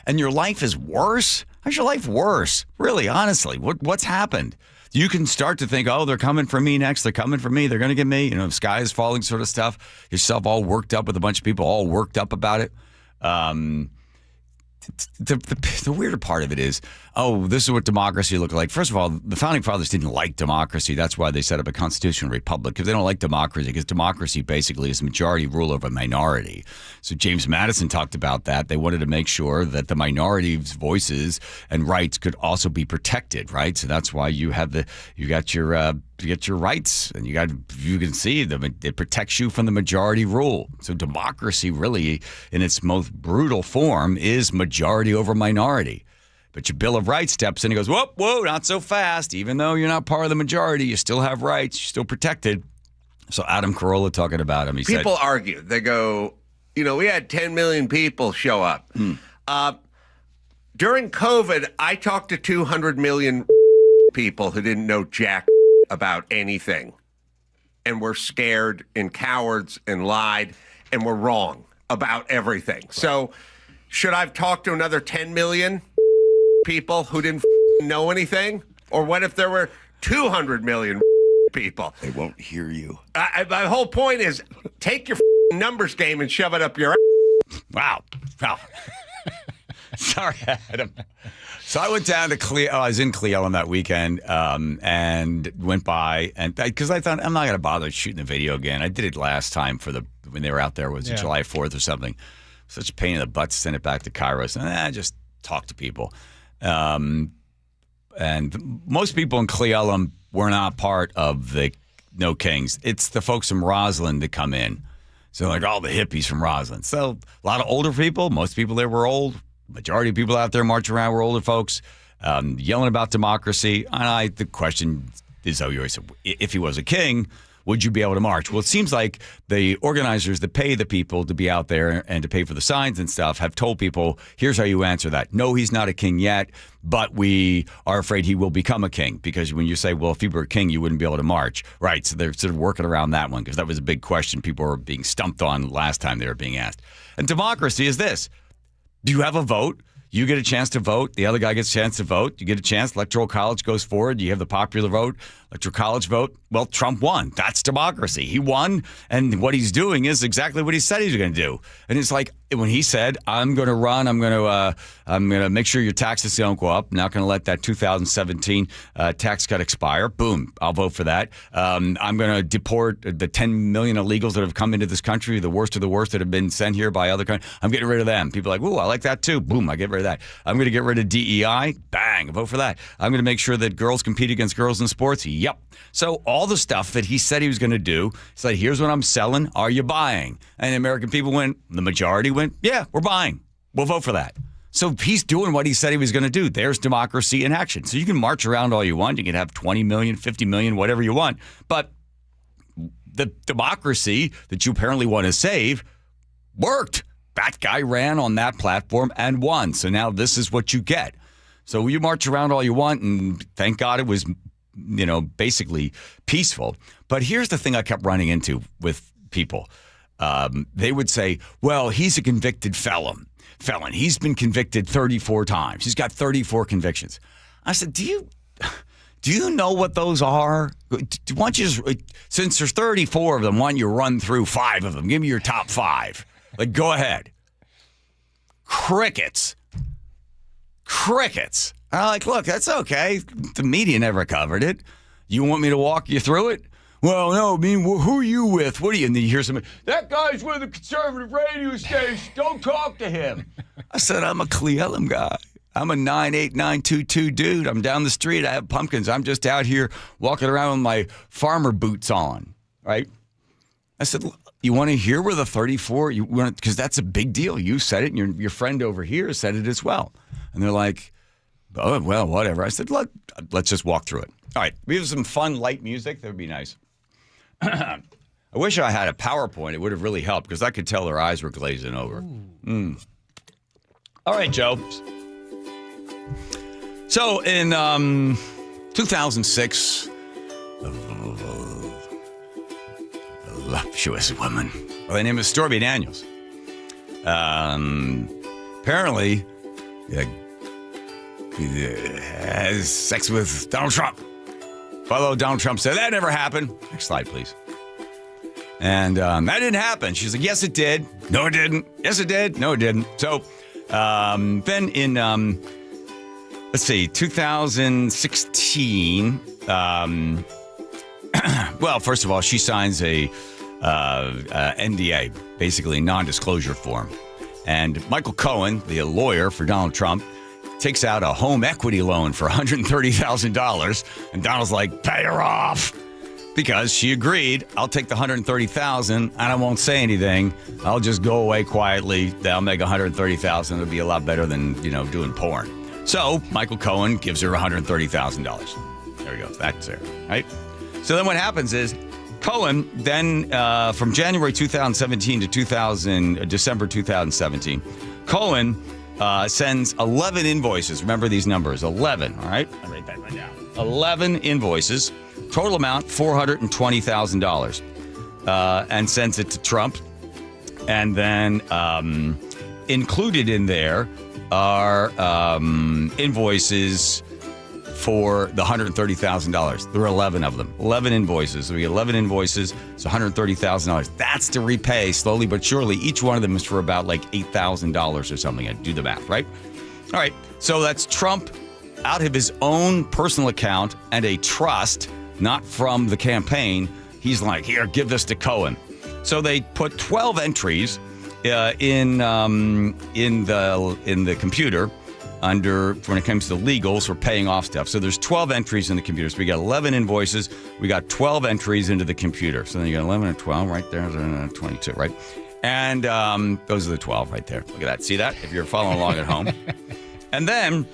and your life is worse? How's your life worse? Really, honestly, what's happened? You can start to think, oh, they're coming for me next. They're coming for me. They're going to get me. The sky is falling sort of stuff. Yourself all worked up with a bunch of people all worked up about it. The weirder part of it is, this is what democracy looked like. First of all, the founding fathers didn't like democracy. That's why they set up a constitutional republic, because they don't like democracy, because democracy basically is majority rule over a minority. So James Madison talked about that. They wanted to make sure that the minority's voices and rights could also be protected, right? So that's why you got your rights, and you can see it protects you from the majority rule. So democracy really, in its most brutal form, is majority over minority. But your Bill of Rights steps in and goes, whoa, not so fast. Even though you're not part of the majority, you still have rights. You're still protected. So Adam Carolla talking about him. People argue. They go, we had 10 million people show up. During COVID, I talked to 200 million people who didn't know jack about anything and were scared and cowards and lied and were wrong about everything. So should I have talked to another 10 million people who didn't know anything? Or what if there were 200 million people? They won't hear you. My whole point is take your numbers game and shove it up your ass. Wow. Sorry, Adam. So I went down to Cleo. I was in Cleo on that weekend and went by, and because I thought I'm not going to bother shooting the video again. I did it last time when they were out there. Was it July 4th or something? Such a pain in the butt to send it back to KIRO. So just talk to people. And most people in Cleellum were not part of the No Kings. It's the folks from Roslyn that come in. So all the hippies from Roslyn. So a lot of older people. Most people there were old. Majority of people out there marching around were older folks, yelling about democracy. And the question is, if he was a king, would you be able to march? Well, it seems like the organizers that pay the people to be out there and to pay for the signs and stuff have told people, here's how you answer that. No, he's not a king yet, but we are afraid he will become a king. Because when you say, well, if he were a king, you wouldn't be able to march. Right, so they're sort of working around that one because that was a big question people were being stumped on last time they were being asked. And democracy is this. Do you have a vote? You get a chance to vote. The other guy gets a chance to vote. You get a chance. Electoral college goes forward. You have the popular vote, electoral college vote. Well, Trump won. That's democracy. He won, and what he's doing is exactly what he said he was going to do. And it's like, when he said, I'm going to run, I'm going to make sure your taxes don't go up. I'm not going to let that 2017 tax cut expire. Boom, I'll vote for that. I'm going to deport the 10 million illegals that have come into this country, the worst of the worst that have been sent here by other countries. I'm getting rid of them. People are like, ooh, I like that too. Boom, I get rid of that. I'm going to get rid of DEI. Bang, vote for that. I'm going to make sure that girls compete against girls in sports. Yep. So all the stuff that he said he was going to do, he said, here's what I'm selling. Are you buying? And the American people went, the majority went, yeah, we're buying. We'll vote for that. So he's doing what he said he was going to do. There's democracy in action. So you can march around all you want. You can have 20 million, 50 million, whatever you want. But the democracy that you apparently want to save worked. That guy ran on that platform and won. So now this is what you get. So you march around all you want, and thank God it was, basically peaceful. But here's the thing I kept running into with people. They would say, well, he's a convicted felon. He's been convicted 34 times. He's got 34 convictions. I said, do you know what those are? Why don't you since there's 34 of them, why don't you run through 5 of them? Give me your top 5. Like, go ahead. Crickets. I'm like, look, that's okay. The media never covered it. You want me to walk you through it? Well, no, I mean, who are you with? What are you? And then you hear somebody, that guy's with a conservative radio station. Don't talk to him. I said, I'm a Cleellum guy. I'm a 98922 dude. I'm down the street. I have pumpkins. I'm just out here walking around with my farmer boots on, right? I said, you want to hear where the 34, because that's a big deal. You said it, and your friend over here said it as well. And they're like, oh, well, whatever. I said, look, let's just walk through it. All right, we have some fun, light music. That would be nice. I wish I had a PowerPoint. It would have really helped because I could tell their eyes were glazing over. All right, Joe. So in 2006, a voluptuous woman by the name of Stormy Daniels apparently has sex with Donald Trump. Although Donald Trump said that never happened. Next slide, please. And that didn't happen. She's like, yes, it did. No, it didn't. Yes, it did. No, it didn't. So then in, 2016, well, first of all, she signs a NDA, basically non-disclosure form. And Michael Cohen, the lawyer for Donald Trump, takes out a home equity loan for $130,000. And Donald's like, pay her off. Because she agreed, I'll take the $130,000 and I won't say anything. I'll just go away quietly. I'll make $130,000. It'll be a lot better than, doing porn. So Michael Cohen gives her $130,000. There he goes. That's there, right? So then what happens is Cohen then, from January 2017 to December 2017, Cohen sends 11 invoices. Remember these numbers, 11, all right? I'll write that right down. 11 invoices, total amount $420,000, and sends it to Trump. And then included in there are invoices for the $130,000. There were 11 of them. 11 invoices. So we get 11 invoices. It's $130,000. That's to repay slowly but surely. Each one of them is for about like $8,000 or something. I do the math, right? All right. So that's Trump out of his own personal account and a trust, not from the campaign. He's like, here, give this to Cohen. So they put 12 entries in the computer. Under when it comes to legals for paying off stuff. So there's 12 entries in the computer. So we got 11 invoices. We got 12 entries into the computer. So then you got 11 and 12 right there, 22, right? And those are the 12 right there. Look at that. See that? If you're following along at home. And then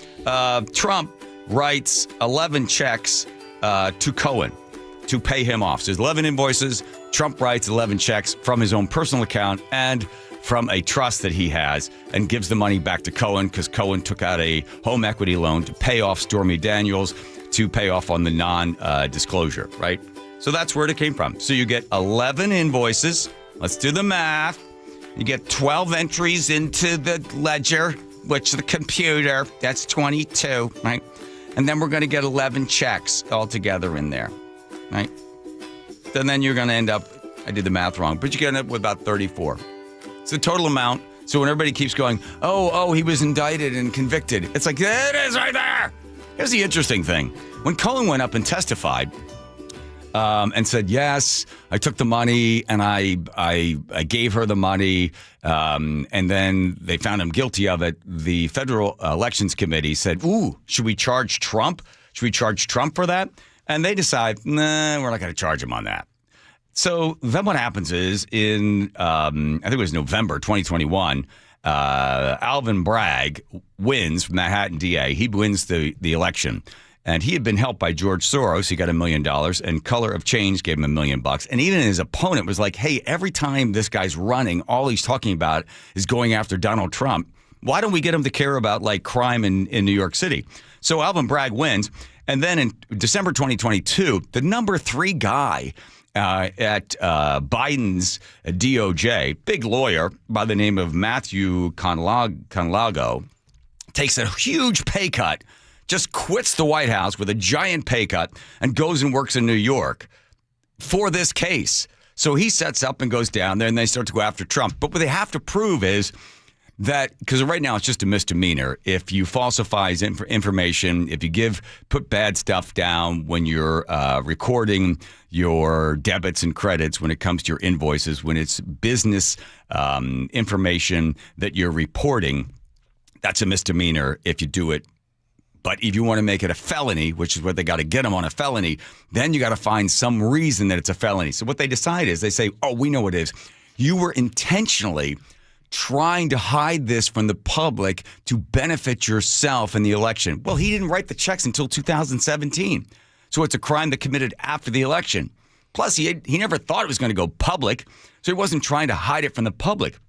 Trump writes 11 checks to Cohen to pay him off. So there's 11 invoices. Trump writes 11 checks from his own personal account and from a trust that he has, and gives the money back to Cohen because Cohen took out a home equity loan to pay off Stormy Daniels to pay off on the non-disclosure, right? So that's where it came from. So you get 11 invoices. Let's do the math. You get 12 entries into the ledger, which the computer, that's 22, right? And then we're going to get 11 checks altogether in there, right? And then you're going to end up, I did the math wrong, but you get up with about 34. So the total amount So when everybody keeps going, oh, he was indicted and convicted, it's like, there it is right there. Here's the interesting thing. When Cohen went up and testified and said, yes, I took the money and I gave her the money, and then they found him guilty of it, the Federal Elections Committee said, ooh, should we charge Trump? Should we charge Trump for that? And they decide, nah, we're not going to charge him on that. So then what happens is in, I think it was November 2021, Alvin Bragg wins from Manhattan DA. He wins the election. And he had been helped by George Soros. He got $1 million. And Color of Change gave him $1 million. And even his opponent was like, hey, every time this guy's running, all he's talking about is going after Donald Trump. Why don't we get him to care about like crime in New York City? So Alvin Bragg wins. And then in December 2022, the number 3 guy at Biden's DOJ, big lawyer by the name of Matthew Conlago, takes a huge pay cut, just quits the White House with a giant pay cut and goes and works in New York for this case. So he sets up and goes down there and they start to go after Trump. But what they have to prove is that, because right now it's just a misdemeanor, if you falsify information, if you put bad stuff down when you're recording your debits and credits, when it comes to your invoices, when it's business information that you're reporting, that's a misdemeanor if you do it. But if you want to make it a felony, which is what they got to get them on a felony, then you got to find some reason that it's a felony. So what they decide is they say, oh, we know what it is. You were intentionally trying to hide this from the public to benefit yourself in the election. Well, he didn't write the checks until 2017. So it's a crime that committed after the election. Plus, he never thought it was going to go public, so he wasn't trying to hide it from the public.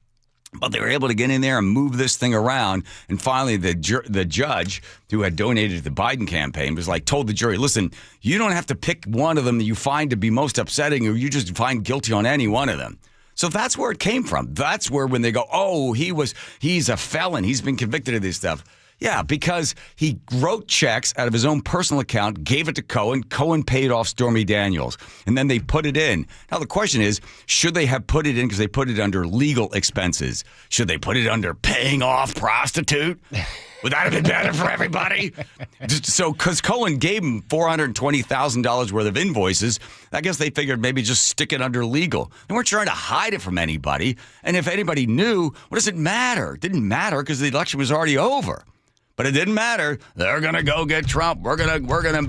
But they were able to get in there and move this thing around. And finally, the judge who had donated to the Biden campaign was like, told the jury, listen, you don't have to pick one of them that you find to be most upsetting or you just find guilty on any one of them. So that's where it came from. That's where when they go, oh, he's a felon. He's been convicted of this stuff. Yeah, because he wrote checks out of his own personal account, gave it to Cohen. Cohen paid off Stormy Daniels, and then they put it in. Now, the question is, should they have put it in because they put it under legal expenses? Should they put it under paying off prostitute? Would that have been better for everybody? So, because Cohen gave him $420,000 worth of invoices, I guess they figured maybe just stick it under legal. They weren't trying to hide it from anybody. And if anybody knew, what does it matter? It didn't matter because the election was already over. But it didn't matter. They're gonna go get Trump.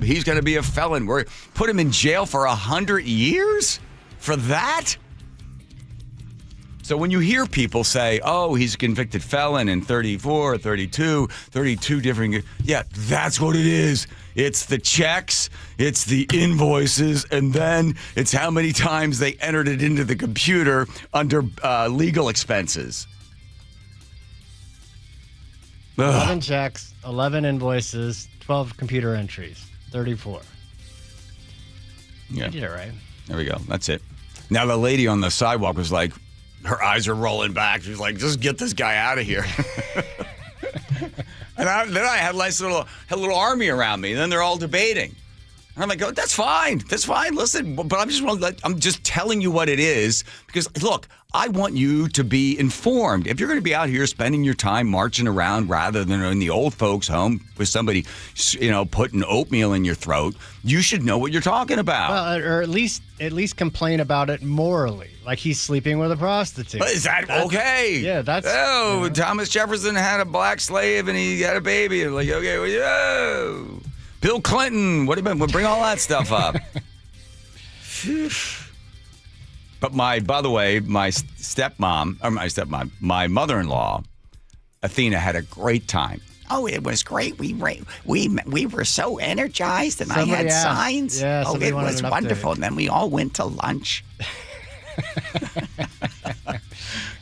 He's gonna be a felon. We're put him in jail for 100 years for that. So when you hear people say, oh, he's a convicted felon in 34, 32 different, yeah, that's what it is. It's the checks, it's the invoices, and then it's how many times they entered it into the computer under legal expenses. 11 checks, 11 invoices, 12 computer entries, 34. Yeah. You did it right. There we go. That's it. Now the lady on the sidewalk was like, her eyes are rolling back. She was like, just get this guy out of here. And then I had like a little army around me. And then they're all debating. And I'm like, oh, that's fine. That's fine. Listen, but I'm just telling you what it is. Because, look, I want you to be informed. If you're going to be out here spending your time marching around rather than in the old folks' home with somebody, putting oatmeal in your throat, you should know what you're talking about. Well, or at least complain about it morally, like he's sleeping with a prostitute. But is that's okay? Yeah, that's. Oh, Thomas Jefferson had a black slave and he had a baby. And like, okay, well, yeah. Bill Clinton, what about? We'll bring all that stuff up. But by the way, my mother-in-law, Athena, had a great time. Oh, it was great. We were so energized, and somebody I had signs. Yeah, oh, it was wonderful. And then we all went to lunch.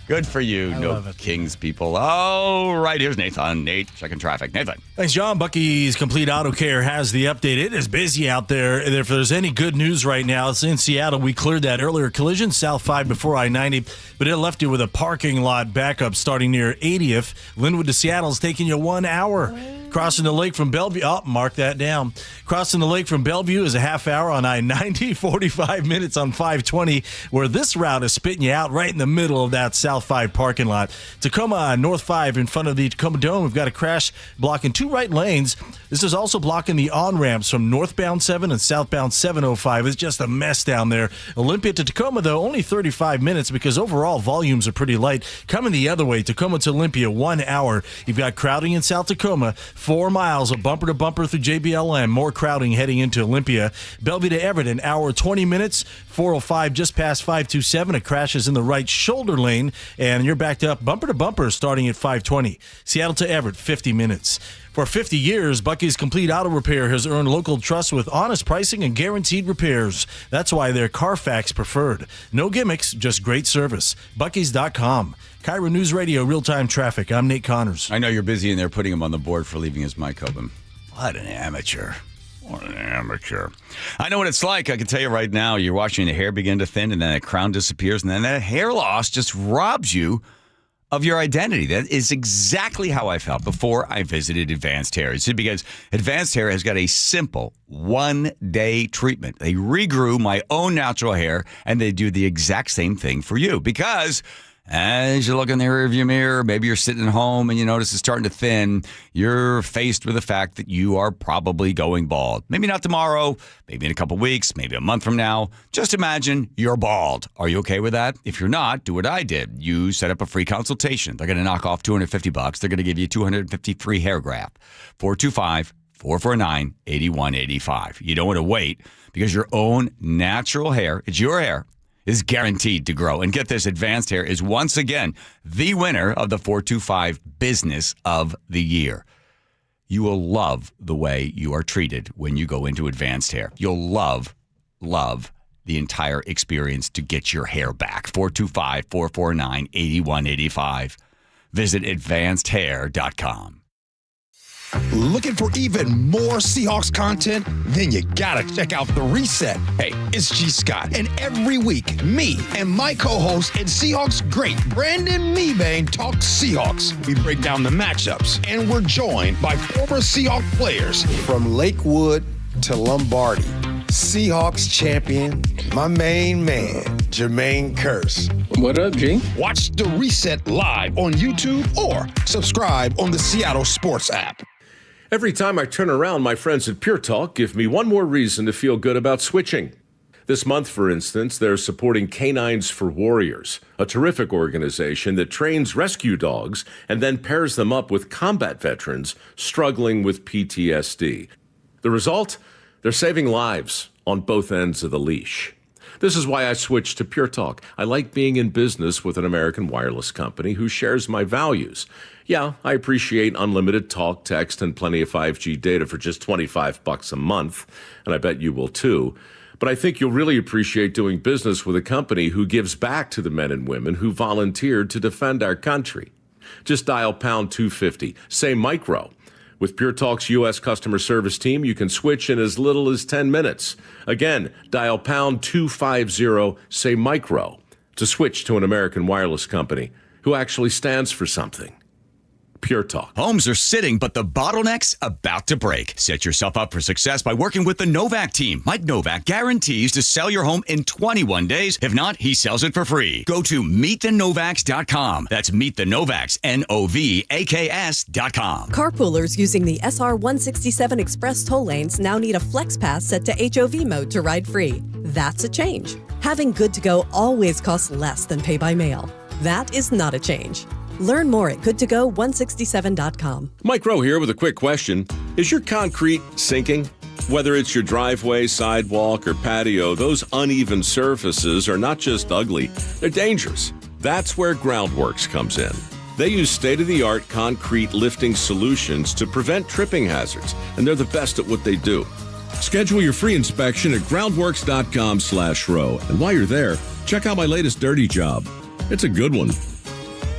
Good for you, No Kings people. All right, here's Nathan. Nate, checking traffic. Nathan. Thanks, John. Bucky's Complete Auto Care has the update. It is busy out there. And if there's any good news right now, it's in Seattle. We cleared that earlier collision, South 5 before I-90, but it left you with a parking lot backup starting near 80th. Linwood to Seattle is taking you 1 hour. Crossing the lake from Bellevue. Oh, mark that down. Crossing the lake from Bellevue is a half hour on I-90, 45 minutes on 520, where this route is spitting you out right in the middle of that south South 5 parking lot. Tacoma North 5 in front of the Tacoma Dome. We've got a crash blocking 2 right lanes. This is also blocking the on-ramps from northbound 7 and southbound 705. It's just a mess down there. Olympia to Tacoma, though, only 35 minutes because overall volumes are pretty light. Coming the other way, Tacoma to Olympia, 1 hour. You've got crowding in South Tacoma, 4 miles of bumper to bumper through JBLM. More crowding heading into Olympia. Bellevue to Everett, an hour, 20 minutes. 405 just past 527. A crash is in the right shoulder lane, and you're backed up bumper to bumper starting at 520. Seattle to Everett, 50 minutes. For 50 years, Bucky's Complete Auto Repair has earned local trust with honest pricing and guaranteed repairs. That's why they're Carfax preferred. No gimmicks, just great service. Bucky's.com. KIRO News Radio, real-time traffic. I'm Nate Connors. I know you're busy in there putting him on the board for leaving his mic open. What an amateur. What an amateur. I know what it's like. I can tell you right now, you're watching the hair begin to thin, and then that crown disappears, and then that hair loss just robs you of your identity. That is exactly how I felt before I visited Advanced Hair. It's because Advanced Hair has got a simple one-day treatment. They regrew my own natural hair, and they do the exact same thing for you. Because as you look in the rearview mirror, maybe you're sitting at home and you notice it's starting to thin, you're faced with the fact that you are probably going bald. Maybe not tomorrow, maybe in a couple weeks, maybe a month from now. Just imagine you're bald. Are you okay with that? If you're not, do what I did. You set up a free consultation. They're going to knock off $250. They're going to give you 250 free hair graft. 425-449-8185. You don't want to wait because your own natural hair, it's your hair, is guaranteed to grow. And get this, Advanced Hair is once again the winner of the 425 Business of the Year. You will love the way you are treated when you go into Advanced Hair. You'll love the entire experience to get your hair back. 425-449-8185. Visit advancedhair.com. Looking for even more Seahawks content? Then you gotta check out The Reset. Hey, it's G. Scott, and every week, me and my co-host and Seahawks great Brandon Meebane talk Seahawks. We break down the matchups, and we're joined by former Seahawks players. From Lakewood to Lombardi, Seahawks champion, my main man, Jermaine Kearse. What up, G? Watch The Reset live on YouTube or subscribe on the Seattle Sports app. Every time I turn around, my friends at Pure Talk give me one more reason to feel good about switching. This month, for instance, they're supporting Canines for Warriors, a terrific organization that trains rescue dogs and then pairs them up with combat veterans struggling with PTSD. The result? They're saving lives on both ends of the leash. This is why I switched to Pure Talk. I like being in business with an American wireless company who shares my values. Yeah, I appreciate unlimited talk, text, and plenty of 5G data for just $25 a month, and I bet you will too. But I think you'll really appreciate doing business with a company who gives back to the men and women who volunteered to defend our country. Just dial pound 250, say micro. With Pure Talk's U.S. customer service team, you can switch in as little as 10 minutes. Again, dial pound 250, say micro, to switch to an American wireless company who actually stands for something. Pure Talk. Homes are sitting, but the bottleneck's about to break. Set yourself up for success by working with the Novak team. Mike Novak guarantees to sell your home in 21 days. If not, he sells it for free. Go to meetthenovaks.com. That's meetthenovaks, Novaks.com. Carpoolers using the SR-167 Express toll lanes now need a Flex Pass set to HOV mode to ride free. That's a change. Having Good to Go always costs less than pay by mail. That is not a change. Learn more at goodtogo167.com. Mike Rowe here with a quick question. Is your concrete sinking? Whether it's your driveway, sidewalk, or patio, those uneven surfaces are not just ugly, they're dangerous. That's where Groundworks comes in. They use state-of-the-art concrete lifting solutions to prevent tripping hazards, and they're the best at what they do. Schedule your free inspection at groundworks.com/row. And while you're there, check out my latest dirty job. It's a good one.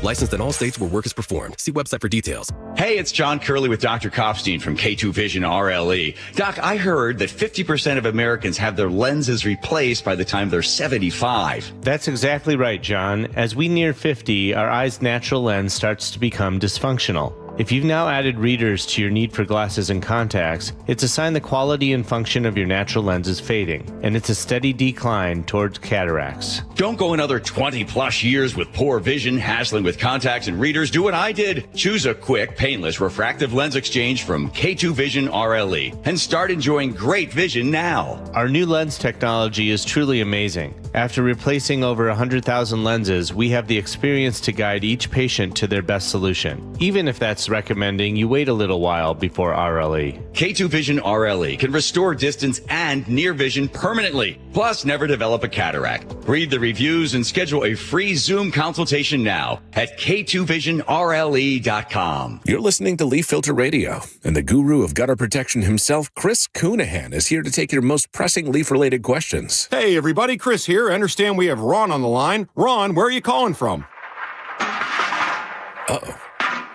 Licensed in all states where work is performed. See website for details. Hey, it's John Curley with Dr. Kopstein from K2 Vision RLE. Doc, I heard that 50% of Americans have their lenses replaced by the time they're 75. That's exactly right, John. As we near 50, our eye's natural lens starts to become dysfunctional. If you've now added readers to your need for glasses and contacts, it's a sign the quality and function of your natural lens is fading, and it's a steady decline towards cataracts. Don't go another 20 plus years with poor vision, hassling with contacts and readers. Do what I did. Choose a quick, painless refractive lens exchange from K2 Vision RLE and start enjoying great vision now. Our new lens technology is truly amazing. After replacing over 100,000 lenses, we have the experience to guide each patient to their best solution, even if that's recommending you wait a little while before RLE. K2 Vision RLE can restore distance and near vision permanently, plus never develop a cataract. Read the reviews and schedule a free Zoom consultation now at k2visionrle.com. You're listening to Leaf Filter Radio, and the guru of gutter protection himself, Chris Coonahan, is here to take your most pressing leaf-related questions. Hey, everybody, Chris here. I understand we have Ron on the line. Ron, where are you calling from? Uh-oh.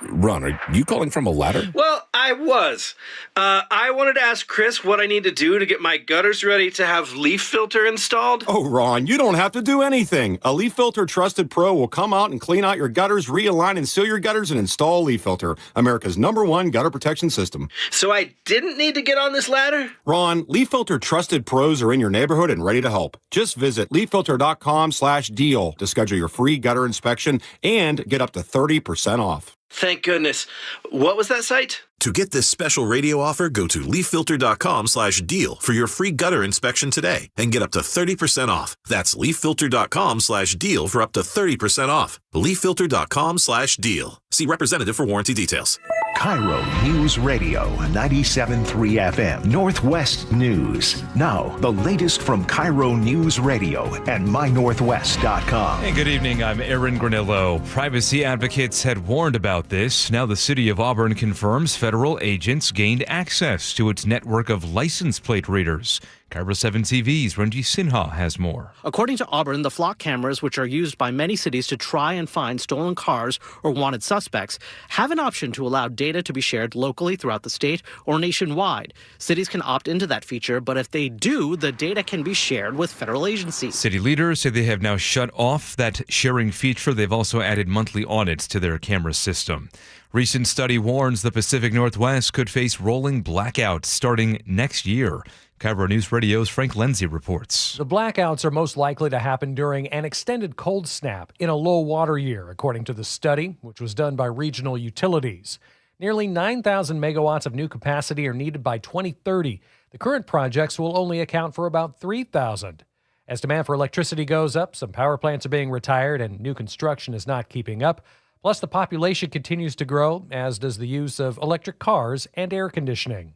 Ron, are you calling from a ladder? Well, I was. I wanted to ask Chris what I need to do to get my gutters ready to have leaf filter installed. Oh, Ron, you don't have to do anything. A Leaf Filter Trusted Pro will come out and clean out your gutters, realign and seal your gutters, and install Leaf Filter, America's #1 gutter protection system. So I didn't need to get on this ladder? Ron, Leaf Filter Trusted Pros are in your neighborhood and ready to help. Just visit leaffilter.com/deal to schedule your free gutter inspection and get up to 30% off. Thank goodness. What was that site? To get this special radio offer, go to leaffilter.com/deal for your free gutter inspection today and get up to 30% off. That's leaffilter.com/deal for up to 30% off. leaffilter.com/deal. See representative for warranty details. KIRO News Radio 97.3 FM Northwest News. Now, the latest from KIRO News Radio and mynorthwest.com. Hey, good evening. I'm Aaron Granillo. Privacy advocates had warned about this. Now the city of Auburn confirms federal agents gained access to its network of license plate readers. KIRO 7 TV's Ranji Sinha has more. According to Auburn, the flock cameras, which are used by many cities to try and find stolen cars or wanted suspects, have an option to allow data to be shared locally throughout the state or nationwide. Cities can opt into that feature, but if they do, the data can be shared with federal agencies. City leaders say they have now shut off that sharing feature. They've also added monthly audits to their camera system. Recent study warns the Pacific Northwest could face rolling blackouts starting next year. KIRO News Radio's Frank Lindsay reports. The blackouts are most likely to happen during an extended cold snap in a low water year, according to the study, which was done by regional utilities. Nearly 9,000 megawatts of new capacity are needed by 2030. The current projects will only account for about 3,000. As demand for electricity goes up, some power plants are being retired and new construction is not keeping up. Plus, the population continues to grow, as does the use of electric cars and air conditioning.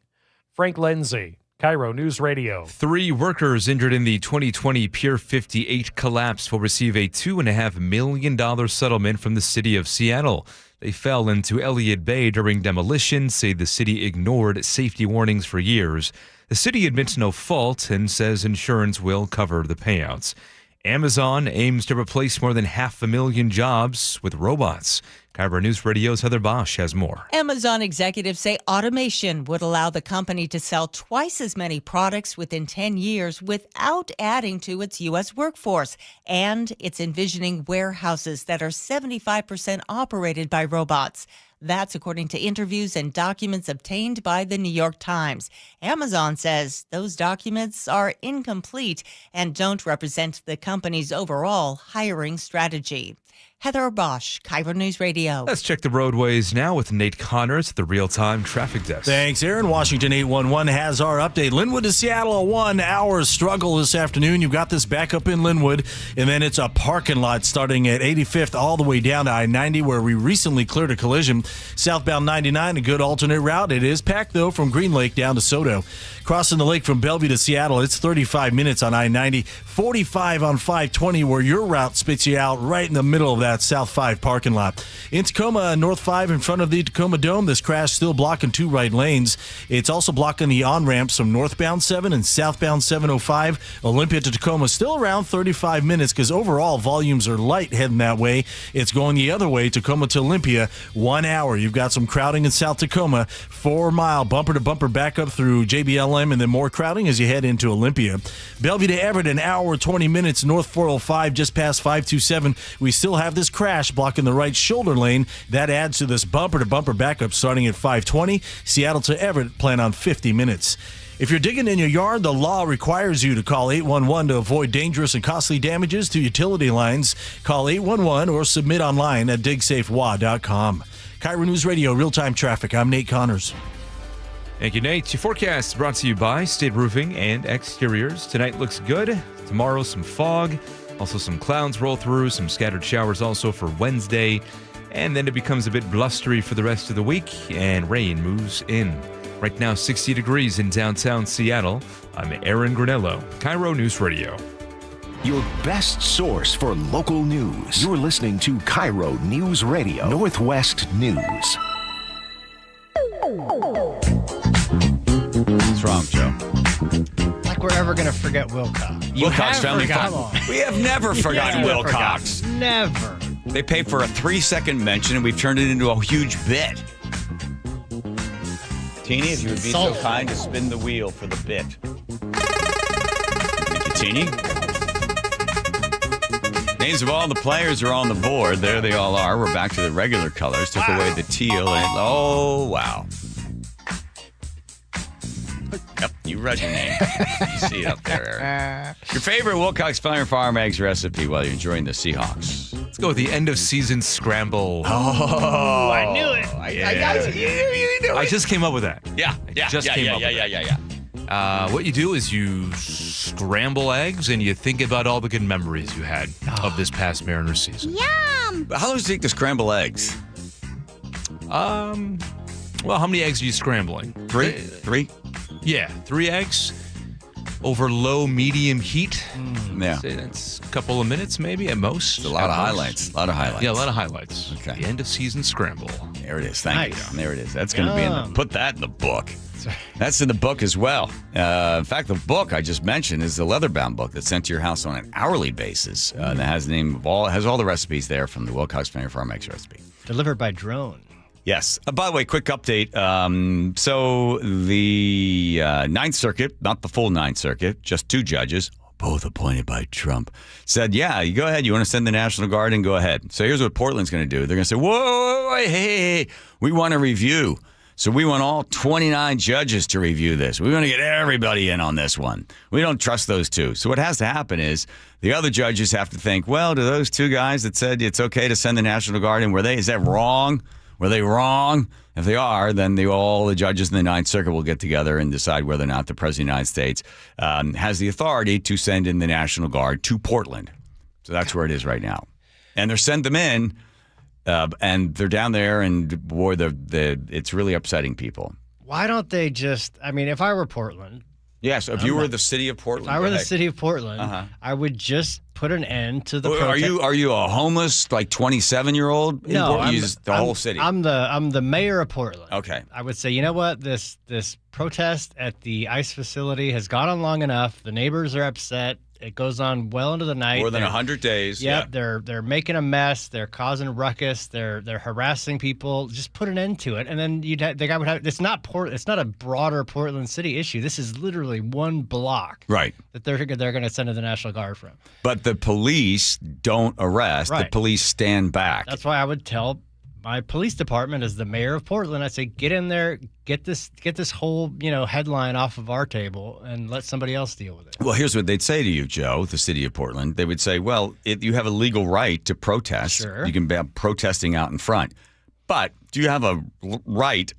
Frank Lindsay, KIRO News Radio. 3 workers injured in the 2020 Pier 58 collapse will receive a $2.5 million settlement from the city of Seattle. They fell into Elliott Bay during demolition, say the city ignored safety warnings for years. The city admits no fault and says insurance will cover the payouts. Amazon aims to replace more than 500,000 jobs with robots. KIRO News Radio's Heather Bosch has more. Amazon executives say automation would allow the company to sell twice as many products within 10 years without adding to its U.S. workforce. And it's envisioning warehouses that are 75% operated by robots. That's according to interviews and documents obtained by the New York Times. Amazon says those documents are incomplete and don't represent the company's overall hiring strategy. Heather Bosch, KIRO News Radio. Let's check the roadways now with Nate Connors at the real-time traffic desk. Thanks, Aaron. Washington 811 has our update. Linwood to Seattle, a 1 hour struggle this afternoon. You've got this back up in Linwood, and then it's a parking lot starting at 85th all the way down to I-90, where we recently cleared a collision. Southbound 99, a good alternate route. It is packed, though, from Green Lake down to Soto. Crossing the lake from Bellevue to Seattle, it's 35 minutes on I-90, 45 on 520, where your route spits you out right in the middle of that South 5 parking lot. In Tacoma, North 5 in front of the Tacoma Dome, this crash still blocking 2 right lanes. It's also blocking the on-ramps from northbound 7 and southbound 705. Olympia to Tacoma still around 35 minutes because overall volumes are light heading that way. It's going the other way, Tacoma to Olympia, 1 hour. hour. You've got some crowding in South Tacoma, 4-mile bumper-to-bumper backup through JBLM, and then more crowding as you head into Olympia. Bellevue to Everett, an hour, 20 minutes, north 405, just past 527. We still have this crash blocking the right shoulder lane. That adds to this bumper-to-bumper backup starting at 520. Seattle to Everett, plan on 50 minutes. If you're digging in your yard, the law requires you to call 811 to avoid dangerous and costly damages to utility lines. Call 811 or submit online at digsafewa.com. KIRO News Radio, real-time traffic. I'm Nate Connors. Thank you, Nate. Your forecast brought to you by State Roofing and Exteriors. Tonight looks good. Tomorrow, some fog. Also, some clouds roll through. Some scattered showers also for Wednesday. And then it becomes a bit blustery for the rest of the week, and rain moves in. Right now, 60 degrees in downtown Seattle. I'm Aaron Granello, KIRO News Radio. Your best source for local news. You're listening to KIRO News Radio, Northwest News. What's wrong, Joe? Like we're ever going to forget Wilcox. Wilcox Family Fun. We have never forgotten Wilcox. Never. They pay for a 3-second mention, and we've turned it into a huge bit. Teeny, if you would be so kind to spin the wheel for the bit. Thank you, Teeny. Names of all the players are on the board. There they all are. We're back to the regular colors. Took away the teal. And oh, wow. Yep, you read your name. You see it up there, Eric. Your favorite Wilcox Farm Eggs recipe while you're enjoying the Seahawks. Let's go with the end of season scramble. Oh, I knew it. I just came up with that. Yeah. What you do is you scramble eggs and you think about all the good memories you had of this past Mariners season. Yum! How long does it take to scramble eggs? Well, how many eggs are you scrambling? Three? Yeah, 3 eggs over low, medium heat. Yeah. Say that's a couple of minutes maybe at most. A lot of highlights. Yeah, a lot of highlights. Okay. The end of season scramble. There it is. Thank you. There it is. That's going to be put that in the book. That's in the book as well. In fact, the book I just mentioned is the leather-bound book that's sent to your house on an hourly basis. That has the name of has all the recipes there from the Wilcox Family Farm Eggs recipe. Delivered by drone. Yes. By the way, quick update. So the Ninth Circuit, not the full Ninth Circuit, just 2 judges, both appointed by Trump, said, yeah, you go ahead. You want to send the National Guard and go ahead. So here's what Portland's going to do. They're going to say, whoa, hey, we want a review. So we want all 29 judges to review this. We want to get everybody in on this one. We don't trust those 2. So what has to happen is the other judges have to think, well, do those 2 guys that said it's okay to send the National Guard in, is that wrong? Were they wrong? If they are, then all the judges in the Ninth Circuit will get together and decide whether or not the President of the United States has the authority to send in the National Guard to Portland. So that's where it is right now. And they're sending them in, and they're down there, and boy, it's really upsetting people. Why don't they just, if I were Portland. Yes, if you were the city of Portland. If I were the city of Portland, I would just put an end to the protest. Are you a homeless, 27-year-old? No, the whole city. I'm the mayor of Portland. Okay. I would say, you know what? This protest at the ICE facility has gone on long enough. The neighbors are upset. It goes on well into the night. More than 100 days. Yep, yeah. They're making a mess. They're causing ruckus. They're harassing people. Just put an end to it, and then the guy would have. It's not a broader Portland City issue. This is literally one block. Right. That they're going to send in the National Guard from. But the police don't arrest. Right. The police stand back. That's why I would tell my police department as the mayor of Portland, I say, get in there, get this whole headline off of our table, and let somebody else deal with it. Well, here's what they'd say to you, Joe, the city of Portland. They would say, well, you have a legal right to protest. Sure. You can be protesting out in front. But do you have a right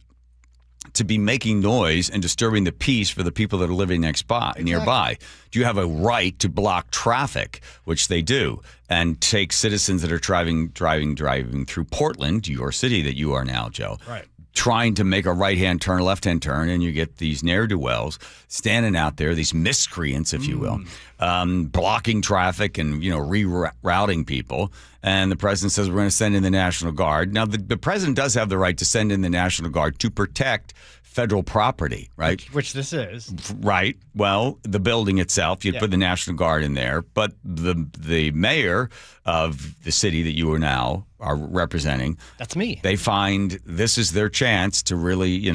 to be making noise and disturbing the peace for the people that are living nearby? Do you have a right to block traffic, which they do, and take citizens that are driving through Portland, your city that you are now, Joe, right, trying to make a right-hand turn, a left-hand turn, and you get these ne'er-do-wells standing out there, these miscreants, if you will, blocking traffic and, rerouting people. And the president says, we're going to send in the National Guard. Now, the president does have the right to send in the National Guard to protect federal property, right? Which this is. Right. Well, the building itself, you'd put the National Guard in there, but the mayor of the city that you now are representing, that's me. They find this is their chance to really,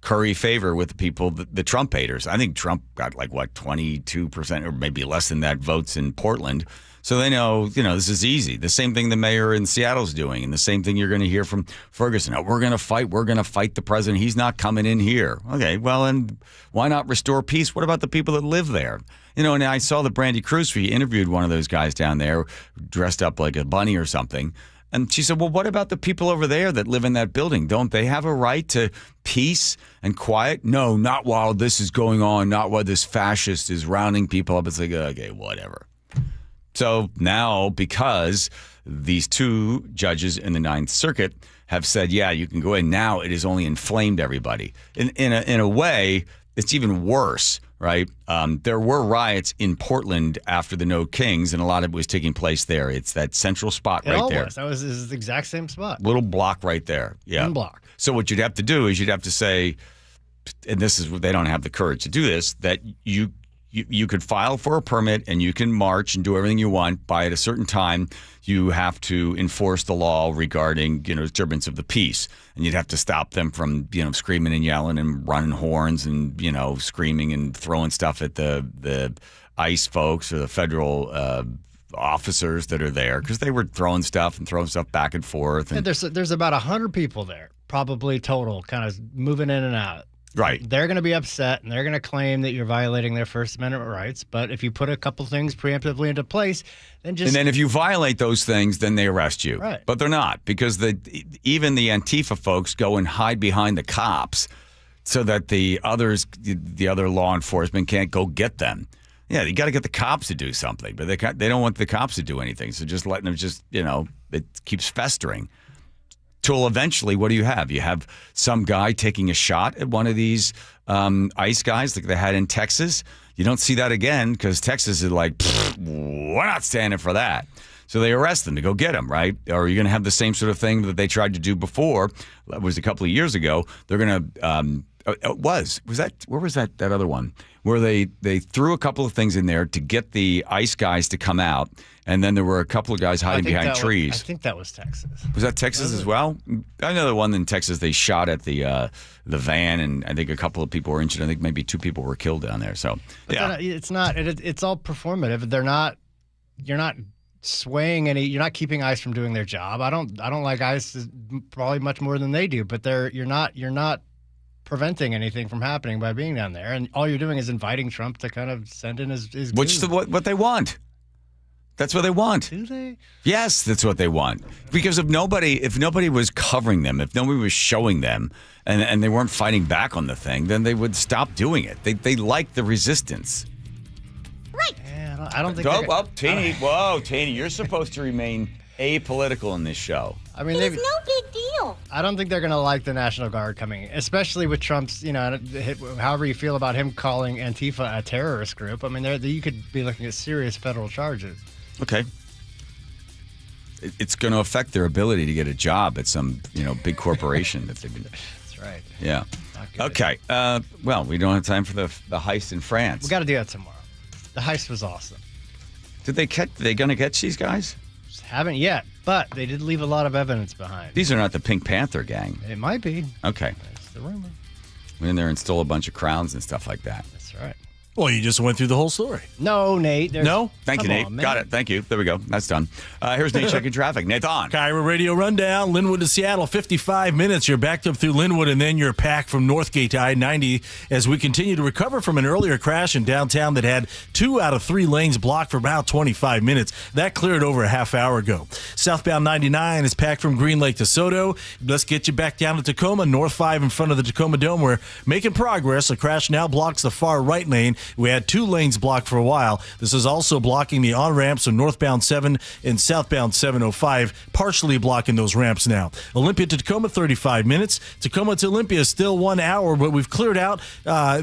curry favor with the people, the Trump haters. I think Trump got 22% or maybe less than that votes in Portland. So they know, this is easy. The same thing the mayor in Seattle's doing, and the same thing you're going to hear from Ferguson. Oh, we're going to fight the president. He's not coming in here. Okay, well, and why not restore peace? What about the people that live there? And I saw the Brandy Cruz, we interviewed one of those guys down there dressed up like a bunny or something. And she said, well, what about the people over there that live in that building? Don't they have a right to peace and quiet? No, not while this is going on, not while this fascist is rounding people up. It's like, okay, whatever. So now, because these two judges in the Ninth Circuit have said, yeah, you can go in, now it has only inflamed everybody. In a way, it's even worse, right? There were riots in Portland after the No Kings, and a lot of it was taking place there. It's that central spot right there. That was the exact same spot. Little block right there. Yeah. One block. So what you'd have to do is you'd have to say, and this is what they don't have the courage to do this, that you could file for a permit and you can march and do everything you want. By at a certain time, you have to enforce the law regarding, disturbance of the peace. And you'd have to stop them from, screaming and yelling and running horns and, screaming and throwing stuff at the ICE folks or the federal officers that are there, because they were throwing stuff back and forth. And there's about 100 people there, probably total, kind of moving in and out. Right. They're going to be upset, and they're going to claim that you're violating their First Amendment rights. But if you put a couple things preemptively into place, then and then if you violate those things, then they arrest you. Right. But they're not, because even the Antifa folks go and hide behind the cops so that the other law enforcement can't go get them. Yeah, you got to get the cops to do something, but they don't want the cops to do anything. So just letting them it keeps festering. Till eventually, what do you have? You have some guy taking a shot at one of these ICE guys like they had in Texas. You don't see that again, because Texas is like, we're not standing for that. So they arrest them to go get them, right? Or you're going to have the same sort of thing that they tried to do before. That was a couple of years ago. They're going to where was that other one where they threw a couple of things in there to get the ICE guys to come out, and then there were a couple of guys hiding behind trees. I think that was Texas. Was that Texas as well? Another one in Texas. They shot at the van, and I think a couple of people were injured. I think maybe 2 people were killed down there. So yeah, it's not. It's all performative. You're not swaying any. You're not keeping ICE from doing their job. I don't like ICE probably much more than they do. But you're not preventing anything from happening by being down there, and all you're doing is inviting Trump to kind of send in his which is what they want. That's what they want. Do they? Yes, that's what they want. Because if nobody was covering them, if nobody was showing them, and they weren't fighting back on the thing, then they would stop doing it. They like the resistance. Right. Yeah, I don't think. Teeny. Whoa, Teeny, you're supposed to remain apolitical in this show. I mean, it's no big deal. I don't think they're going to like the National Guard coming, especially with Trump's, however you feel about him calling Antifa a terrorist group. I mean, you could be looking at serious federal charges. Okay. It's going to affect their ability to get a job at some, big corporation that they've been. That's right. Yeah. Okay. Well, we don't have time for the heist in France. We got to do that tomorrow. The heist was awesome. Are they going to catch these guys? Haven't yet, but they did leave a lot of evidence behind. These are not the Pink Panther gang. It might be. Okay. That's the rumor. Went in there and stole a bunch of crowns and stuff like that. That's right. Well, you just went through the whole story. No, Nate. No? Thank you, Nate. Got it. Thank you. There we go. That's done. Here's Nate checking traffic. Nathan. KIRO Radio Rundown. Linwood to Seattle, 55 minutes. You're backed up through Linwood, and then you're packed from Northgate to I-90 as we continue to recover from an earlier crash in downtown that had 2 out of 3 lanes blocked for about 25 minutes. That cleared over a half hour ago. Southbound 99 is packed from Green Lake to Soto. Let's get you back down to Tacoma. North 5 in front of the Tacoma Dome. We're making progress. The crash now blocks the far right lane We had 2 lanes blocked for a while. This is also blocking the on-ramps of northbound 7 and southbound 705, partially blocking those ramps now. Olympia to Tacoma, 35 minutes. Tacoma to Olympia is still 1 hour, but we've cleared out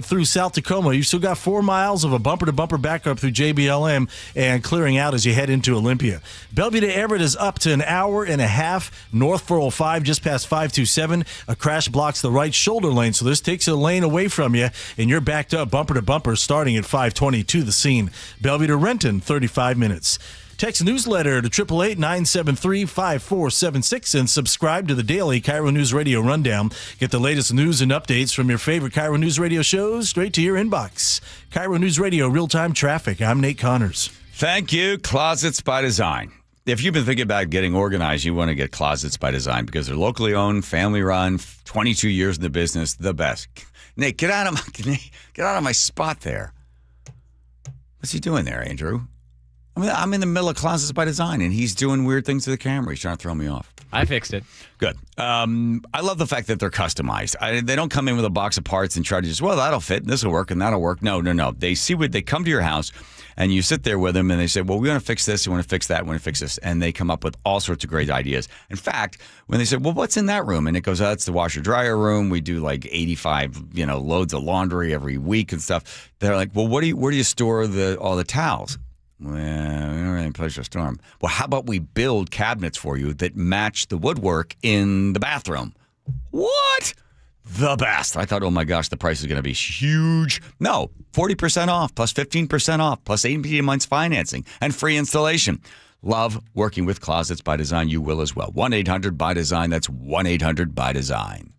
through South Tacoma. You've still got 4 miles of a bumper-to-bumper backup through JBLM and clearing out as you head into Olympia. Bellevue to Everett is up to an hour and a half. North 405 just past 527. A crash blocks the right shoulder lane, so this takes a lane away from you, and you're backed up bumper to bumper starting at 520 to the scene. Bellevue to Renton, 35 minutes. Text newsletter to 888-973-5476 and subscribe to the daily KIRO News Radio Rundown. Get the latest news and updates from your favorite KIRO News Radio shows straight to your inbox. KIRO News Radio Real-Time Traffic. I'm Nate Connors. Thank you, Closets by Design. If you've been thinking about getting organized, you want to get Closets by Design because they're locally owned, family run, 22 years in the business, the best. Nate, get out of my spot there. What's he doing there, Andrew? I mean, I'm in the middle of Closets by Design, and he's doing weird things to the camera. He's trying to throw me off. I fixed it. Good. I love the fact that they're customized. They don't come in with a box of parts and try to just, well, that'll fit, and this will work, and that'll work. No. They come to your house, and you sit there with them, and they say, well, we want to fix this, we want to fix that, we want to fix this. And they come up with all sorts of great ideas. In fact, when they say, well, what's in that room? And it goes, oh, that's the washer-dryer room. We do like 85, loads of laundry every week and stuff. They're like, well, where do you store all the towels? Well, we don't really have a place to store them. Well, how about we build cabinets for you that match the woodwork in the bathroom? What? The best. I thought, oh my gosh, the price is going to be huge. No, 40% off, plus 15% off, plus 18 months financing, and free installation. Love working with Closets by Design. You will as well. 1-800-BY-DESIGN. That's 1-800-BY-DESIGN.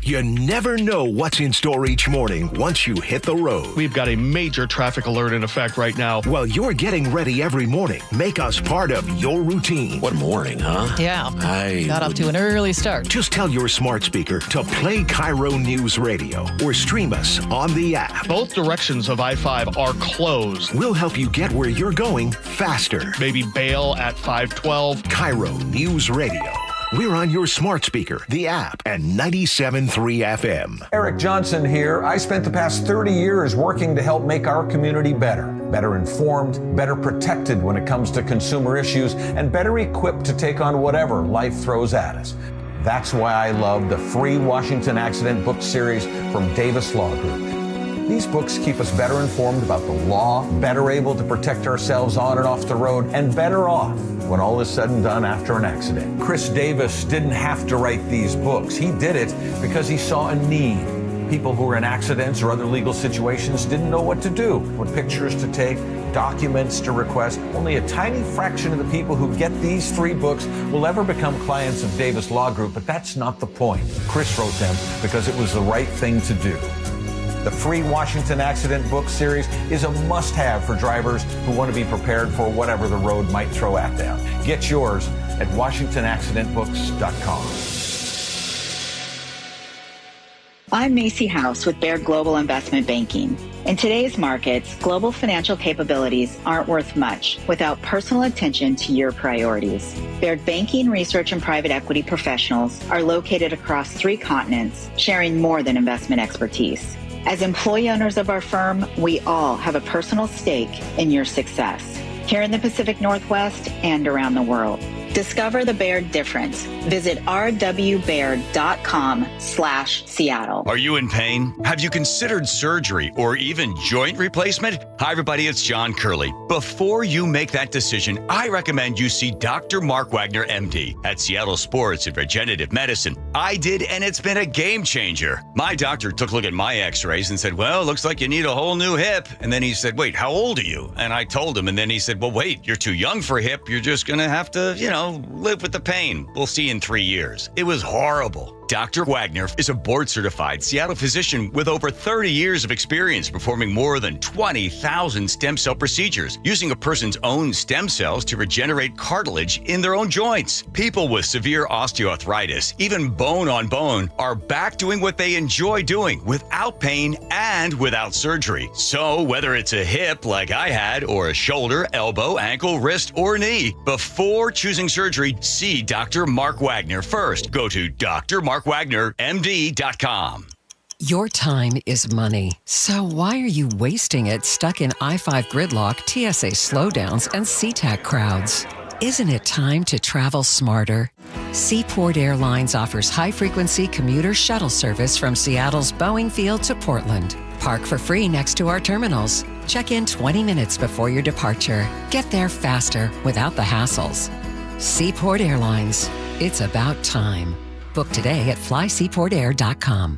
You never know what's in store each morning once you hit the road. We've got a major traffic alert in effect right now. While you're getting ready every morning, make us part of your routine. What morning, huh? Yeah. Got off to an early start. Just tell your smart speaker to play KIRO News Radio or stream us on the app. Both directions of I-5 are closed. We'll help you get where you're going faster. Maybe bail at 512. KIRO News Radio. We're on your smart speaker, the app, and 97.3 FM. Eric Johnson here. I spent the past 30 years working to help make our community better informed, better protected when it comes to consumer issues, and better equipped to take on whatever life throws at us. That's why I love the free Washington Accident book series from Davis Law Group. These books keep us better informed about the law, better able to protect ourselves on and off the road, and better off when all is said and done after an accident. Chris Davis didn't have to write these books. He did it because he saw a need. People who were in accidents or other legal situations didn't know what to do, what pictures to take, documents to request. Only a tiny fraction of the people who get these 3 books will ever become clients of Davis Law Group, but that's not the point. Chris wrote them because it was the right thing to do. The free Washington Accident book series is a must-have for drivers who want to be prepared for whatever the road might throw at them. Get yours at WashingtonAccidentBooks.com. I'm Macy House with Baird Global Investment Banking. In today's markets, global financial capabilities aren't worth much without personal attention to your priorities. Baird Banking, Research, and Private Equity professionals are located across 3 continents, sharing more than investment expertise. As employee owners of our firm, we all have a personal stake in your success, here in the Pacific Northwest and around the world. Discover the Baird difference. Visit rwbaird.com/Seattle. Are you in pain? Have you considered surgery or even joint replacement? Hi, everybody. It's John Curley. Before you make that decision, I recommend you see Dr. Mark Wagner, MD, at Seattle Sports and Regenerative Medicine. I did, and it's been a game changer. My doctor took a look at my x-rays and said, well, looks like you need a whole new hip. And then he said, wait, how old are you? And I told him, and then he said, well, wait, you're too young for a hip. You're just going to have to, live with the pain. We'll see in 3 years. It was horrible. Dr. Wagner is a board-certified Seattle physician with over 30 years of experience performing more than 20,000 stem cell procedures, using a person's own stem cells to regenerate cartilage in their own joints. People with severe osteoarthritis, even bone on bone, are back doing what they enjoy doing without pain and without surgery. So whether it's a hip like I had, or a shoulder, elbow, ankle, wrist, or knee, before choosing surgery, see Dr. Mark Wagner first. Go to drmarkwagnermd.com. Your time is money, so why are you wasting it stuck in I-5 gridlock, TSA slowdowns, and SeaTac crowds? Isn't it time to travel smarter? Seaport Airlines offers high-frequency commuter shuttle service from Seattle's Boeing Field to Portland. Park for free next to our terminals. Check in 20 minutes before your departure. Get there faster without the hassles. Seaport Airlines. It's about time. Book today at flyseaportair.com.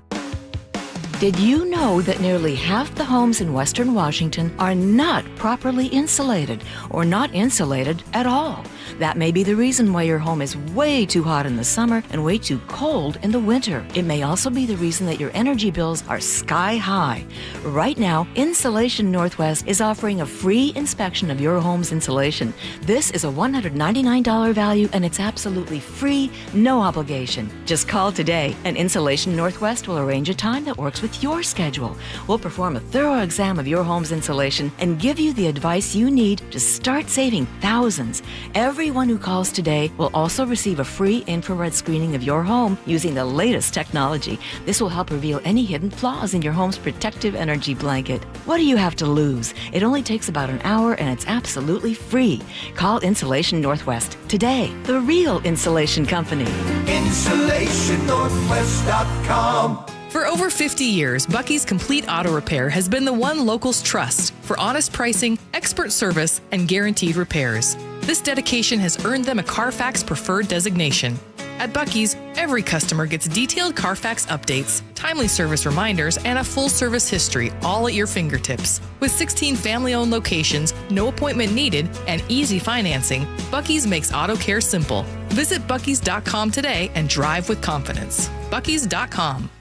Did you know that nearly half the homes in Western Washington are not properly insulated or not insulated at all? That may be the reason why your home is way too hot in the summer and way too cold in the winter. It may also be the reason that your energy bills are sky high. Right now, Insulation Northwest is offering a free inspection of your home's insulation. This is a $199 value and it's absolutely free, no obligation. Just call today and Insulation Northwest will arrange a time that works with your schedule. We'll perform a thorough exam of your home's insulation and give you the advice you need to start saving thousands. Everyone who calls today will also receive a free infrared screening of your home using the latest technology. This will help reveal any hidden flaws in your home's protective energy blanket. What do you have to lose? It only takes about an hour and it's absolutely free. Call Insulation Northwest today, the real insulation company. InsulationNorthwest.com. For over 50 years, Bucky's Complete Auto Repair has been the one locals trust for honest pricing, expert service, and guaranteed repairs. This dedication has earned them a Carfax Preferred designation. At Bucky's, every customer gets detailed Carfax updates, timely service reminders, and a full service history, all at your fingertips. With 16 family-owned locations, no appointment needed, and easy financing, Bucky's makes auto care simple. Visit Bucky's.com today and drive with confidence. Bucky's.com.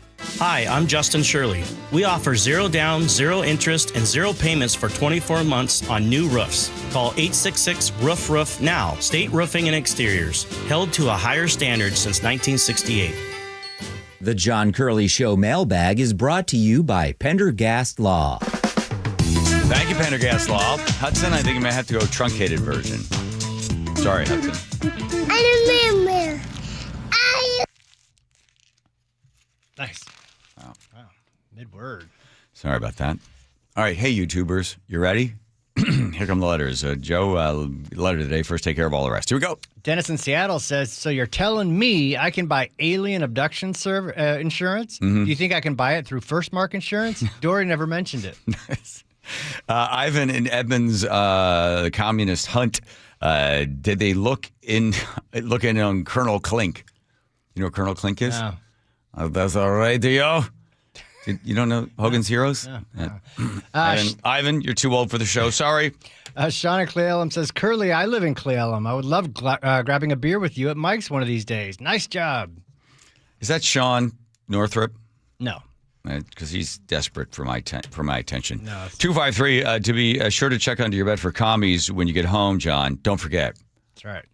Hi, I'm Justin Shirley. We offer 0 down, 0 interest, and 0 payments for 24 months on new roofs. Call 866-ROOF-ROOF now. State Roofing and Exteriors, held to a higher standard since 1968. The John Curley Show mailbag is brought to you by Pendergast Law. Thank you, Pendergast Law. Hudson, I think you may have to go truncated version. Sorry, Hudson. Nice. Wow. Mid-word. Sorry about that. All right. Hey, YouTubers. You ready? Here come the letters. Joe, letter today. First, take care of all the rest. Here we go. Dennis in Seattle says, so you're telling me I can buy alien abduction insurance? Mhm. Do you think I can buy it through First Mark Insurance? Dory never mentioned it. Ivan in Edmonds, the communist hunt. Did they look in on Colonel Klink? You know what Colonel Klink is? No. That's all right, do you? You don't know Hogan's Heroes? Ivan, you're too old for the show. Sorry. Sean in Cleellum says, Curly, I live in Cleellum. I would love grabbing a beer with you at Mike's one of these days. Nice job. Is that Sean Northrop? No. Because he's desperate for my attention. No, 253, to be sure to check under your bed for commies when you get home, John. Don't forget. That's right.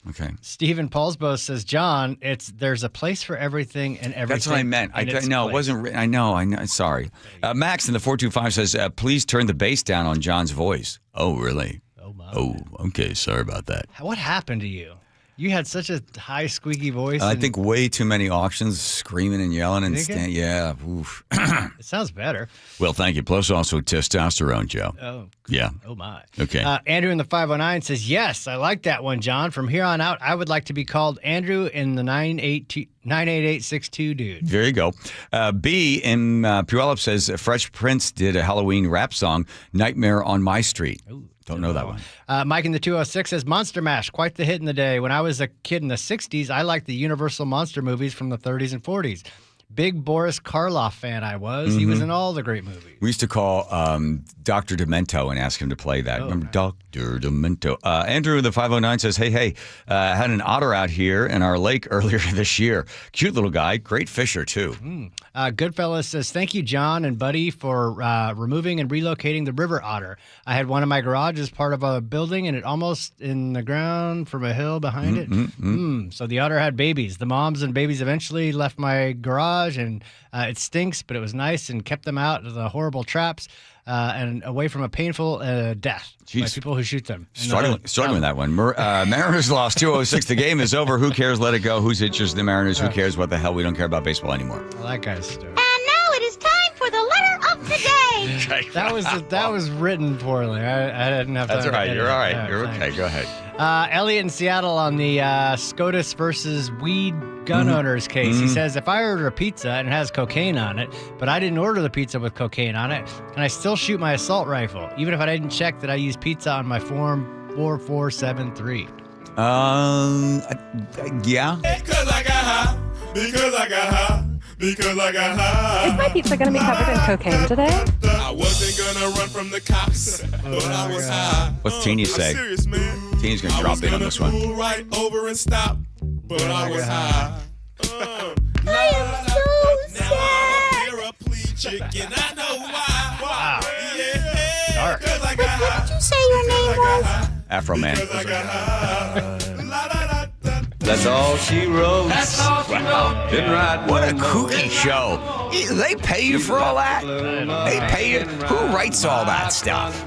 Okay. Stephen Paulsbo says, John, there's a place for everything and everything. That's what I meant. It wasn't written. I know. Sorry. Max in the 425 says, please turn the bass down on John's voice. Oh, really? Oh, my. Oh, okay. Sorry about that. What happened to you? You had such a high, squeaky voice. I think way too many auctions, screaming and yelling and yeah. Oof. It sounds better. Well, thank you. Plus also testosterone, Joe. Oh. Yeah. Oh, my. Okay. Andrew in the 509 says, yes, I like that one, John. From here on out, I would like to be called Andrew in the 98862 dude. There you go. B in Puyallup says, Fresh Prince did a Halloween rap song, Nightmare on My Street. Ooh. Don't know that one. Mike in the 206 says, Monster Mash, quite the hit in the day. When I was a kid in the 60s, I liked the Universal Monster movies from the 30s and 40s. Big Boris Karloff fan I was. Mm-hmm. He was in all the great movies. We used to call Dr. Demento and ask him to play that. Remember Dr. Demento? Andrew in the 509 says, hey, had an otter out here in our lake earlier this year. Cute little guy. Great fisher, too. Goodfellas says, thank you, John and Buddy, for removing and relocating the river otter. I had one in my garage as part of a building, and it almost in the ground from a hill behind it. So the otter had babies. The moms and babies eventually left my garage, and it stinks, but it was nice and kept them out of the horrible traps and away from a painful death by people who shoot them. Struggling with that one. Mariners lost 2-6. The game is over. Who cares? Let it go. Who's interested in the Mariners? Who cares? What the hell? We don't care about baseball anymore. Well, that guy's story. And now it Okay. That was written poorly. I didn't have time. That's all right. to You're all right. edit it. You're Thanks. okay. Go ahead. Elliot in Seattle on the SCOTUS versus weed gun owners case. He says, if I order a pizza and it has cocaine on it, but I didn't order the pizza with cocaine on it, can I still shoot my assault rifle, even if I didn't check that I used pizza on my form 4473? Yeah. Because I got high. Is my pizza going to be covered in cocaine today? I wasn't going to run from the cops, but I was high. What's Teeny say? I'm serious, man. Teeny's going to drop in on this one. Pull right over and stop, but I was high. I am so sad. Chicken, I know why. Wow. Yeah. Dark. What did you say your name was? Afro Man. That's all she wrote. That's all she wrote. Didn't write What a no more. kooky show. They pay you for all that? They pay you? Who writes all that stuff?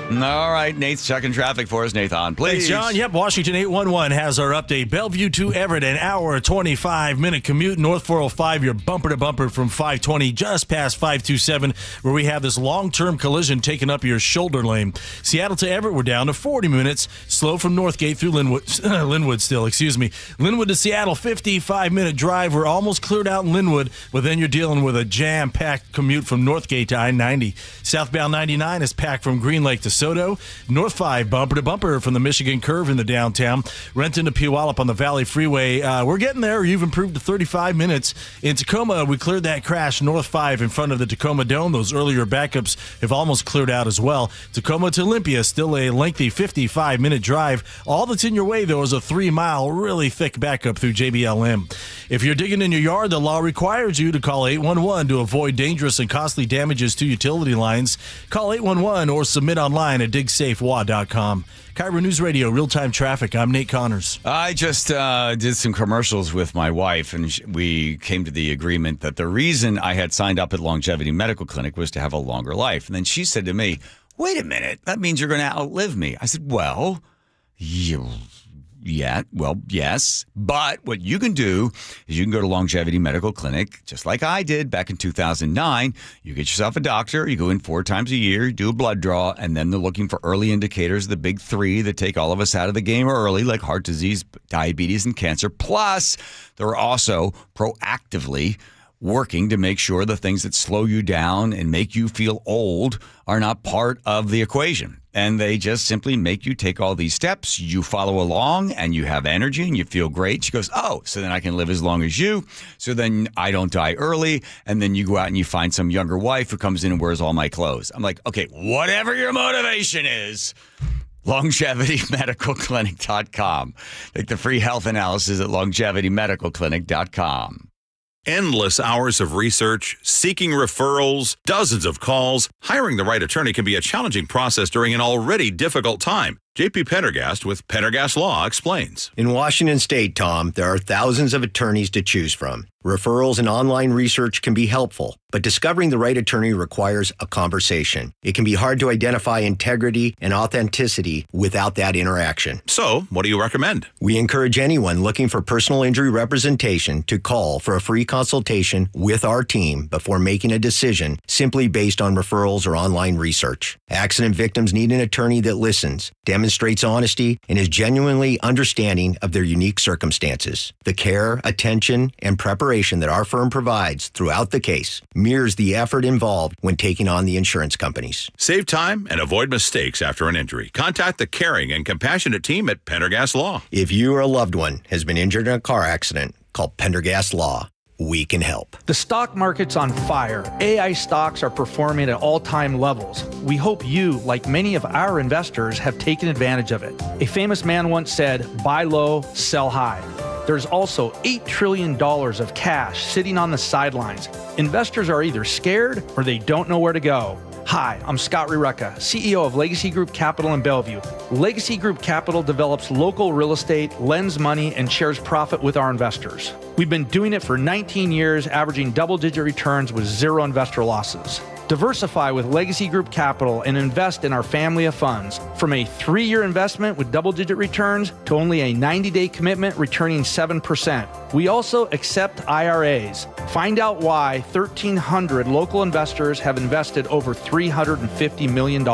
All right, Nate's checking traffic for us. Nathan, please. Thanks, John. Yep, Washington 811 has our update. Bellevue to Everett, an hour, 25-minute commute. North 405, you're bumper to bumper from 520 just past 527, where we have this long-term collision taking up your shoulder lane. Seattle to Everett, we're down to 40 minutes. Slow from Northgate through Linwood still, excuse me. Linwood to Seattle, 55-minute drive. We're almost cleared out in Linwood, but then you're dealing with a jam-packed commute from Northgate to I-90. Southbound 99 is packed from Green Lake to Soto. North 5 bumper to bumper from the Michigan Curve in the downtown. Renton to Puyallup on the Valley Freeway. We're getting there. You've improved to 35 minutes. In Tacoma, we cleared that crash North 5 in front of the Tacoma Dome. Those earlier backups have almost cleared out as well. Tacoma to Olympia, still a lengthy 55-minute drive. All that's in your way, though, is a 3-mile, really thick backup through JBLM. If you're digging in your yard, the law requires you to call 811 to avoid dangerous and costly damages to utility lines. Call 811 or submit online at digsafewa.com. KIRO Newsradio, real-time traffic. I'm Nate Connors. I just did some commercials with my wife, and we came to the agreement that the reason I had signed up at Longevity Medical Clinic was to have a longer life. And then she said to me, wait a minute, that means you're going to outlive me. I said, well, yes. But what you can do is you can go to Longevity Medical Clinic, just like I did back in 2009. You get yourself a doctor. You go in 4 times a year, you do a blood draw, and then they're looking for early indicators, the big 3 that take all of us out of the game early, like heart disease, diabetes, and cancer. Plus, they're also proactively working to make sure the things that slow you down and make you feel old are not part of the equation. And they just simply make you take all these steps. You follow along and you have energy and you feel great. She goes, oh, so then I can live as long as you. So then I don't die early. And then you go out and you find some younger wife who comes in and wears all my clothes. I'm like, okay, whatever your motivation is, LongevityMedicalClinic.com. Take the free health analysis at LongevityMedicalClinic.com. Endless hours of research, seeking referrals, dozens of calls. Hiring the right attorney can be a challenging process during an already difficult time. JP Pendergast with Pendergast Law explains. In Washington State, Tom, there are thousands of attorneys to choose from. Referrals and online research can be helpful, but discovering the right attorney requires a conversation. It can be hard to identify integrity and authenticity without that interaction. So, what do you recommend? We encourage anyone looking for personal injury representation to call for a free consultation with our team before making a decision simply based on referrals or online research. Accident victims need an attorney that listens, demonstrates honesty, and is genuinely understanding of their unique circumstances. The care, attention, and preparation that our firm provides throughout the case mirrors the effort involved when taking on the insurance companies. Save time and avoid mistakes after an injury. Contact the caring and compassionate team at Pendergast Law. If you or a loved one has been injured in a car accident, call Pendergast Law. We can help. The stock market's on fire. AI stocks are performing at all-time levels. We hope you, like many of our investors, have taken advantage of it. A famous man once said, buy low, sell high. There's also $8 trillion of cash sitting on the sidelines. Investors are either scared or they don't know where to go. Hi, I'm Scott Rireka, CEO of Legacy Group Capital in Bellevue. Legacy Group Capital develops local real estate, lends money, and shares profit with our investors. We've been doing it for 19 years, averaging double-digit returns with 0 investor losses. Diversify with Legacy Group Capital and invest in our family of funds. From a 3-year investment with double-digit returns to only a 90-day commitment returning 7%. We also accept IRAs. Find out why 1,300 local investors have invested over $350 million.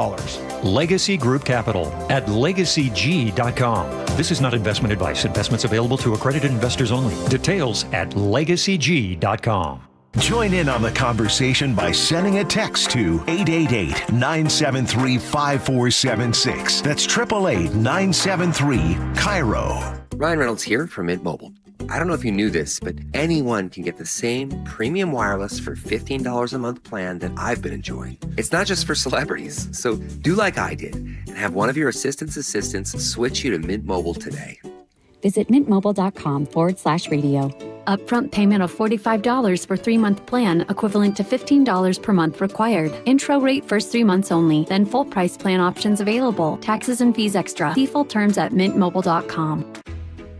Legacy Group Capital at LegacyG.com. This is not investment advice. Investments available to accredited investors only. Details at LegacyG.com. Join in on the conversation by sending a text to 888-973-5476. That's 888-973-KIRO. Ryan Reynolds here from Mint Mobile. I don't know if you knew this, but anyone can get the same premium wireless for $15 a month plan that I've been enjoying. It's not just for celebrities. So do like I did and have one of your assistants switch you to Mint Mobile today. Visit mintmobile.com/radio. Upfront payment of $45 for 3-month plan, equivalent to $15 per month required. Intro rate first 3 months only, then full price plan options available. Taxes and fees extra. See full terms at mintmobile.com.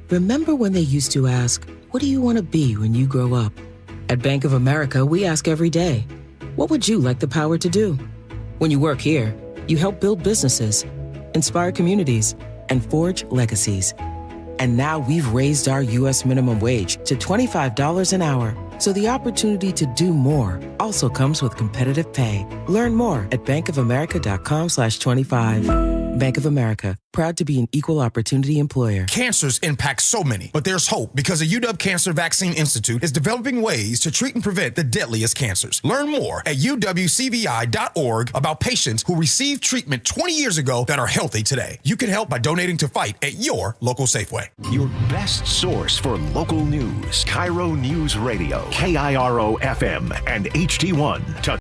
Remember when they used to ask, what do you want to be when you grow up? At Bank of America, we ask every day, what would you like the power to do? When you work here, you help build businesses, inspire communities, and forge legacies. And now we've raised our U.S. minimum wage to $25 an hour. So the opportunity to do more also comes with competitive pay. Learn more at bankofamerica.com/25. Bank of America, proud to be an equal opportunity employer. Cancers impact so many, but there's hope because the UW Cancer Vaccine Institute is developing ways to treat and prevent the deadliest cancers. Learn more at uwcvi.org about patients who received treatment 20 years ago that are healthy today. You can help by donating to fight at your local Safeway. Your best source for local news. KIRO News Radio, KIRO FM and HD1 to